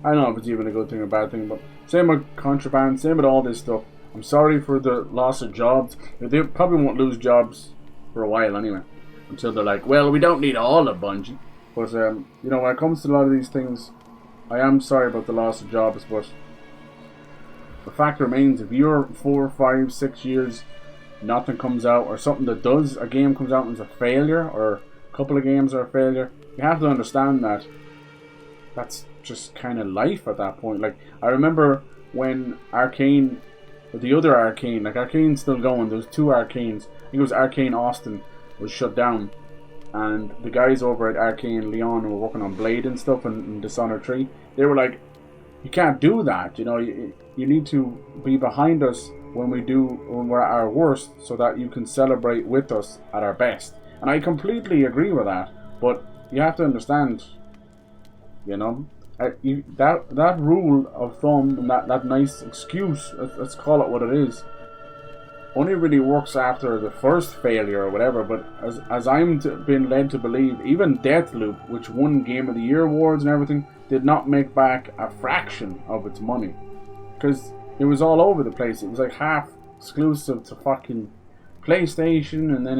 A: I don't know if it's even a good thing or a bad thing, but same with contraband, same with all this stuff. I'm sorry for the loss of jobs. They probably won't lose jobs for a while anyway, until they're like, well, we don't need all of Bungie. But when it comes to a lot of these things, I am sorry about the loss of jobs, but the fact remains, if you're 4, 5, 6 years, nothing comes out, or something that does, a game comes out and is a failure, or a couple of games are a failure, you have to understand that that's just kind of life at that point. Like, I remember when Arcane, the other Arcane, like Arcane's still going, there was 2 Arcanes, I think it was Arcane Austin was shut down, and the guys over at Arcane Lyon who were working on Blade and stuff and Dishonored 3, they were like, you can't do that, you need to be behind us when we're at our worst, so that you can celebrate with us at our best. And I completely agree with that, but you have to understand, that rule of thumb and that nice excuse, let's call it what it is, only really works after the first failure or whatever. But as I'm been led to believe, even Deathloop, which won Game of the Year awards and everything, did not make back a fraction of its money, because it was all over the place. It was like half exclusive to fucking PlayStation, and then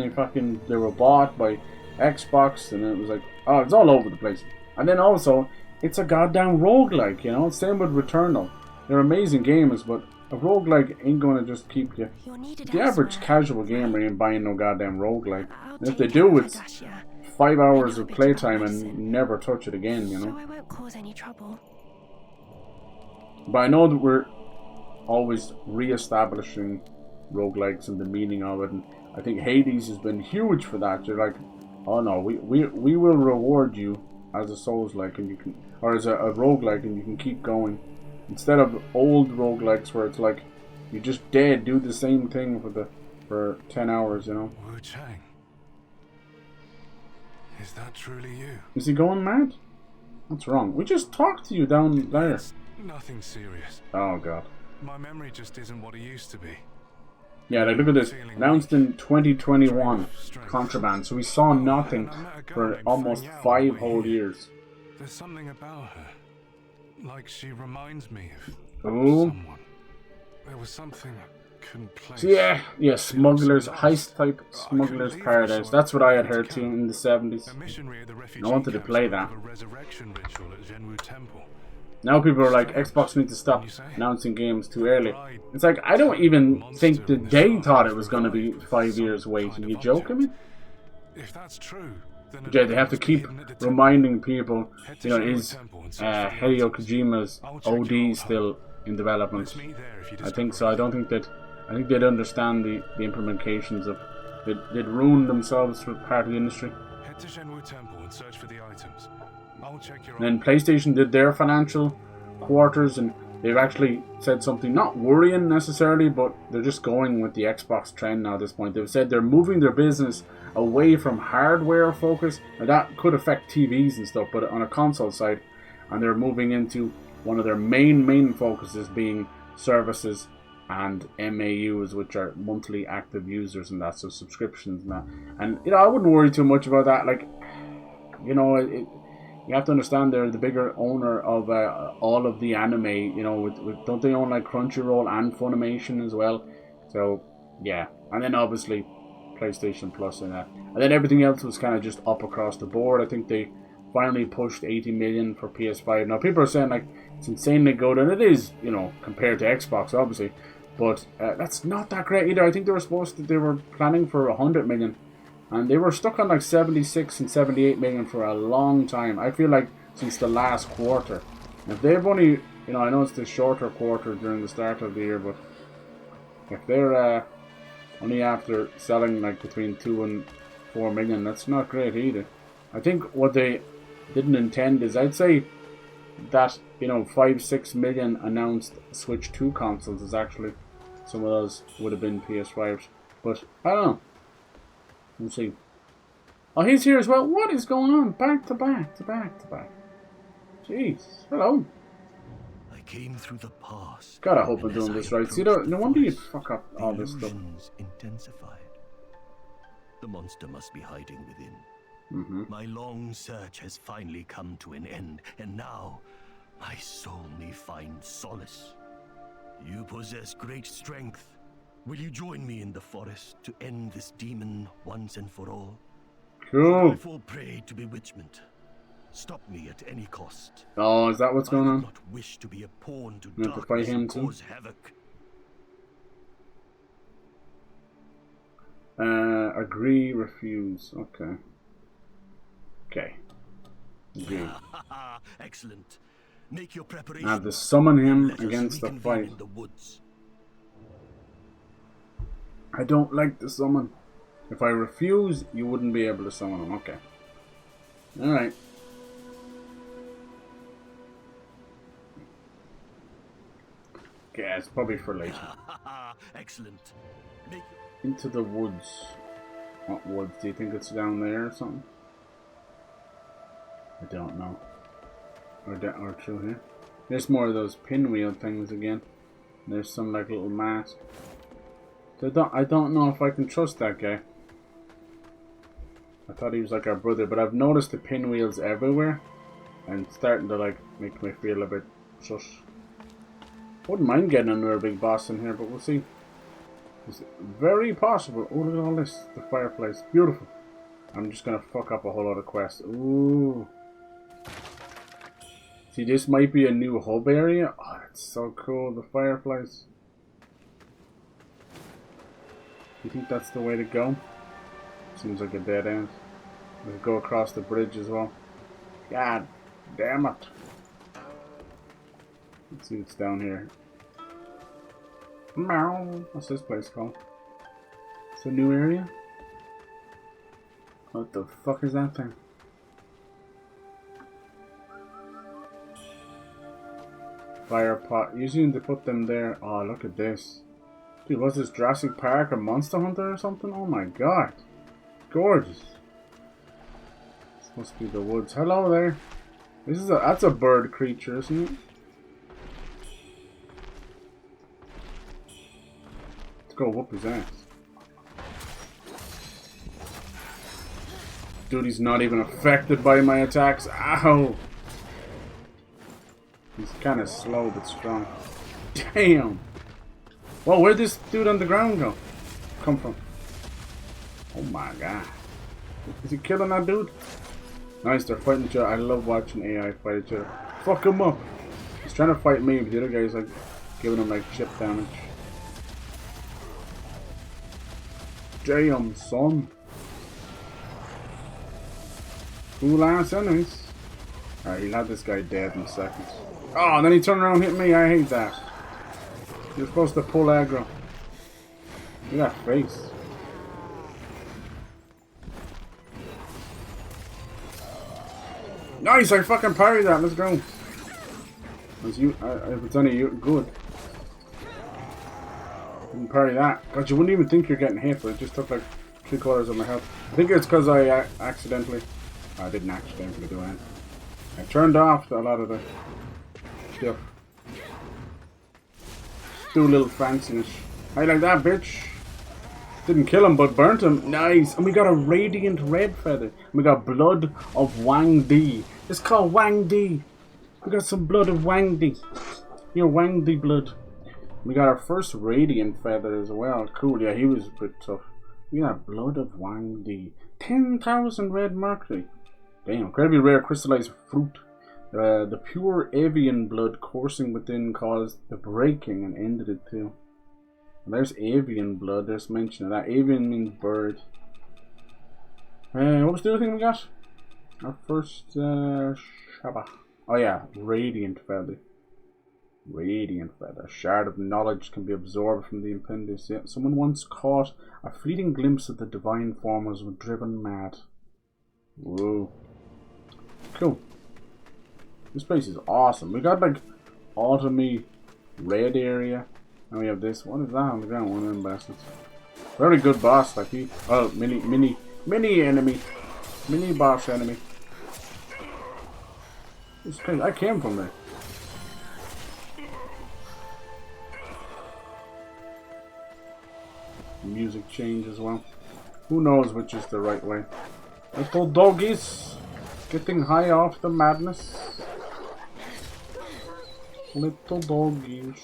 A: they were bought by Xbox, and it was like, oh, it's all over the place. And then also, it's a goddamn roguelike, Same with Returnal. They're amazing games, but a roguelike ain't gonna just keep you. The average casual gamer ain't buying no goddamn roguelike. And if they do, it's 5 hours of playtime and never touch it again,
B: So I won't cause any trouble.
A: But I know that we're always re-establishing roguelikes and the meaning of it, and I think Hades has been huge for that. They're like, oh no, we will reward you as a Souls-like, and you can, or as a roguelike, and you can keep going. Instead of old roguelikes where it's like, you're just dead, do the same thing for 10 hours,
C: Wuchang. Is that truly you?
A: Is he going mad? What's wrong? We just talked to you down there.
C: It's nothing serious.
A: Oh god.
C: My memory just isn't what it used to be.
A: Yeah, like look at this. Announced in 2021, Contraband. So we saw nothing for almost 5 whole years.
C: There's something about her. Like she reminds me of
A: someone.
C: There was something I couldn't place.
A: So yeah, Smugglers, heist type Smugglers Paradise. That's what I had heard too in the 70s. I wanted to play that. Now people are like, Xbox needs to stop announcing games too early. It's like, I don't even think that they thought it was going to be 5 years wait. Are you joking me?
C: If that's true,
A: yeah, they have to keep reminding people, is Hideo Kojima's OD still in development? I think so. I think they'd understand the implications of they'd ruin themselves for part of the industry.
C: Head to Shenwu Temple and search for the items. I'll check your.
A: And then PlayStation did their financial quarters, and they've actually said something not worrying necessarily, but they're just going with the Xbox trend now at this point. They've said they're moving their business away from hardware focus. Now that could affect TVs and stuff, but on a console side, and they're moving into one of their main focuses being services and MAUs, which are monthly active users and that, so subscriptions and that. And I wouldn't worry too much about that. Like, you have to understand they're the bigger owner of all of the anime. Don't they own like Crunchyroll and Funimation as well? So yeah, and then obviously PlayStation Plus and that, and then everything else was kind of just up across the board. I think they finally pushed 80 million for PS5. Now people are saying like it's insanely good, and it is, compared to Xbox obviously, but that's not that great either. I think they were planning for 100 million. And they were stuck on like 76 and 78 million for a long time. I feel like since the last quarter. And if they've only, I know it's the shorter quarter during the start of the year, but if they're only after selling like between 2 and 4 million, that's not great either. I think what they didn't intend is, I'd say that, 5-6 million announced Switch 2 consoles is actually, some of those would have been PS5s. But I don't know. We'll see. Oh, he's here as well. What is going on? Back to back to back to back. Jeez. Hello.
E: I came through the past.
A: Gotta hope I'm
E: and as
A: doing
E: I
A: this right. See,
E: approached
A: no
E: the
A: wonder you'd
E: forest,
A: fuck up
E: the
A: all this stuff.
E: illusions intensified. The monster must be hiding within. My long search has finally come to an end, and now my soul may find solace. You possess great strength. Will you join me in the forest to end this demon once and for all?
A: Cool.
E: I fall prey to bewitchment. Stop me at any cost.
A: Oh, is that what's going
E: I
A: on?
E: do not wish to be a pawn to
A: You have to fight
E: darkness
A: him
E: and
A: too?
E: cause havoc.
A: Agree, refuse. Okay. Okay. Agree.
E: Excellent. Make your
A: I
E: preparations.
A: have to summon him
E: Let us
A: against the
E: reconvene
A: fight.
E: in the woods.
A: I don't like the summon. If I refuse, you wouldn't be able to summon him. Okay. Alright. Okay, it's probably for later.
E: Excellent. Make
A: Into the woods. What woods? Do you think it's down there or something? I don't know. Or through here. There's more of those pinwheel things again. There's some like little mask. So I don't know if I can trust that guy. I thought he was like our brother, but I've noticed the pinwheels everywhere, and it's starting to like make me feel a bit sus. Wouldn't mind getting under a big boss in here, but we'll see. It's very possible. Oh, look at all this. The fireplace. Beautiful. I'm just gonna fuck up a whole lot of quests. Ooh. See, this might be a new hub area. Oh, that's so cool. The fireplace. You think that's the way to go? Seems like a dead end. We could go across the bridge as well. God damn it. Let's see what's down here. Meow. What's this place called? It's a new area? What the fuck is that thing? Fire pot. Usually they put them there. Oh, look at this. Dude, what's this? Jurassic Park or Monster Hunter or something? Oh my god. Gorgeous. This must be the woods. Hello there. That's a bird creature, isn't it? Let's go whoop his ass. Dude, he's not even affected by my attacks. Ow! He's kind of slow but strong. Damn! Whoa, where'd this dude on the ground come from? Oh my god. Is he killing that dude? Nice, they're fighting each other. I love watching AI fight each other. Fuck him up! He's trying to fight me, but the other guy's like giving him like chip damage. Damn, son. Cool ass enemies. Alright, he'll have this guy dead in seconds. Oh, and then he turned around and hit me. I hate that. You're supposed to pull aggro. Look at that face. Nice, I fucking parried that. Let's go. If it's any good. Didn't parry that. God, you wouldn't even think you're getting hit, but it just took like 3/4 of my health. I think it's because I accidentally... I didn't accidentally do anything. I turned off a lot of the stuff. Do a little fanciness. How you like that, bitch? Didn't kill him, but burnt him. Nice. And we got a radiant red feather. We got blood of Wang Di. It's called Wang Di. We got some blood of Wang Di. Your Wang Di blood. We got our first radiant feather as well. Cool. Yeah, he was a bit tough. We got blood of Wang Di. 10,000 red mercury. Damn. Incredibly rare crystallized fruit. The pure avian blood coursing within caused the breaking and ended it too. And there's avian blood, there's mention of that. Avian means bird. What was the other thing we got? Our first Shaba. Oh yeah, radiant feather. Radiant feather. A shard of knowledge can be absorbed from the appendix. Yeah, someone once caught a fleeting glimpse of the divine form was driven mad. Whoa. Cool. This place is awesome. We got like autumny red area. And we have this. What is that on the ground? One of them bastards. Very good boss, like he. Oh, mini enemy. Mini boss enemy. This crazy. I came from there. music change as well. Who knows which is the right way. Little doggies, getting high off the madness. Little doggies.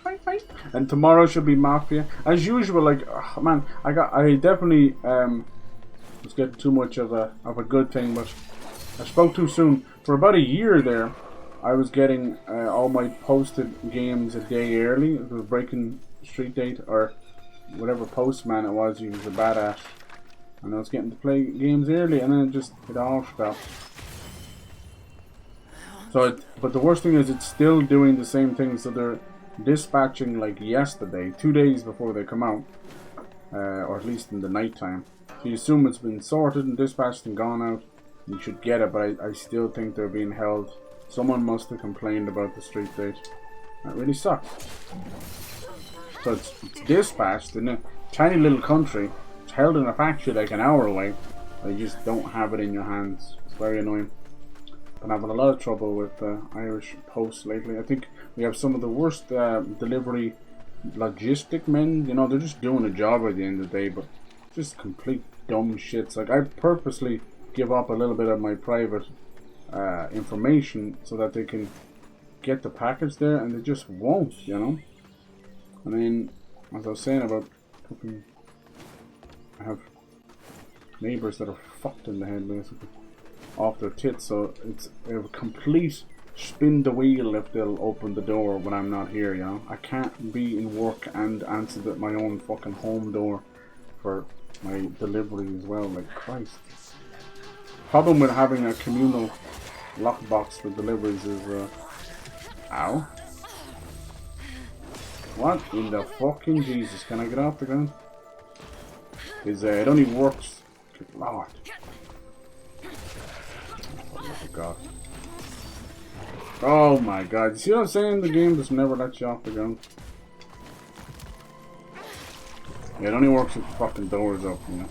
A: Hi. And tomorrow should be Mafia. As usual, like, oh, man, I definitely was getting too much of a good thing, but I spoke too soon. For about a year there, I was getting all my posted games a day early. It was breaking street date or whatever postman it was. He was a badass, and I was getting to play games early, and then it all stopped. So, but the worst thing is, it's still doing the same thing. So they're dispatching like yesterday, 2 days before they come out, or at least in the night time. So you assume it's been sorted and dispatched and gone out. You should get it, but I still think they're being held. Someone must have complained about the street date. That really sucks. So it's dispatched in a tiny little country. It's held in a factory like an hour away. You just don't have it in your hands. It's very annoying. Been having a lot of trouble with Irish Post lately. I think we have some of the worst delivery logistic men. You know, they're just doing a job at the end of the day, but just complete dumb shits. Like, I purposely give up a little bit of my private information so that they can get the package there, and they just won't, you know. I mean, as I was saying about fucking, I have neighbors that are fucked in the head basically, off their tits, so it's a complete spin the wheel if they'll open the door when I'm not here, you know. I can't be in work and answer my own fucking home door for my delivery as well, like Christ. Problem with having a communal lockbox for deliveries is, ow. What in the fucking Jesus? Can I get off the ground? Is it only works. Good Lord. Oh God. Oh my God. You see what I'm saying? The game just never lets you off the ground. Yeah, it only works if the fucking doors open, you know.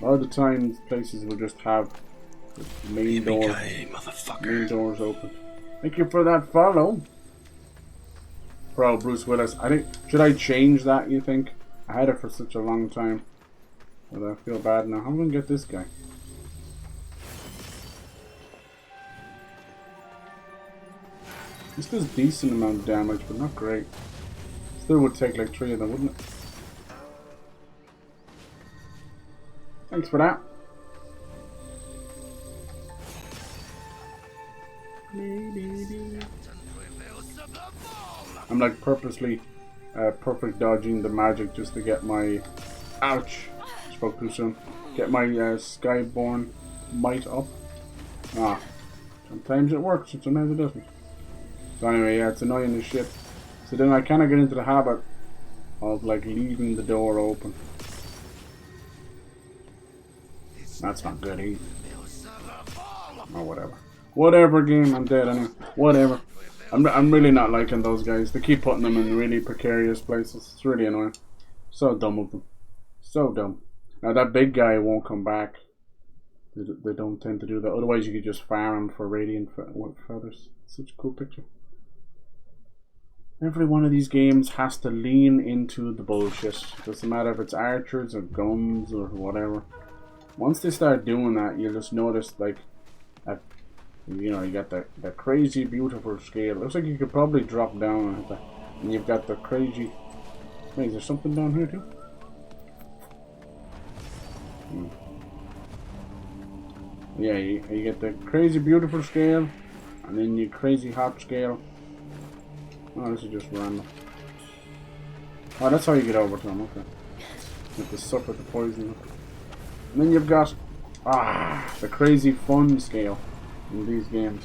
A: All the time places will just have the main doors open. Thank you for that follow. Bro, Bruce Willis. I think, should I change that, you think? I had it for such a long time. But I feel bad now. I'm gonna get this guy. This does decent amount of damage, but not great. Still would take like 3 of them, wouldn't it? Thanks for that. I'm like purposely perfect dodging the magic just to get my... Ouch! Spoke too soon. Get my Skyborn might up. Ah. Sometimes it works and sometimes it doesn't. So anyway, yeah, it's annoying as shit. So then I kind of get into the habit of like leaving the door open. That's not good either. Or whatever. Whatever game, I'm dead anyway. Whatever. I'm really not liking those guys. They keep putting them in really precarious places. It's really annoying. So dumb of them. So dumb. Now that big guy won't come back. They don't tend to do that. Otherwise you could just farm for radiant feathers. Such a cool picture. Every one of these games has to lean into the bullshit. Doesn't matter if it's archers or guns or whatever. Once they start doing that, you'll just notice like, you know, you got the crazy beautiful scale. Looks like you could probably drop down at that. And you've got the crazy. Wait, is there something down here too? Yeah, you get the crazy beautiful scale, and then your crazy hot scale. Oh, this is just random. Oh, that's how you get over to them, okay. You have to suffer the poison. And then you've got, the crazy fun scale in these games.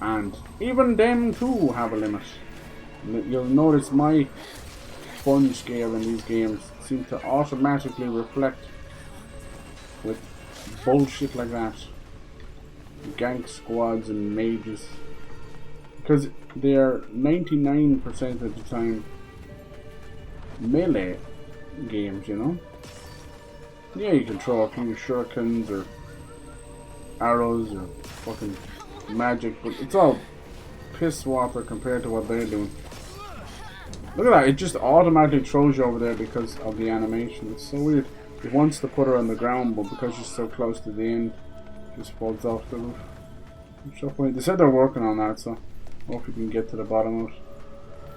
A: And even them too have a limit. And you'll notice my fun scale in these games seems to automatically reflect with bullshit like that. Gank squads and mages. Because they're 99% of the time melee games, you know? Yeah, you can throw a few shurikens or arrows or fucking magic, but it's all piss water compared to what they're doing. Look at that, it just automatically throws you over there because of the animation. It's so weird. It wants to put her on the ground, but because she's so close to the end, it just falls off the roof. It's so funny. They said they're working on that, so hopefully we can get to the bottom of it.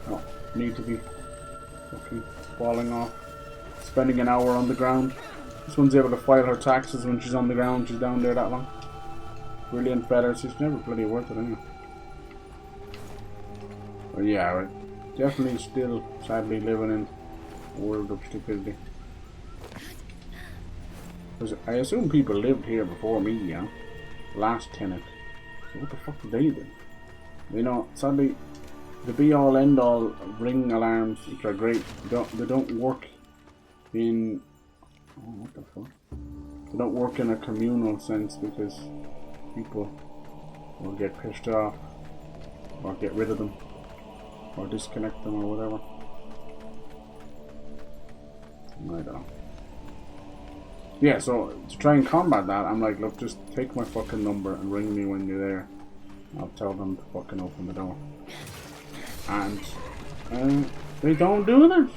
A: Oh, need to be fucking falling off. Spending an hour on the ground. This one's able to file her taxes when she's on the ground. She's down there that long. Brilliant feathers. She's never bloody worth it anyway. But yeah, we're definitely still sadly living in a world of stupidity. Because I assume people lived here before me, you know. Last tenant. So what the fuck did they do? You know, sadly, the be-all end-all ring alarms, which are great, they don't work in... Oh, what the fuck? They don't work in a communal sense because people will get pissed off or get rid of them or disconnect them or whatever. I don't know. Yeah, so to try and combat that, I'm like, look, just take my fucking number and ring me when you're there. I'll tell them to fucking open the door. And they don't do that.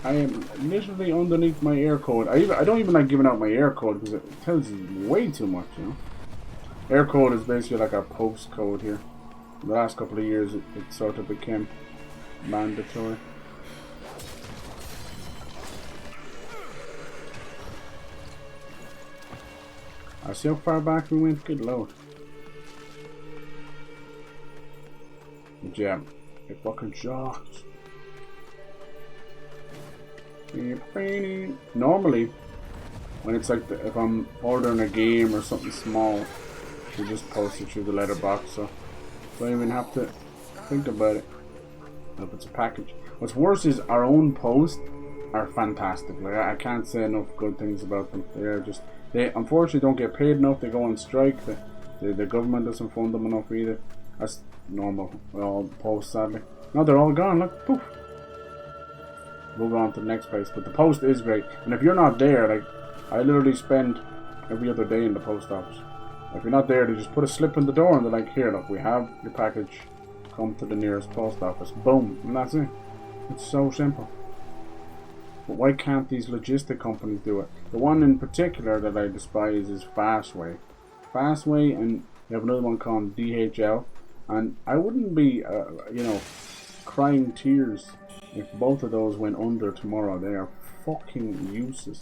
A: I am literally underneath my air code. I don't even like giving out my air code because it tells you way too much, you know. Air code is basically like a postcode here. In the last couple of years, it sort of became mandatory. I see how far back we went. Good lord. But yeah, it fucking shocked. Normally, when it's like if I'm ordering a game or something small, you just post it through the letterbox, so don't even have to think about it. If it's a package. What's worse is our own posts are fantastic. Like I can't say enough good things about them. They unfortunately don't get paid enough. They go on strike. The government doesn't fund them enough either. That's normal. All posts, sadly. No, they're all gone. Look, poof. We'll go on to the next place. But the post is great. And if you're not there, like I literally spend every other day in the post office. If you're not there, they just put a slip in the door and they're like, here, look, we have your package. Come to the nearest post office. Boom, and that's it. It's so simple. But why can't these logistic companies do it? The one in particular that I despise is Fastway. Fastway, and they have another one called DHL. And I wouldn't be, you know, crying tears if both of those went under tomorrow. They are fucking useless.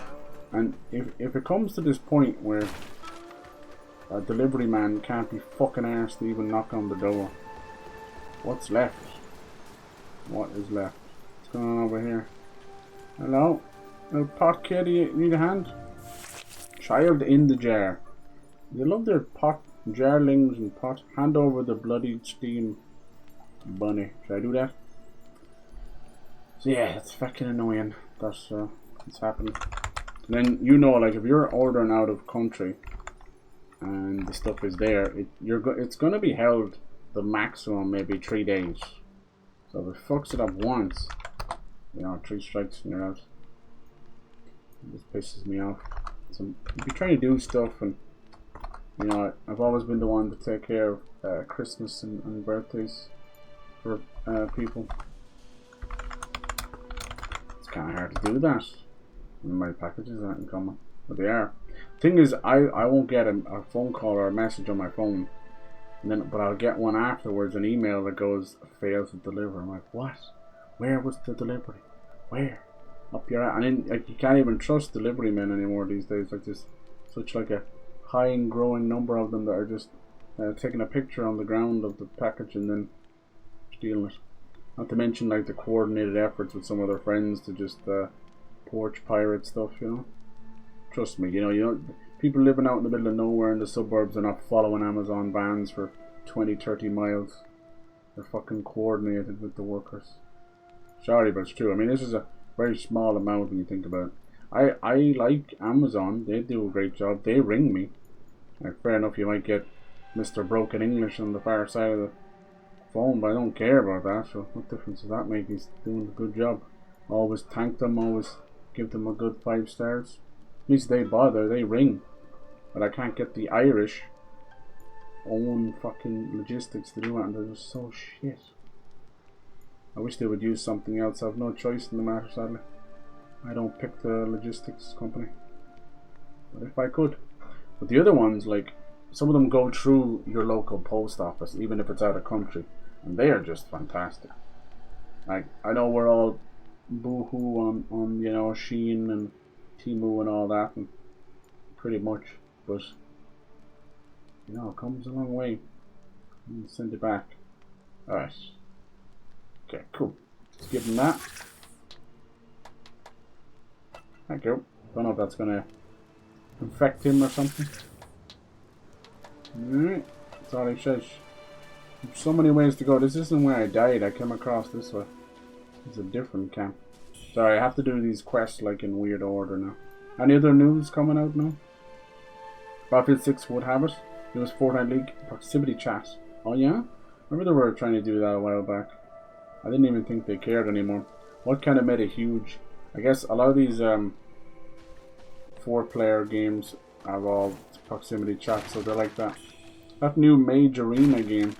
A: And if it comes to this point where a delivery man can't be fucking arsed to even knock on the door, what's left? What is left? What's going on over here? Hello? Little pot kid, you need a hand? Child in the jar. They love their pot, jarlings and pot. Hand over the bloody steam bunny. Should I do that? So yeah, it's fucking annoying. That's what's happening. And then, you know, like if you're ordering out of country and the stuff is there, it's gonna be held the maximum maybe 3 days. So if it fucks it up once, you know, 3 strikes and you're out. It just pisses me off. So if you try to do stuff, and you know, I've always been the one to take care of Christmas and birthdays for people. It's kind of hard to do that. My packages aren't in common, but they are. Thing is, I won't get a phone call or a message on my phone, and then but I'll get one afterwards, an email that goes failed to deliver. I'm like, what? Where was the delivery? Where? Up your ass. And then like, you can't even trust delivery men anymore these days. Like there's such like a high and growing number of them that are just taking a picture on the ground of the package and then stealing it. Not to mention like the coordinated efforts with some of their friends to just porch pirate stuff, you know. Trust me, you know, people living out in the middle of nowhere in the suburbs are not following Amazon vans for 20-30 miles. They're fucking coordinated with the workers. Sorry, but it's true. I mean, this is a very small amount when you think about it. I like Amazon. They do a great job. They ring me. Like, fair enough, you might get Mr. Broken English on the far side of the phone, but I don't care about that. So what difference does that make? He's doing a good job. Always thank them. Always give them a good 5 stars. At least they bother. They ring. But I can't get the Irish own fucking logistics to do it, and they're just so shit. I wish they would use something else. I have no choice in the matter, sadly. I don't pick the logistics company. But if I could. But the other ones, like, some of them go through your local post office, even if it's out of country. And they are just fantastic. Like, I know we're all boo-hoo on you know, Shein and Temu and all that, and pretty much, but you know, it comes a long way. Send it back. Alright. Okay, cool. Let's give him that. Thank you. Don't know if that's gonna infect him or something. Alright, that's all he says. There's so many ways to go. This isn't where I died. I came across this way. It's a different camp. Sorry, I have to do these quests like in weird order now. Any other news coming out now? Battlefield 6 would have it. It was Fortnite League proximity chat. Oh yeah? Remember they were trying to do that a while back. I didn't even think they cared anymore. What kind of made it huge? I guess a lot of these 4-player games have all proximity chat, so they're like that. That new Mage Arena game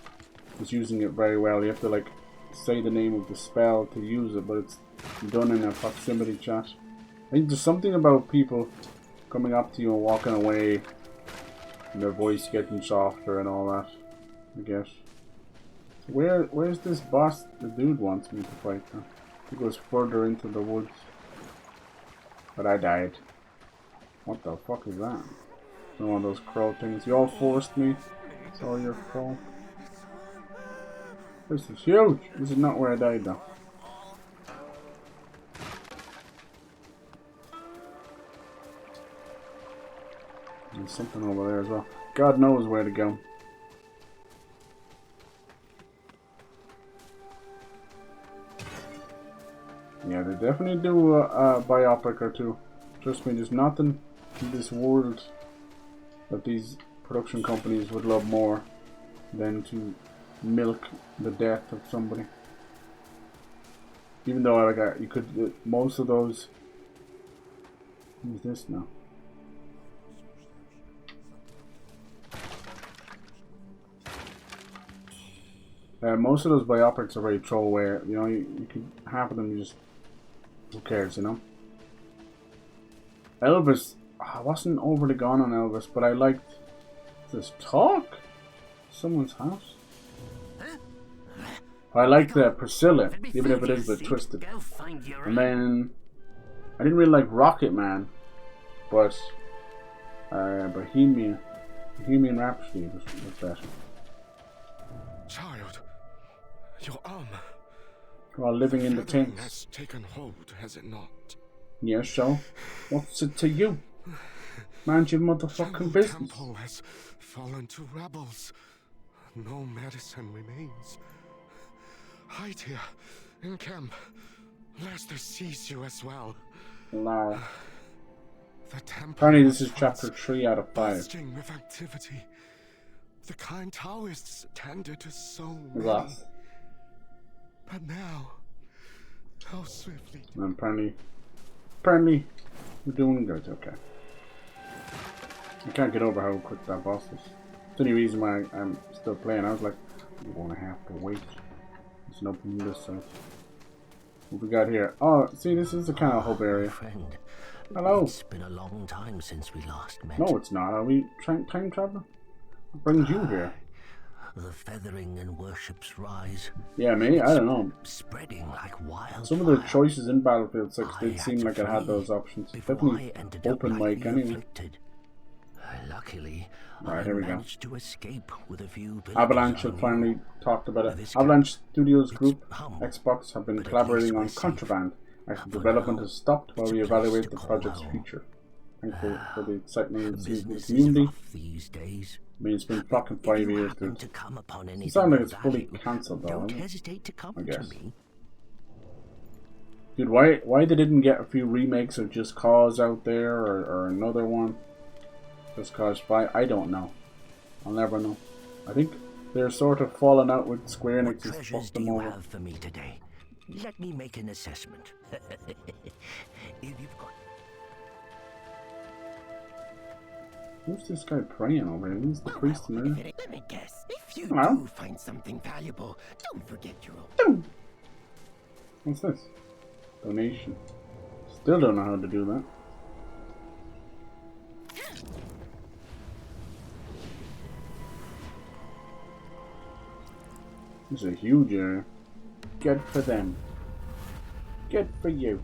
A: is using it very well. You have to like say the name of the spell to use it, but it's done in a proximity chat. I think there's something about people coming up to you and walking away and their voice getting softer and all that, I guess. So where's this boss the dude wants me to fight now? He goes further into the woods. But I died. What the fuck is that? One of those crow things. You all forced me. It's all your fault. This is huge. This is not where I died though. There's something over there as well. God knows where to go. Yeah, they definitely do a biopic or two. Trust me, there's nothing in this world that these production companies would love more than to milk the death of somebody. Even though you could most of those. Who's this now? Most of those biopics are very throwaway. You know, you could half of them you just who cares, you know. Elvis, I wasn't overly gone on Elvis, but I liked this talk. Someone's house. I liked Priscilla, even if it is a bit twisted. And then I didn't really like Rocket Man, but Bohemian Rhapsody was better.
C: Child, your arm.
A: While living in the tents.
C: Has taken hold, has it not?
A: Yes, so what's it to you? Mind your motherfucking business.
C: The temple has fallen to rebels. No medicine remains. Hide here in camp, lest they seize you as well.
A: Nah.
C: The temple
A: Apparently this is chapter 3 out of 5.
C: bursting with activity. The kind Taoists tended to so many.
A: Last.
C: But now, how swiftly.
A: And apparently we're doing good, okay. I can't get over how quick that boss is. It's the only reason why I'm still playing. I was like, I'm gonna have to wait. There's no open this side. What we got here? Oh, see, this is the kind of hub area.
F: Friend,
A: hello.
F: It's been a long time since we last met.
A: No, it's not. Are we time traveling? What brings you here?
F: The feathering and worships rise.
A: Yeah, me? I don't know.
F: Spreading like wildfire.
A: Some of the choices in Battlefield 6 did seem like it had those options. Definitely open mic anyway.
F: Afflicted. Luckily,
A: Alright, here we go.
F: managed to escape with a few
A: Avalanche have finally talked about it. Avalanche Studios Group, Xbox, have been collaborating on Contraband. Active development has stopped while we evaluate the project's future. Thankful for the excitement received from the community.
F: These days.
A: I mean, it's been fucking 5 years, dude.
F: To come upon
A: It sounds like it's fully cancelled, though.
F: Don't hesitate to come
A: I guess.
F: to me.
A: Dude, why they didn't get a few remakes of Just Cause out there, or another one? Just Cause 5? I don't know. I'll never know. I think they're sort of falling out with Square Enix.
F: What treasures do you have for me today? Let me make an assessment. If you've got...
A: Who's this guy praying over here? He's the priest in there.
G: Let me guess. If you
A: Hello?
G: do find something valuable, don't forget your own.
A: What's this? Donation. Still don't know how to do that. This is a huge area. Good for them. Good for you.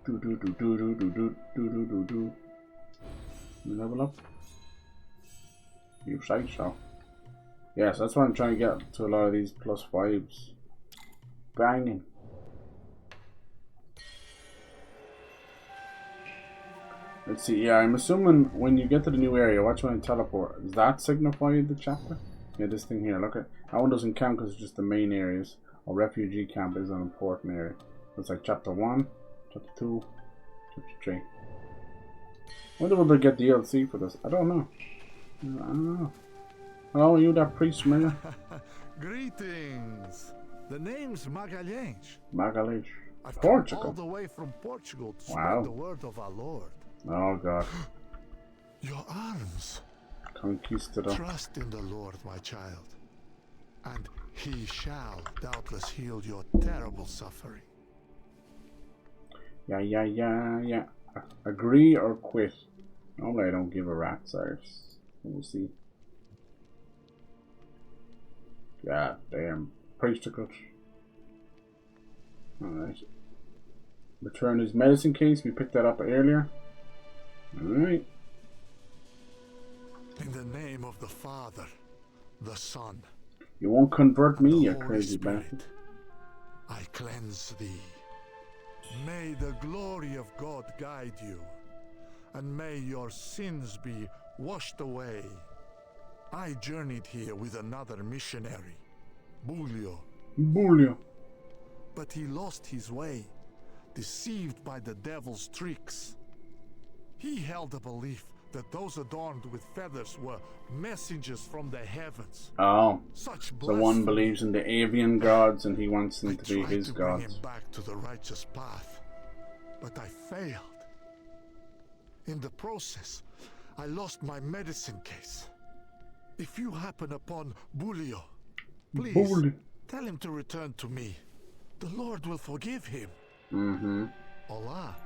A: Do do do do do do do do do do do. Level up. You say so. Yes, that's why I'm trying to get to a lot of these +5s. Banging. Let's see. Yeah, I'm assuming when you get to the new area, watch when I teleport. Does that signify the chapter? Yeah, this thing here. Look at that one doesn't count because it's just the main areas. A refugee camp is an important area. It's like chapter 1, chapter 2, chapter 3. I wonder will they get DLC for this? I don't know. I don't know. Hello, you that priest, man?
G: Greetings. The name's Magalhães.
A: Magalhães.
G: I've
A: Portugal.
G: come all the way from Portugal to
A: Wow.
G: spread the word of our Lord.
A: Oh god.
G: Your arms.
A: Conquistador.
G: Trust in the Lord, my child, and He shall doubtless heal your terrible suffering.
A: Yeah. Agree or quit. Normally I don't give a rat's arse. We'll see. God damn. Priesthood. Alright. Return his medicine case. We picked that up earlier. Alright.
G: In the name of the Father, the Son,
A: You won't convert
G: and
A: me,
G: the
A: you
G: Holy
A: crazy
G: Spirit,
A: bastard.
G: I cleanse thee. May the glory of God guide you, and may your sins be washed away. I journeyed here with another missionary, Bulio,
A: Bulio.
G: but he lost his way, deceived by the devil's tricks. He held a belief that those adorned with feathers were messengers from the heavens.
A: Oh.
G: Such
A: So one
G: blasphemy.
A: believes in the avian gods and he wants them
G: I
A: to be
G: tried
A: his
G: to bring
A: gods.
G: him back to the righteous path, but I failed. In the process, I lost my medicine case. If you happen upon Bulio, please
A: Bulio.
G: tell him to return to me. The Lord will forgive him.
A: Mm-hmm.
G: Allah,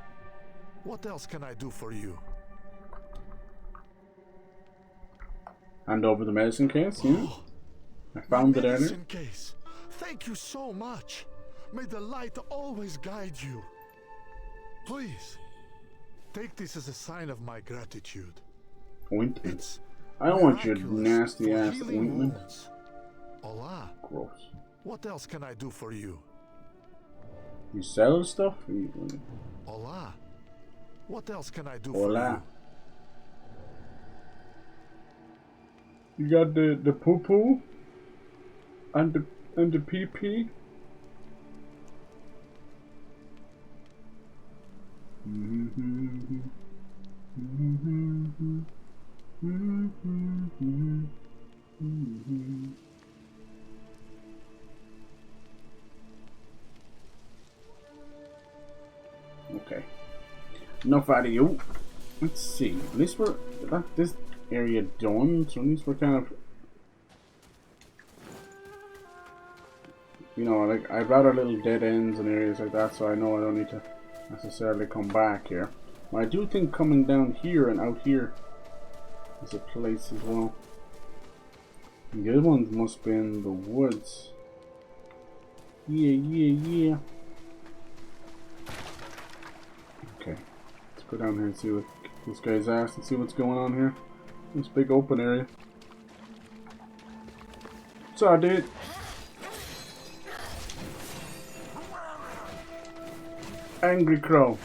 G: what else can I do for you?
A: Hand over the medicine case, yeah?
G: Oh,
A: I found
G: my
A: it earlier.
G: medicine case. Thank you so much. May the light always guide you. Please, take this as a sign of my gratitude.
A: Ointment.
G: It's
A: I don't want your
G: miraculous
A: nasty
G: for
A: ass
G: healing
A: ointment.
G: wounds. Allah,
A: Gross.
G: what else can I do for you?
A: You sell stuff?
G: Allah, what else can I do
A: Hola.
G: for
A: You got the poo poo and the pee pee. Okay. Enough out of you. Let's see. At least we're got this area done, so at least we're kind of, you know, like I'd rather little dead ends and areas like that, so I know I don't need to necessarily come back here. But I do think coming down here and out here is a place as well. And the other ones must be in the woods. Yeah. Okay, let's go down here and see what this guy's asked and see what's going on here. This big open area. So, dude. Angry Crow.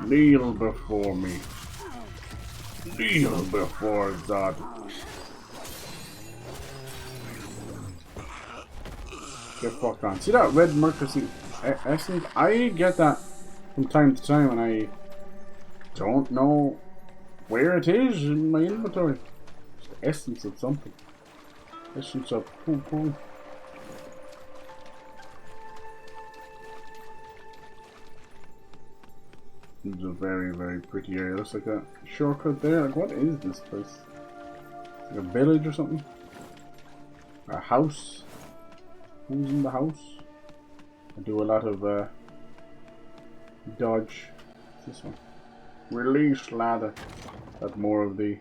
A: Kneel before me. Kneel before Zod. Get fucked on. See that Red Mercury essence? I get that from time to time and I don't know where it is in my inventory. It's the essence of something. Essence of poo. It's a very, very pretty area. Looks like a shortcut there. Like, what is this place? Like a village or something? A house? Who's in the house? I do a lot of dodge. What's this one? Release ladder. That's more of the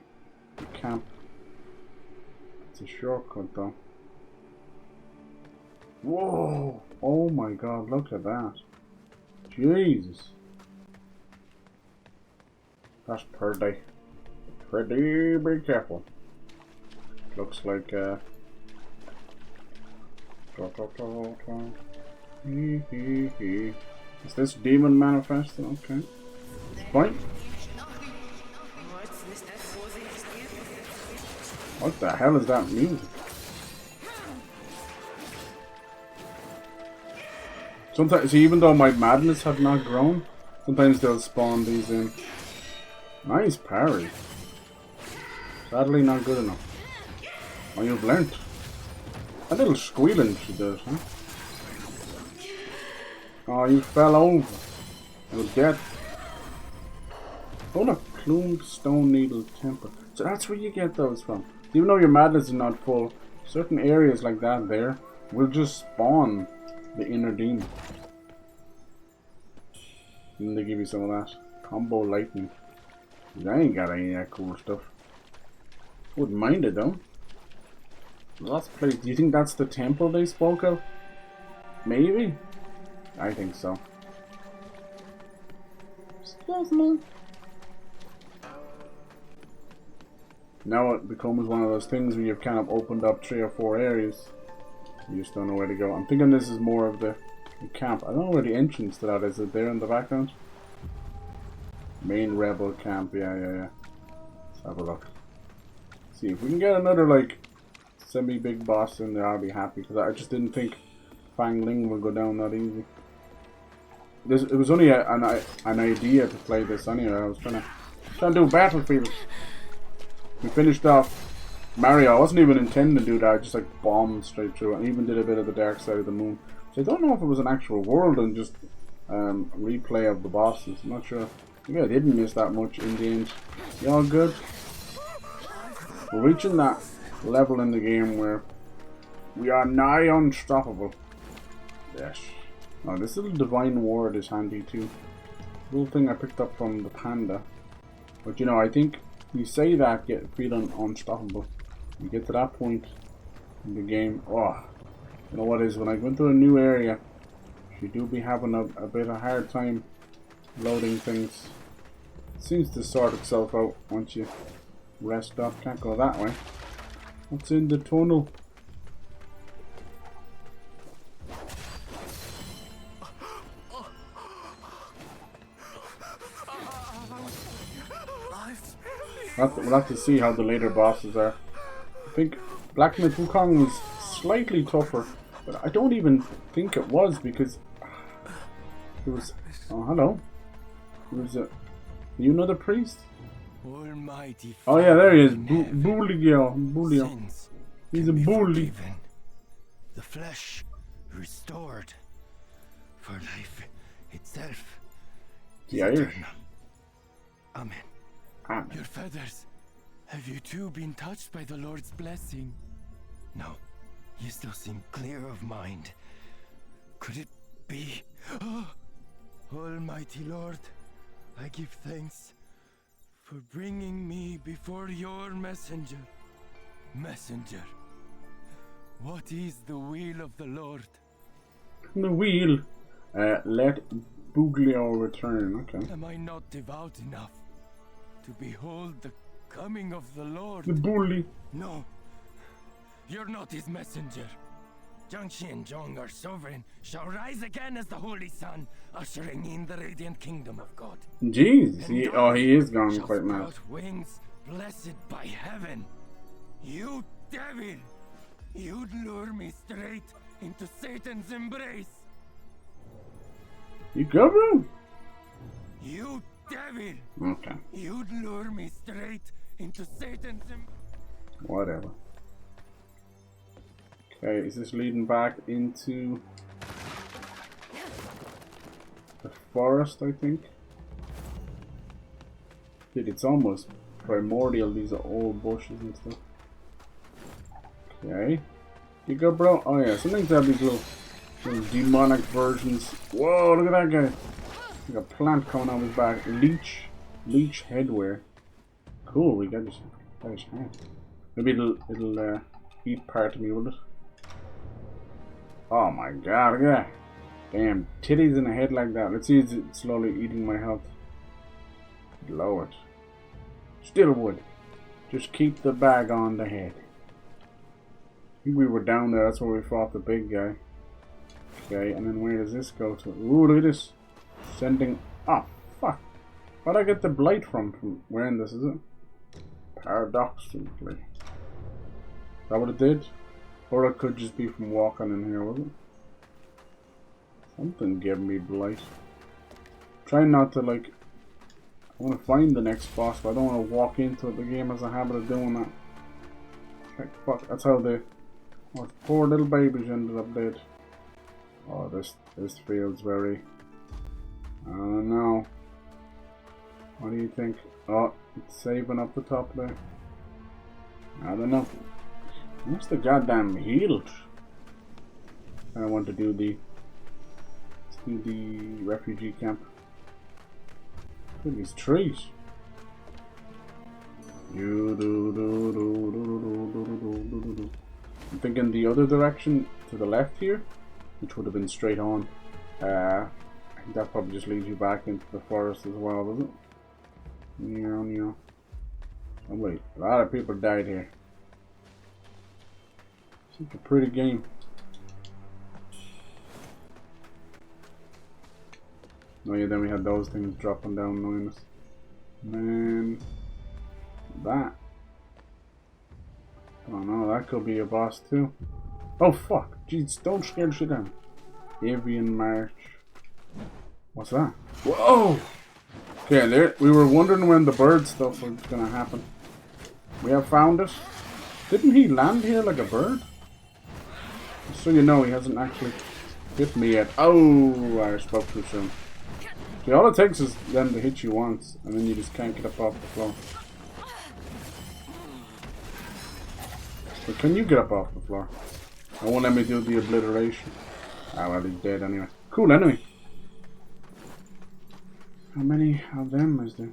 A: camp. It's a shortcut though. Whoa! Oh my god, look at that. Jesus. That's pretty. Pretty, be careful. Looks like Is this demon manifested? Okay. Fine. What the hell is that music? Sometimes, see, even though my madness have not grown, sometimes they'll spawn these in. Nice parry. Sadly not good enough. Oh, you've learnt. A little squealing she does, huh? Oh, you fell over. You're dead. Oh look, plumed stone needle temper. So that's where you get those from. Even though your madness is not full, certain areas like that there will just spawn the inner demon. And they give you some of that. Combo lightning. I ain't got any of that cool stuff. Wouldn't mind it though. Lost place. Do you think that's the temple they spoke of? Maybe? I think so. Excuse me. Now it becomes one of those things where you've kind of opened up 3 or 4 areas. You just don't know where to go. I'm thinking this is more of the camp. I don't know where the entrance to that is. Is it there in the background? Main rebel camp. Yeah. Let's have a look. See if we can get another like semi-big boss in there. I'll be happy because I just didn't think Fang Ling would go down that easy. It was only an idea to play this anyway. I was trying to do Battlefield. We finished off Mario. I wasn't even intending to do that. I just like bombed straight through it. And even did a bit of the dark side of the moon. So I don't know if it was an actual world and just replay of the bosses. I'm not sure. Maybe I didn't miss that much in the end. You all good? We're reaching that level in the game where we are nigh unstoppable. Yes. Oh, this little divine ward is handy too. Little thing I picked up from the panda. But you know, I think you say that, get feeling unstoppable. You get to that point in the game. Oh, you know what is when I go into a new area, you do be having a bit of a hard time loading things. It seems to sort itself out once you rest up. Can't go that way. What's in the tunnel? We'll have to see how the later bosses are. I think Blacksmith Wuchang was slightly tougher, but I don't even think it was because it was. Oh, hello. It was are you another priest?
E: Almighty
A: oh yeah, there he is. Bulio. He's a bully.
E: The flesh restored for life itself.
A: Yeah,
E: Eternal. Amen.
A: Amen.
E: Your feathers, have you too been touched by the Lord's blessing? No, you still seem clear of mind. Could it be? Oh, Almighty Lord, I give thanks for bringing me before your messenger. Messenger, what is the will of the Lord?
A: The wheel. Let Buglio return. Okay.
E: Am I not devout enough to behold the coming of the Lord?
A: The bully.
E: No, you're not his messenger. Jiangxi and Zhong, our sovereign, shall rise again as the Holy Sun, ushering in the radiant kingdom of God.
A: Jeez, he is gone quite mad.
E: Wings blessed by heaven. You devil! You'd lure me straight into Satan's embrace.
A: You go, bro?
E: You devil!
A: Okay.
E: You'd lure me straight into Satan's embrace.
A: Whatever. Okay, is this leading back into the forest, I think? Dude, it's almost primordial, these are old bushes and stuff. Okay. You go, bro? Oh yeah, something's gotta be blue. Some demonic versions. Whoa, look at that guy. Like a plant coming out his back. Leech headwear. Cool, we got his hand. Maybe it'll eat part of me, will it? Oh my god, look at that. Damn, titties in a head like that. Let's see, is it slowly eating my health? Blow it. Still would. Just keep the bag on the head. I think we were down there, that's where we fought the big guy. Okay, and then where does this go to? Ooh, look at this. Sending... Oh, fuck. Where'd I get the blight from wearing this, is it? Paradoxically. Is that what it did? Or it could just be from walking in here, was it? Something gave me blight. Trying not to, like... I want to find the next boss, but I don't want to walk into it. The game has a habit of doing that. Like, fuck, that's how the... Oh, poor little babies ended up dead. Oh, this feels very... I don't know. What do you think? Oh, it's saving up the top there. I don't know. What's the goddamn healed? I want to do the... Let's do the refugee camp. Look at these trees. I'm thinking the other direction to the left here, which would have been straight on. I think that probably just leads you back into the forest as well, does it? Yeah. Oh wait, a lot of people died here. It's a pretty game. Oh yeah, then we had those things dropping down annoying us. And then that. Oh no, that could be a boss too. Oh fuck! Jeez, don't scare the shit out of me. Avian March. What's that? Whoa! Okay, there. We were wondering when the bird stuff was gonna happen. We have found it. Didn't he land here like a bird? Just so you know, he hasn't actually hit me yet. Oh, I spoke too soon. See, all it takes is them to hit you once, and then you just can't get up off the floor. But can you get up off the floor? I won't let me do the obliteration. Ah, well, he's dead anyway. Cool enemy. How many of them is there?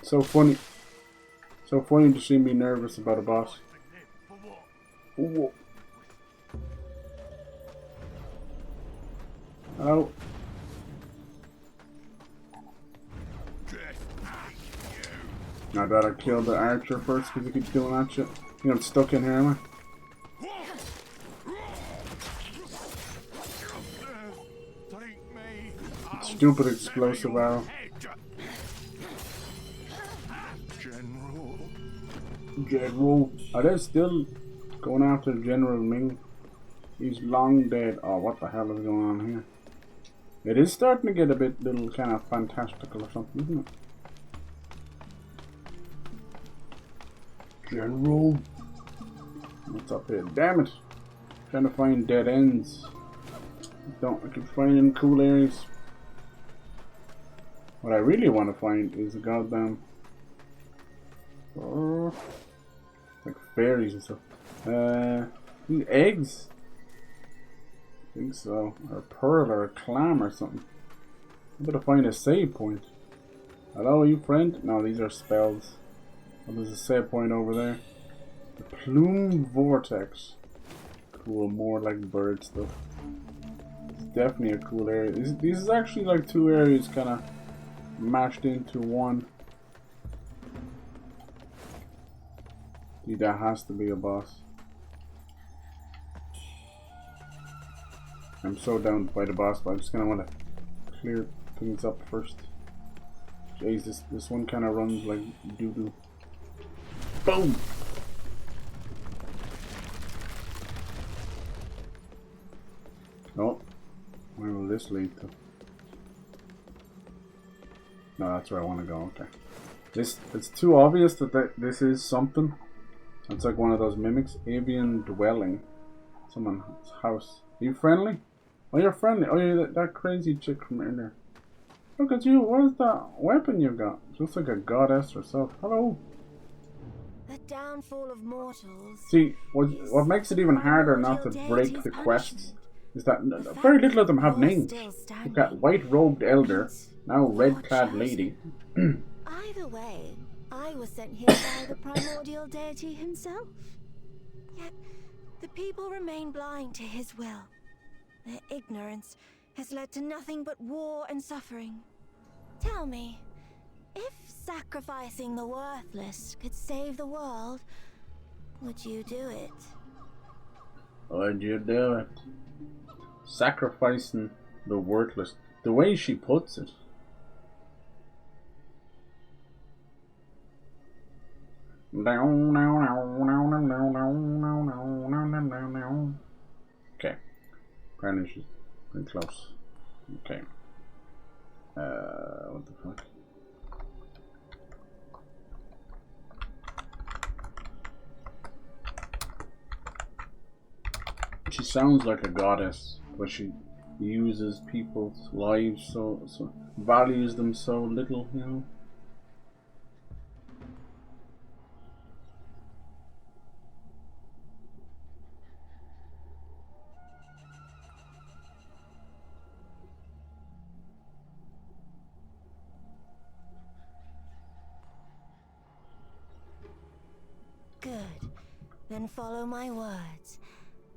A: So funny. So funny to see me nervous about a boss. Ooh. Hello. I better kill the archer first because he keeps doing that shit. You know, I'm stuck in here, am I? Stupid explosive arrow. General. Are they still going after General Ming? He's long dead. Oh, what the hell is going on here? It is starting to get a bit little kind of fantastical or something, isn't it? General. What's up here? Damn it! Trying to find dead ends. I keep finding cool areas. What I really want to find is a goddamn like fairies and stuff. These eggs. I think so. Or a pearl or a clam or something. I better find a save point. Hello, you friend? No, these are spells. Oh, there's a save point over there. The plume vortex. Cool, more like bird stuff. It's definitely a cool area. This is actually like two areas kind of mashed into one. Dude, that has to be a boss. I'm so down to fight a boss, but I'm just gonna want to clear things up first. Jeez, this one kind of runs like doo-doo. Boom! Oh, where will this lead to? No, that's where I want to go. Okay. It's too obvious that this is something. It's like one of those mimics. Avian dwelling. Someone's house. Are you friendly? Oh, you're friendly. Oh, you're that crazy chick from earlier. Look at you. What is that weapon you got? It looks like a goddess herself. Hello.
B: The downfall of mortals.
A: See, what makes it even harder not to break the quests is that very little of them have names. You've got White Robed Elder, now Red Clad Lady.
B: Either way, I was sent here by the primordial deity himself. Yet, the people remain blind to his will. Their ignorance has led to nothing but war and suffering. Tell me, if sacrificing the worthless could save the world, would you do it?
A: Would you do it? Sacrificing the worthless. The way she puts it. Okay. Apparently she's pretty close. Okay. What the fuck? She sounds like a goddess, but she uses people's lives so values them so little, you know.
B: Good. Then follow my words,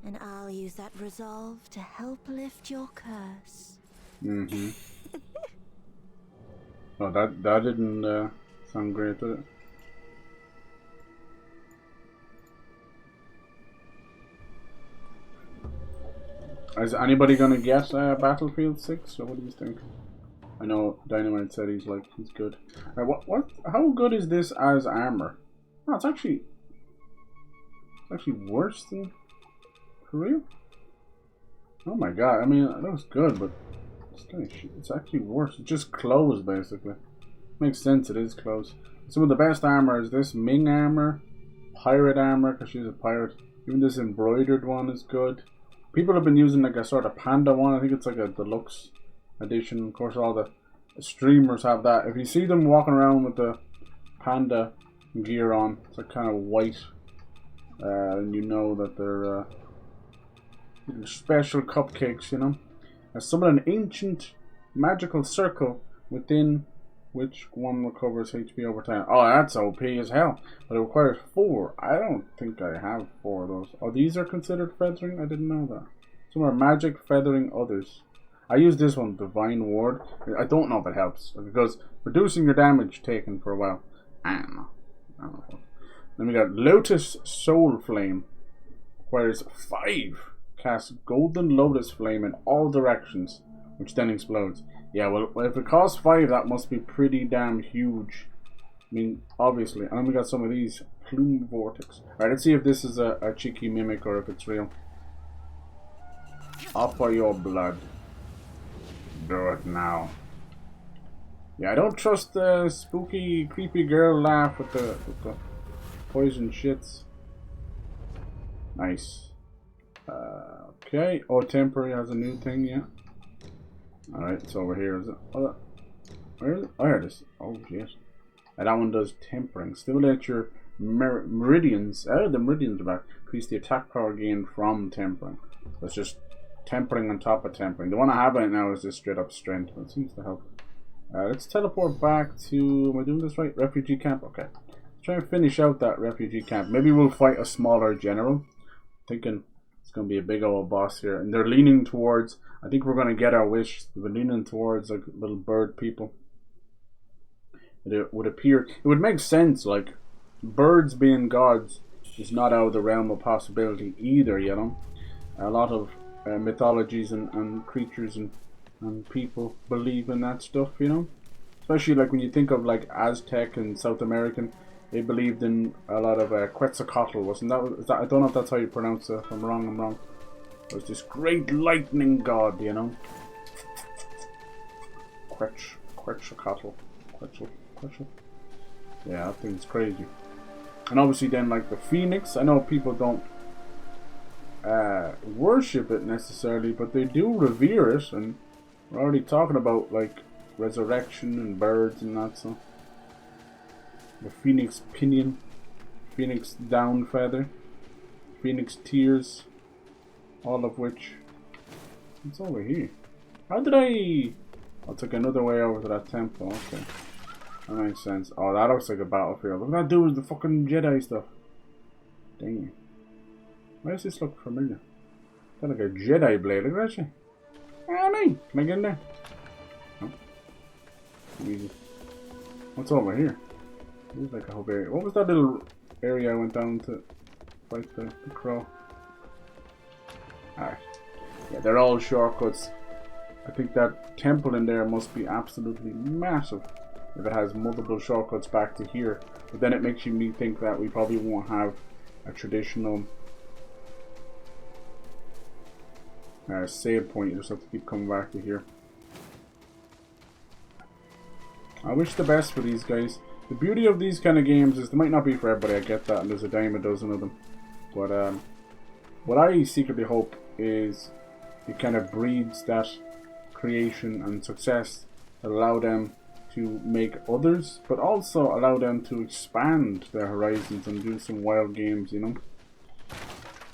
B: and I'll use that resolve to help lift your curse.
A: Mm-hmm. Oh, that didn't sound great, did it? Is anybody gonna get Battlefield 6, or what do you think? I know Dynamite said he's good. How good is this as armor? Oh, it's actually worse than, for real? Oh my god, I mean, it looks good, but it's actually worse. It's just clothes, basically. Makes sense, it is clothes. Some of the best armor is this Ming armor, pirate armor, because she's a pirate. Even this embroidered one is good. People have been using like a sort of panda one. I think it's like a deluxe edition. Of course, all the streamers have that. If you see them walking around with the panda gear on, it's like kind of white. And you know that they're special cupcakes, you know. Summon an ancient magical circle within which one recovers HP over time. Oh, that's OP as hell. But it requires 4. I don't think I have 4 of those. Oh, these are considered feathering? I didn't know that. Some are magic feathering others. I use this one, Divine Ward. I don't know if it helps, because reducing your damage taken for a while. I don't know. Then we got Lotus Soul Flame. Requires 5. Casts Golden Lotus Flame in all directions, which then explodes. Yeah, well, if it costs 5, that must be pretty damn huge. I mean, obviously. And then we got some of these. Plume Vortex. Alright, let's see if this is a cheeky mimic or if it's real. Offer your blood. Do it now. Yeah, I don't trust the spooky, creepy girl laugh with the poison shits. Nice. Okay. Oh, temporary has a new thing, yeah. Alright, it's over here, is it? Oh, where is it? Oh, here it is. Oh, shit. And that one does tempering. Stimulate your meridians. Oh, the meridians are back. Increase the attack power gained from tempering. So it's just tempering on top of tempering. The one I have right now is just straight up strength. That seems to help. Let's teleport back to... Am I doing this right? Refugee camp? Okay. Let's try and finish out that refugee camp. Maybe we'll fight a smaller general. Thinking it's going to be a big old boss here. And they're leaning towards... I think we're going to get our wish. We're leaning towards like little bird people. It would appear... It would make sense, like... Birds being gods is not out of the realm of possibility either, you know. A lot of mythologies and creatures and people believe in that stuff, you know. Especially like when you think of like Aztec and South American, they believed in a lot of Quetzalcoatl, wasn't that? I don't know if that's how you pronounce it. If I'm wrong, I'm wrong. It was this great lightning god, you know. Quetzalcoatl. Yeah, that thing's crazy. And obviously then like the phoenix, I know people don't worship it necessarily, but they do revere it, and we're already talking about like resurrection and birds and that, so the phoenix pinion. Phoenix Down Feather, Phoenix Tears, all of which. It's over here. How did I took another way over to that temple. Okay. That makes sense. Oh, that looks like a battlefield. Look at that dude with the fucking Jedi stuff. Dang it. Why does this look familiar? Is that like a Jedi blade? Look at that shit. Ah, me. Can I get in there? No. Easy. What's over here? There's like a whole area. What was that little area I went down to fight the crow? Alright. Yeah, they're all shortcuts. I think that temple in there must be absolutely massive if it has multiple shortcuts back to here. But then it makes me think that we probably won't have a traditional save point. You just have to keep coming back to here. I wish the best for these guys. The beauty of these kind of games is they might not be for everybody, I get that, and there's a dime a dozen of them. But what I secretly hope is it kind of breeds that creation and success that allow them to make others, but also allow them to expand their horizons and do some wild games, you know.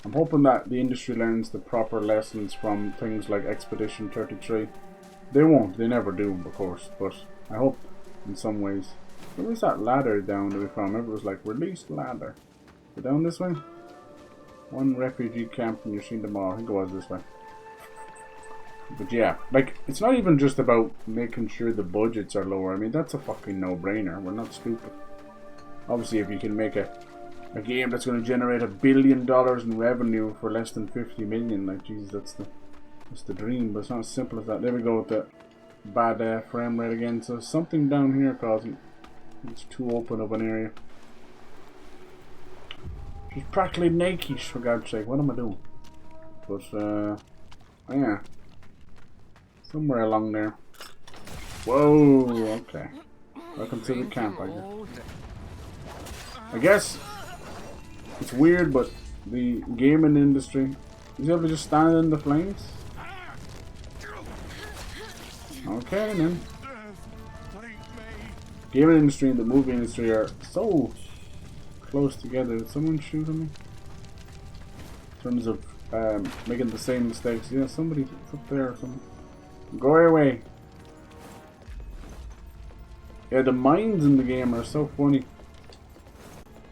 A: I'm hoping that the industry learns the proper lessons from things like Expedition 33. They won't, they never do, of course, but I hope in some ways. Where was that ladder down that we found? Remember it was like released ladder. Go down this way? One refugee camp and you've seen them all. I think it was this way. But yeah, like, it's not even just about making sure the budgets are lower. I mean, that's a fucking no-brainer. We're not stupid. Obviously, if you can make a game that's going to generate $1 billion in revenue for less than 50 million, like, Jesus, that's the dream. But it's not as simple as that. There we go with the bad frame rate again. So something down here causing it's too open of an area. She's practically naked, for God's sake. What am I doing? But oh yeah. Somewhere along there. Whoa, okay. Welcome to the camp, I guess it's weird, but the gaming industry is able to just stand in the flames. Okay, then. Gaming industry and the movie industry are so close together. Did someone shoot at me? In terms of making the same mistakes. Yeah, somebody's up there or something. Go away. Yeah, the mines in the game are so funny.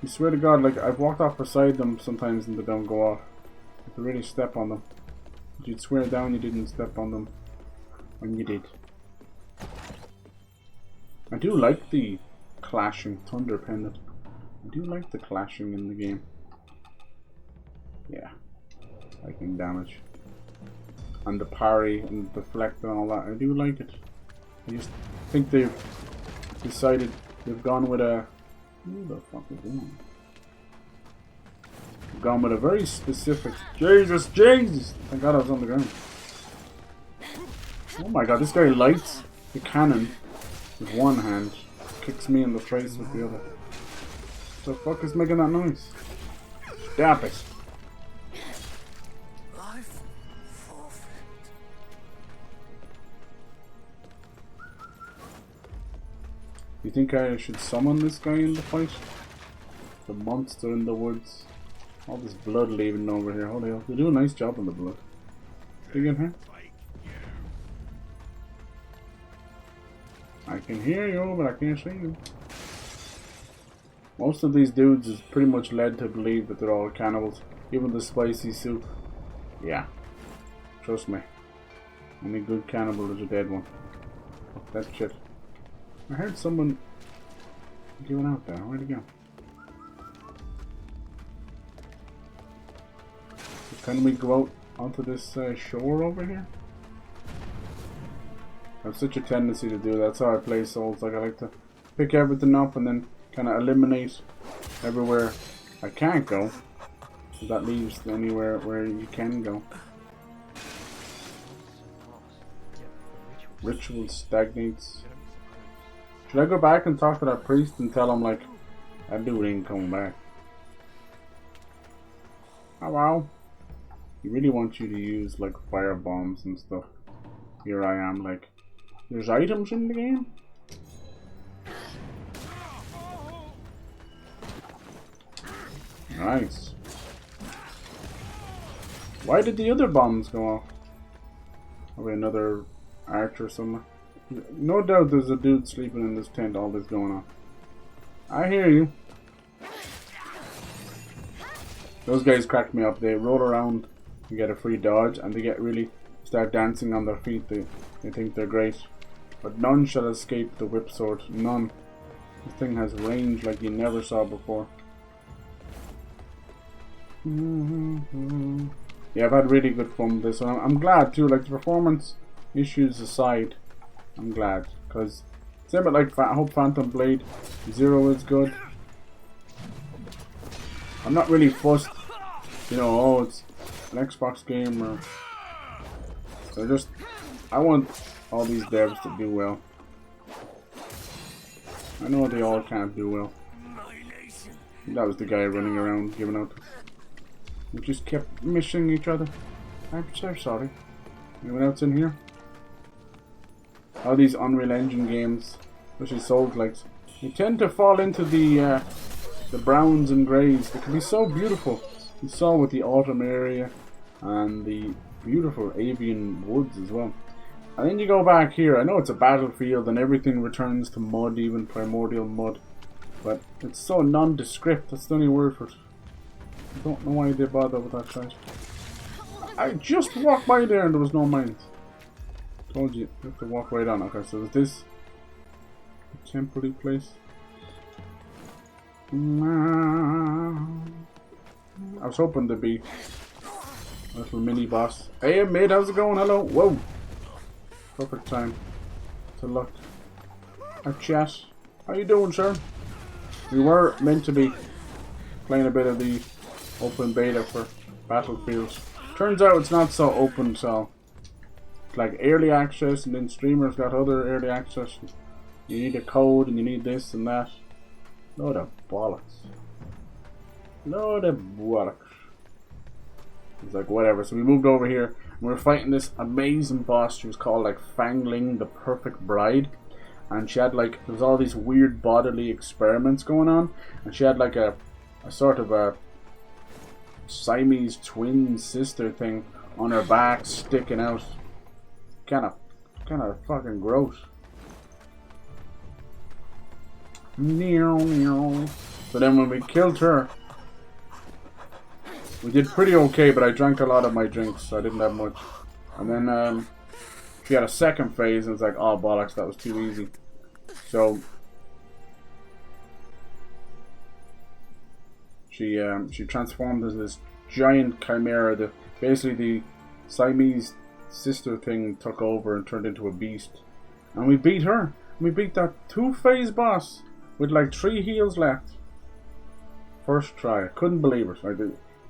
A: You swear to God, like, I've walked off beside them sometimes and they don't go off. You have to really step on them. But you'd swear down you didn't step on them when you did. I do like the clashing thunder pendant. I do like the clashing in the game. Yeah. Lightning damage. And the parry and deflect and all that. I do like it. I just think they've decided they've gone with a... Who the fuck is that? They've gone with a very specific... Jesus! Thank God I was on the ground. Oh my God, this guy lights the cannon with one hand. Kicks me in the face with the other. The fuck is making that noise? Stop it! You think I should summon this guy in the fight? The monster in the woods. All this blood leaving over here. Holy hell. They do a nice job on the blood. Dig in here. I can hear you, but I can't see you. Most of these dudes is pretty much led to believe that they're all cannibals. Even the spicy soup. Yeah. Trust me. Any good cannibal is a dead one. Fuck that shit. I heard someone going out there. Where'd he go? So can we go out onto this shore over here? I have such a tendency to do that. That's how I play Souls. Like, I like to pick everything up and then kind of eliminate everywhere I can't go. So that leaves anywhere where you can go. Ritual stagnates. Should I go back and talk to that priest and tell him, like, that dude ain't coming back? Oh wow. He really wants you to use, like, fire bombs and stuff. Here I am, like, there's items in the game? Nice. Why did the other bombs go off? Probably another archer somewhere. No doubt there's a dude sleeping in this tent, all this going on. I hear you. Those guys crack me up. They roll around and get a free dodge, and they get really start dancing on their feet. They think they're great. But none shall escape the whip sword. None. This thing has range like you never saw before. Yeah, I've had really good fun with this one. I'm glad too, like the performance issues aside, I'm glad. Because same with like I hope Phantom Blade Zero is good. I'm not really fussed, you know, oh it's an Xbox game or so I want all these devs to do well. I know they all can't do well. That was the guy running around giving out. We just kept missing each other. I'm so sorry. Anyone else in here? All these Unreal Engine games, especially Souls-likes, you tend to fall into the browns and greys. They can be so beautiful. You saw with the autumn area and the beautiful avian woods as well. And then you go back here. I know it's a battlefield and everything returns to mud, even primordial mud. But it's so nondescript. That's the only word for it. I don't know why they bother with that shit. I just walked by there and there was no mines. Told you, you have to walk right on. Okay, so is this a temporary place? I was hoping to be a little mini boss. Hey mate, how's it going? Hello. Whoa. Perfect time to look at chat. How you doing, sir? We were meant to be playing a bit of the open beta for Battlefields. Turns out it's not so open, so it's like early access, and then streamers got other early access. You need a code and you need this and that. Load of bollocks. Load of bollocks. It's like whatever. So we moved over here and we were fighting this amazing boss. She was called like Fangling, the Perfect Bride. And she had like, there was all these weird bodily experiments going on. And she had like a sort of a Siamese twin sister thing on her back sticking out. Kind of fucking gross. So then when we killed her, we did pretty okay, but I drank a lot of my drinks, so I didn't have much. And then she had a second phase and it's like, oh bollocks, that was too easy. So she transformed as this giant chimera. Basically the Siamese sister thing took over and turned into a beast. And we beat her. We beat that 2-phase boss with like 3 heals left. First try. I couldn't believe it.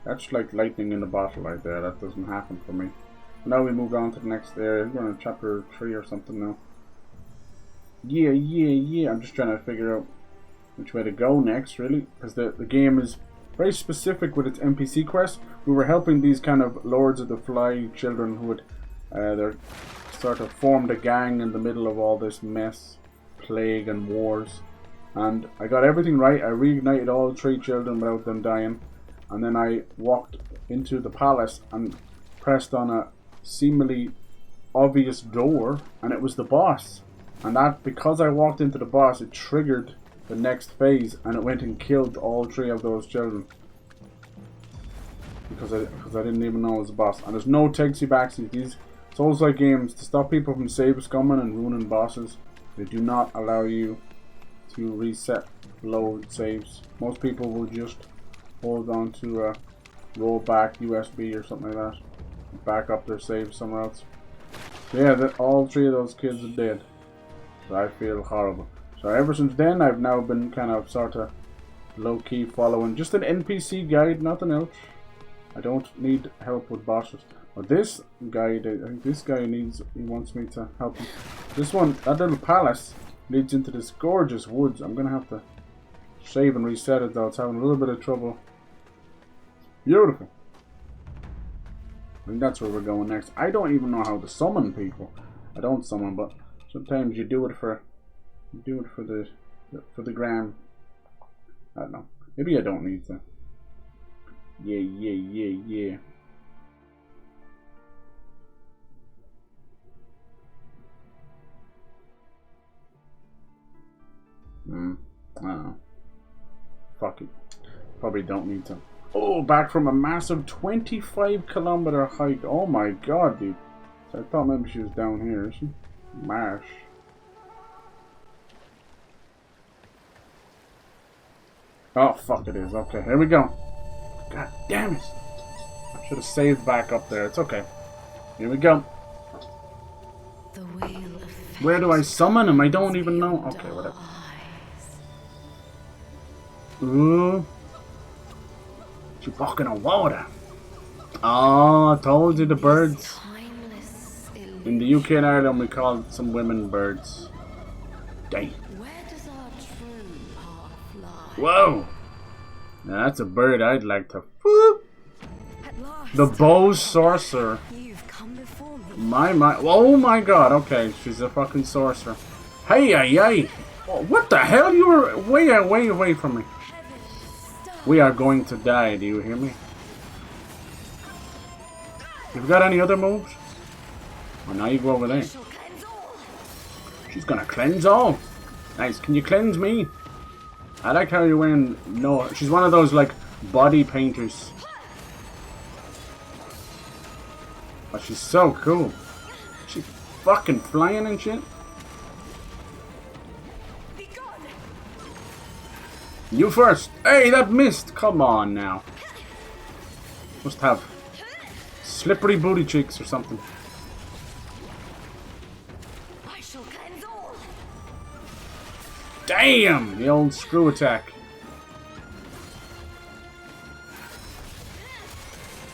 A: That's like lightning in a bottle right there. That doesn't happen for me. Now we moved on to the next area. We're going to chapter 3 or something now. Yeah. I'm just trying to figure out which way to go next, really. Because the game is very specific with its NPC quests. We were helping these kind of Lords of the Fly children who had they're sort of formed a gang in the middle of all this mess, plague and wars. And I got everything right. I reignited all 3 children without them dying. And then I walked into the palace and pressed on a seemingly obvious door, and it was the boss. And that, because I walked into the boss, it triggered the next phase, and it went and killed all 3 of those children. Because I didn't even know it was a boss. And there's no takesy backsies. These Souls-like games, to stop people from save scumming and ruining bosses, they do not allow you to reset load saves. Most people will just hold on to a rollback USB or something like that, back up their saves somewhere else. So yeah, all 3 of those kids are dead. So I feel horrible. So ever since then, I've now been kind of sort of low-key following just an NPC guide, nothing else. I don't need help with bosses. But this guide, I think this guy he wants me to help him. This one, that little palace leads into this gorgeous woods. I'm gonna have to save and reset it though. It's having a little bit of trouble. Beautiful. I think that's where we're going next. I don't even know how to summon people. I don't summon, but sometimes you do it for the gram. I don't know. Maybe I don't need to. Yeah, yeah, yeah, yeah. I don't know. Fuck it. Probably don't need to. Oh, back from a massive 25-kilometer hike. Oh my god, dude. So I thought maybe she was down here, is she? Marsh. Oh, fuck it is. Okay, here we go. God damn it. I should have saved back up there. It's okay. Here we go.
B: The wheel of fate.
A: Where do I summon him? I don't even know. Okay, whatever. Ooh. She walking on water. Oh, I told you the birds. In the UK and Ireland, we call some women birds. Damn.
B: Where does our true path lie?
A: Whoa. Now that's a bird I'd like to. Whoop.
B: At last,
A: The bow sorcerer.
B: you've come before me.
A: My. Oh my god. Okay, she's a fucking sorcerer. Hey, hey. Oh, what the hell? You were way away from me. We are going to die. Do you hear me? You've got any other moves? Oh, now you go over there. She's gonna cleanse all. Nice. Can you cleanse me? I like how you're wearing. No, she's one of those like body painters. Oh, she's so cool. She's fucking flying and shit. You first. Hey, that missed. Come on now. Must have slippery booty cheeks or something.
B: I shall cleanse all.
A: Damn! The old screw attack.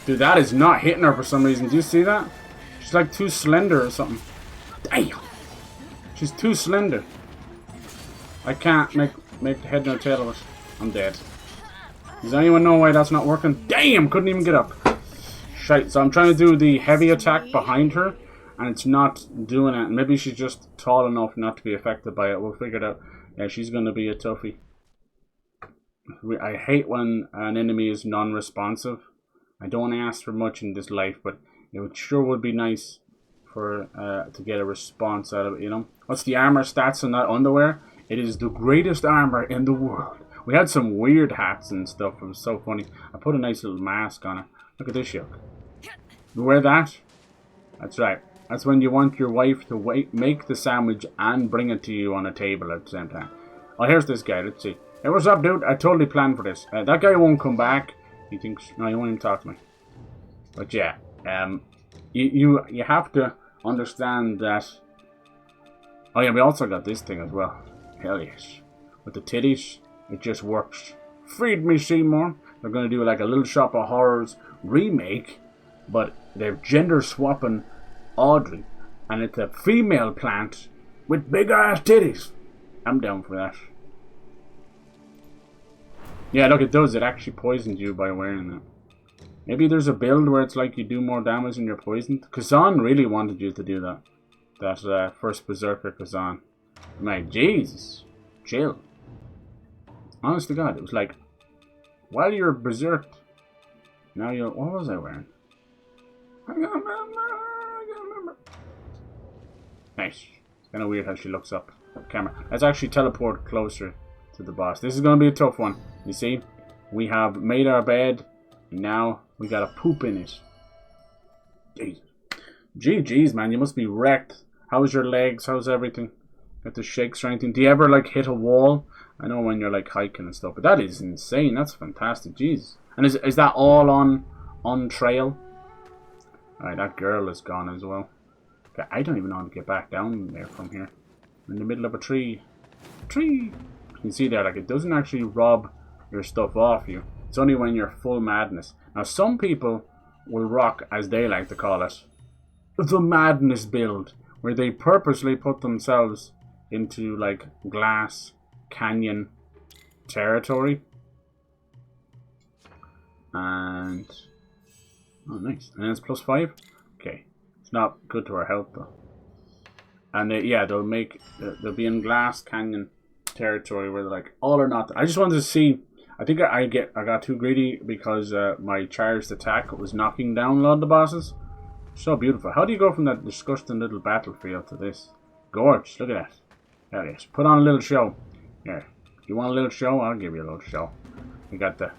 A: Dude, that is not hitting her for some reason. Do you see that? She's like too slender or something. Damn! She's too slender. I can't make the head nor tail of it. I'm dead. Does anyone know why that's not working? Damn! Couldn't even get up. Shite. So I'm trying to do the heavy attack behind her, and it's not doing it. Maybe she's just tall enough not to be affected by it. We'll figure it out. Yeah, she's going to be a toughie. I hate when an enemy is non-responsive. I don't ask for much in this life, but it sure would be nice for to get a response out of it, you know? What's the armor stats on that underwear? It is the greatest armor in the world. We had some weird hats and stuff. It was so funny. I put a nice little mask on it. Look at this shit. You wear that? That's right. That's when you want your wife to make the sandwich and bring it to you on a table at the same time. Oh, here's this guy. Let's see. Hey, what's up, dude? I totally planned for this. That guy won't come back. He thinks... No, he won't even talk to me. But yeah. You have to understand that... Oh yeah, we also got this thing as well. Hell yes. With the titties, it just works. Freed me, Seymour. They're going to do like a Little Shop of Horrors remake, but they're gender swapping Audrey, and it's a female plant with big ass titties. I'm down for that. Yeah, look, it does. It actually poisons you by wearing that. Maybe there's a build where it's like you do more damage and you're poisoned. Kazan really wanted you to do that. That first Berserker Kazan. My Jesus. Chill. Honest to God, it was like, while you're berserked, now you're... What was I wearing? I can't remember. Nice. It's kind of weird how she looks up at the camera. Let's actually teleport closer to the boss. This is going to be a tough one. You see? We have made our bed, and now we got to poop in it. Jesus. GG's, man. You must be wrecked. How's your legs? How's everything? Got the shakes or anything? Do you ever, like, hit a wall? I know when you're, like, hiking and stuff, but that is insane. That's fantastic. Jeez. And is that all on trail? Alright, that girl is gone as well. Okay, I don't even know how to get back down there from here. I'm in the middle of a tree. Tree! You can see there, like, it doesn't actually rob your stuff off you. It's only when you're full madness. Now, some people will rock, as they like to call it, the madness build, where they purposely put themselves into, like, glass canyon territory. And... oh, nice. And it's +5? Okay. It's not good to our health, though. And, yeah, they'll be in glass canyon territory where they're like, all or nothing. I just wanted to see... I think I got too greedy because my charged attack was knocking down a lot of the bosses. So beautiful. How do you go from that disgusting little battlefield to this? Gorgeous. Look at that. There it is. Put on a little show. Here. You want a little show? I'll give you a little show. You got the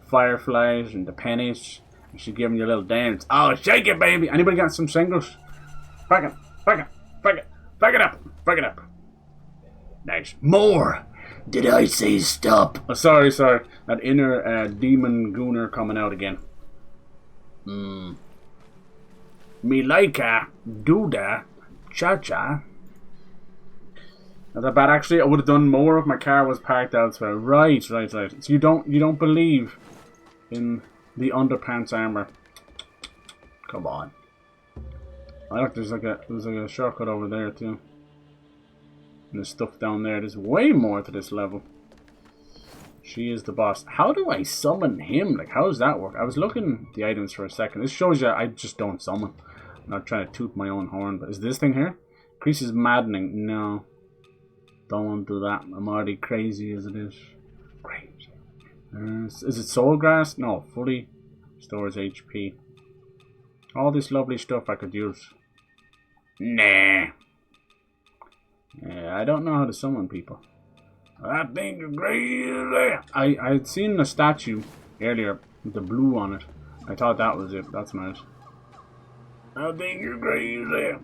A: fireflies and the pennies. And she's giving you a little dance. Oh, shake it, baby. Anybody got some singles? Back it. Back it. Back it. Back it up. Back it up. Nice. More. Did I say stop? Oh, sorry. That inner demon gooner coming out again. Me like do that. Cha-cha. Not that bad, actually. I would have done more if my car was parked elsewhere. Right. So you don't believe in the underpants armor. Come on. I look, there's like a shortcut over there too. And there's stuff down there. There's way more to this level. She is the boss. How do I summon him? Like, how does that work? I was looking at the items for a second. This shows you I just don't summon. I'm not trying to toot my own horn, but is this thing here? Increases maddening. No. Don't want to do that. I'm already crazy as it is. Crazy. Is it soul grass? No. Fully stores HP. All this lovely stuff I could use. Nah. I don't know how to summon people. I think you're crazy. I had seen a statue earlier with the blue on it. I thought that was it. That's nice. I think you're crazy.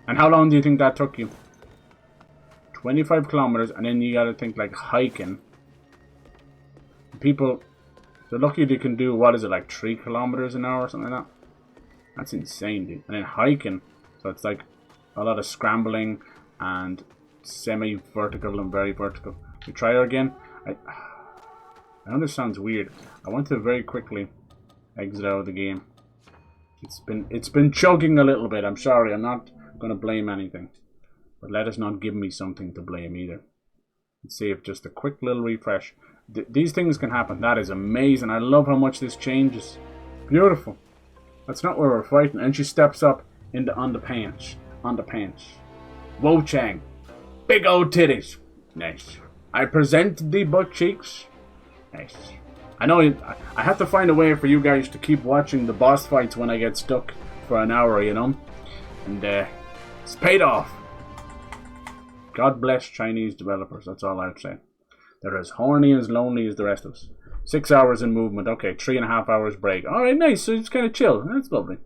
A: And how long do you think that took you? 25 kilometers, and then you gotta think like hiking. People, they're lucky they can do, what is it, like 3 kilometers an hour or something like that? That's insane, dude. And then hiking, so it's like a lot of scrambling and semi-vertical and very vertical. You try her again. I know this sounds weird. I want to very quickly exit out of the game. It's been chugging a little bit. I'm sorry. I'm not gonna blame anything, but let us not give me something to blame either. Let's see if just a quick little refresh. These things can happen. That is amazing. I love how much this changes. Beautiful. That's not where we're fighting. And she steps up into underpants. Wuchang. Big old titties. Nice. I present the butt cheeks. Nice. I know I have to find a way for you guys to keep watching the boss fights when I get stuck for an hour, you know. And it's paid off. God bless Chinese developers. That's all I'd say. They're as horny and as lonely as the rest of us. 6 hours in movement. Okay, 3.5 hours break. Alright, nice. So it's kind of chill. That's lovely.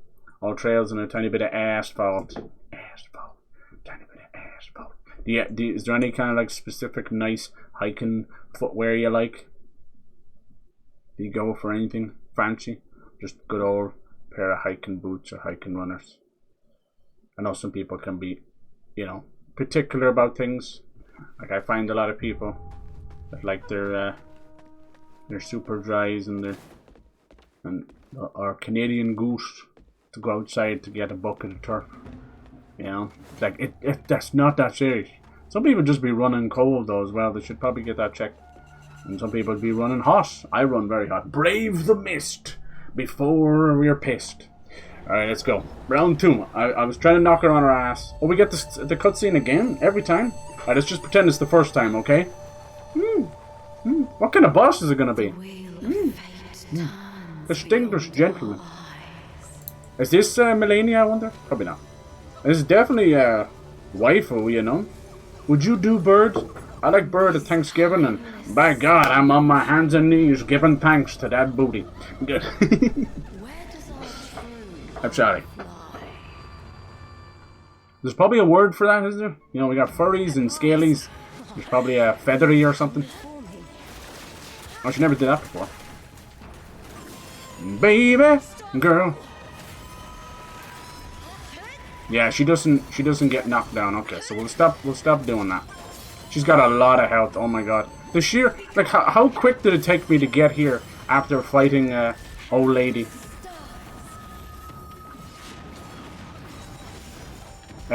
A: All trails and a tiny bit of asphalt. Tiny bit of asphalt. Is there any kind of like specific nice hiking footwear you like? Do you go for anything fancy? Just good old pair of hiking boots or hiking runners. I know some people can be, you know, particular about things. Like I find a lot of people that like their super dries and or Canadian Goose to go outside to get a bucket of turf. You know, like that's not that serious. Some people just be running cold though as well. They should probably get that checked. And some people be running hot. I run very hot. Brave the mist before we're pissed. Alright, let's go. Round 2. I was trying to knock her on her ass. Oh, we get the cutscene again? Every time? Alright, let's just pretend it's the first time, okay? What kind of boss is it gonna be? Distinguished gentleman. Is this Melania, I wonder? Probably not. This is definitely waifu, you know? Would you do bird? I like bird at Thanksgiving, and by God, I'm on my hands and knees giving thanks to that booty. Good. I'm sorry. There's probably a word for that, isn't there? You know, we got furries and scalies. There's probably a feathery or something. Oh, she never did that before. Baby girl. Yeah, she doesn't get knocked down. Okay, so we'll stop doing that. She's got a lot of health. Oh my God. The sheer, like, how quick did it take me to get here after fighting old lady?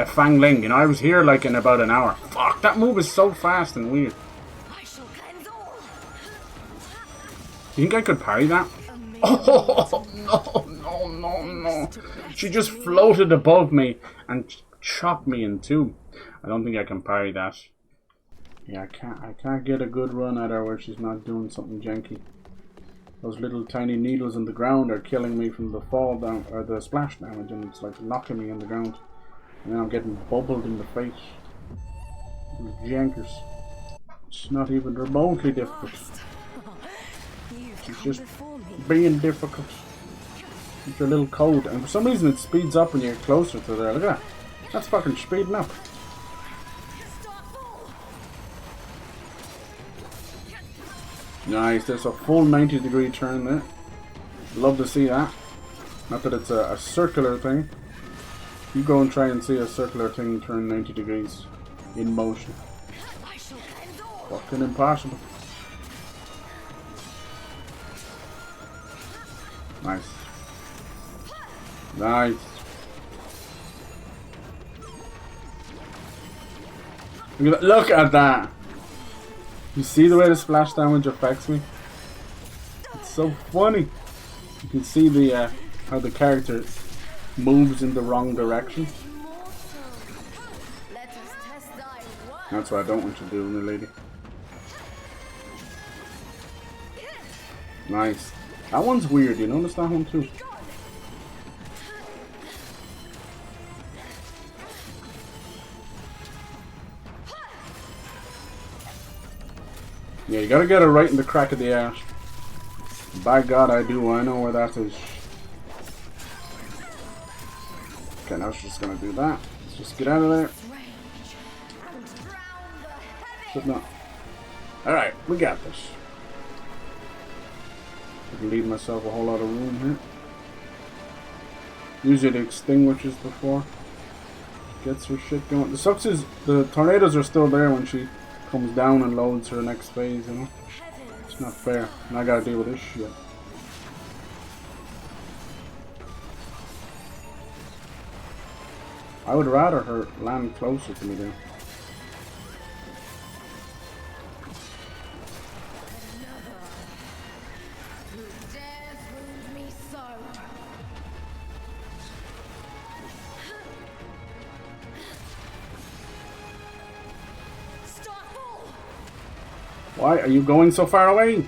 A: Fang Ling, you know, I was here like in about an hour. Fuck, that move is so fast and weird. Do you think I could parry that? Oh, no. She just floated above me and chopped me in two. I don't think I can parry that. Yeah, I can't get a good run at her where she's not doing something janky. Those little tiny needles in the ground are killing me from the fall down, or the splash damage, and it's like knocking me on the ground. And then I'm getting bubbled in the face. Those jankers. It's not even remotely difficult. It's just being difficult. With your little code, and for some reason it speeds up when you get closer to there. Look at that. That's fucking speeding up. Nice, there's a full 90-degree turn there. Love to see that. Not that it's a circular thing. You go and try and see a circular thing turn 90 degrees in motion. Fucking impossible. Nice. Nice. Look at that! You see the way the splash damage affects me? It's so funny. You can see the how the character moves in the wrong direction. That's what I don't want you to do, my lady. Nice. That one's weird, you notice that one too? Yeah, you gotta get it right in the crack of the ash. By God, I do. I know where that is. Okay, now she's just gonna do that. Let's just get out of there. Should not. Alright, we got this. I can leave myself a whole lot of room here. Usually it extinguishes before. Gets her shit going. The sucks is the tornadoes are still there when she comes down and loads her next phase, you know? It's not fair. And I gotta deal with this shit. I would rather her land closer to me there. Why are you going so far away?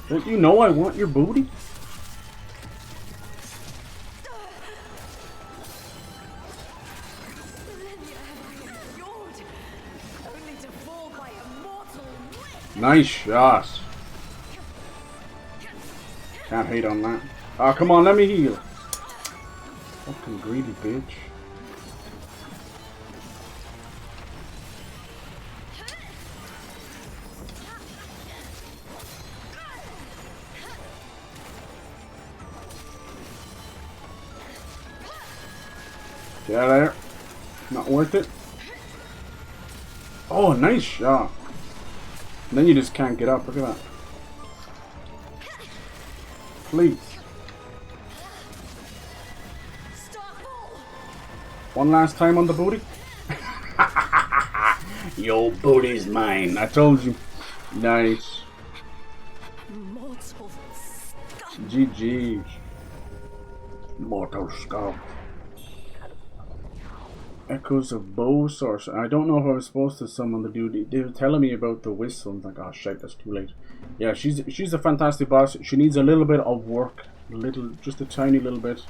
A: Don't you know I want your booty? Nice shot. Can't hate on that. Oh, come on, let me heal. Fucking greedy bitch. Get out of there. Not worth it. Oh, nice shot. And then you just can't get up. Look at that. Please. One last time on the booty. Your booty's mine. I told you. Nice. GG. Mortal skull. Echoes of Bow Sorcerer. I don't know if I was supposed to summon the dude. They were telling me about the whistle. I'm like, oh shit, that's too late. Yeah, she's a fantastic boss. She needs a little bit of work. Just a tiny little bit.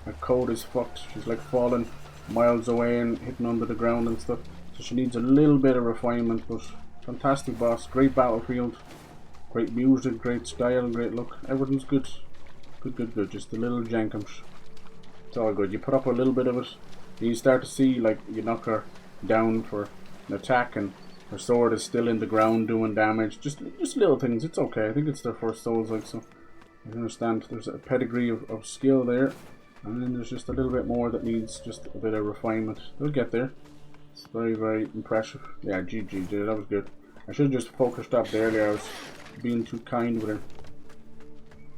A: Her code is fucked. She's like falling miles away and hitting under the ground and stuff. So she needs a little bit of refinement, but fantastic boss. Great battlefield. Great music, great style, great look. Everything's good. Good. Just a little jankums. It's all good. You put up a little bit of it. You start to see, like, you knock her down for an attack and her sword is still in the ground doing damage. Just little things. It's okay. I think it's their first Souls, like, so I understand there's a pedigree of skill there. And then there's just a little bit more that needs just a bit of refinement. They'll get there. It's very, very impressive. Yeah, GG, dude. That was good. I should have just focused up there earlier. I was being too kind with her.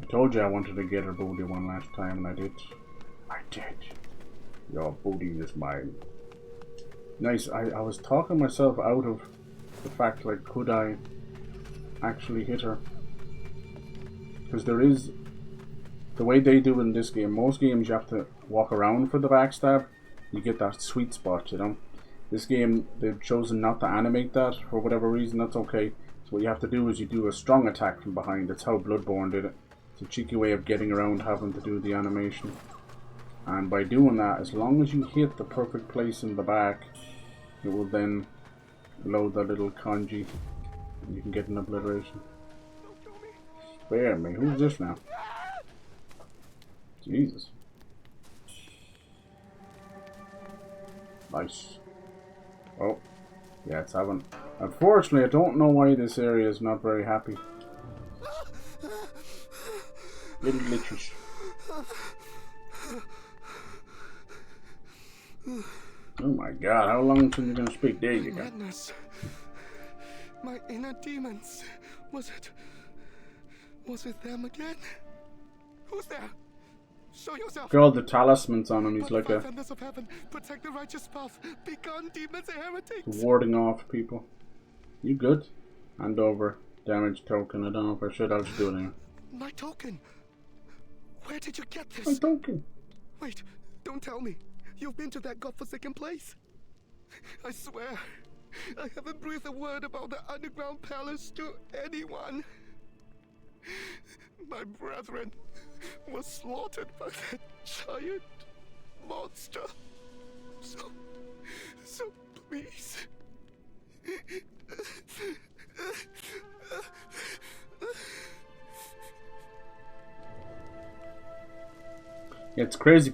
A: I told you I wanted to get her booty one last time, and I did. I did. Your booty is mine. Nice. I was talking myself out of the fact, like, could I actually hit her? Because there is, the way they do in this game, most games you have to walk around for the backstab. you get that sweet spot, you know. This game, they've chosen not to animate that for whatever reason. That's okay. So what you have to do is you do a strong attack from behind. That's how Bloodborne did it. It's a cheeky way of getting around having to do the animation. And by doing that, as long as you hit the perfect place in the back, it will then load the little kanji and you can get an obliteration. Spare me. Who's this now? Jesus. Nice. Oh, yeah, it's having... Unfortunately, I don't know why this area is not very happy. Little glitches. Oh my god, how long until you're gonna speak? There you go.
E: Madness. My inner demons. Was it them again? Who's there? Show yourself.
A: Got all the talismans on him. He's like a
E: of heaven, protect the righteous path. Begone, demons and heretics.
A: warding off people. You good? Hand over damage token. I don't know if I should. I'll just do it anyway.
E: My token. Where did you get this?
A: My token.
E: Wait, don't tell me. You've been to that godforsaken place. I swear, I haven't breathed a word about the underground palace to anyone. My brethren were slaughtered by that giant monster. So please.
A: Yeah, it's crazy.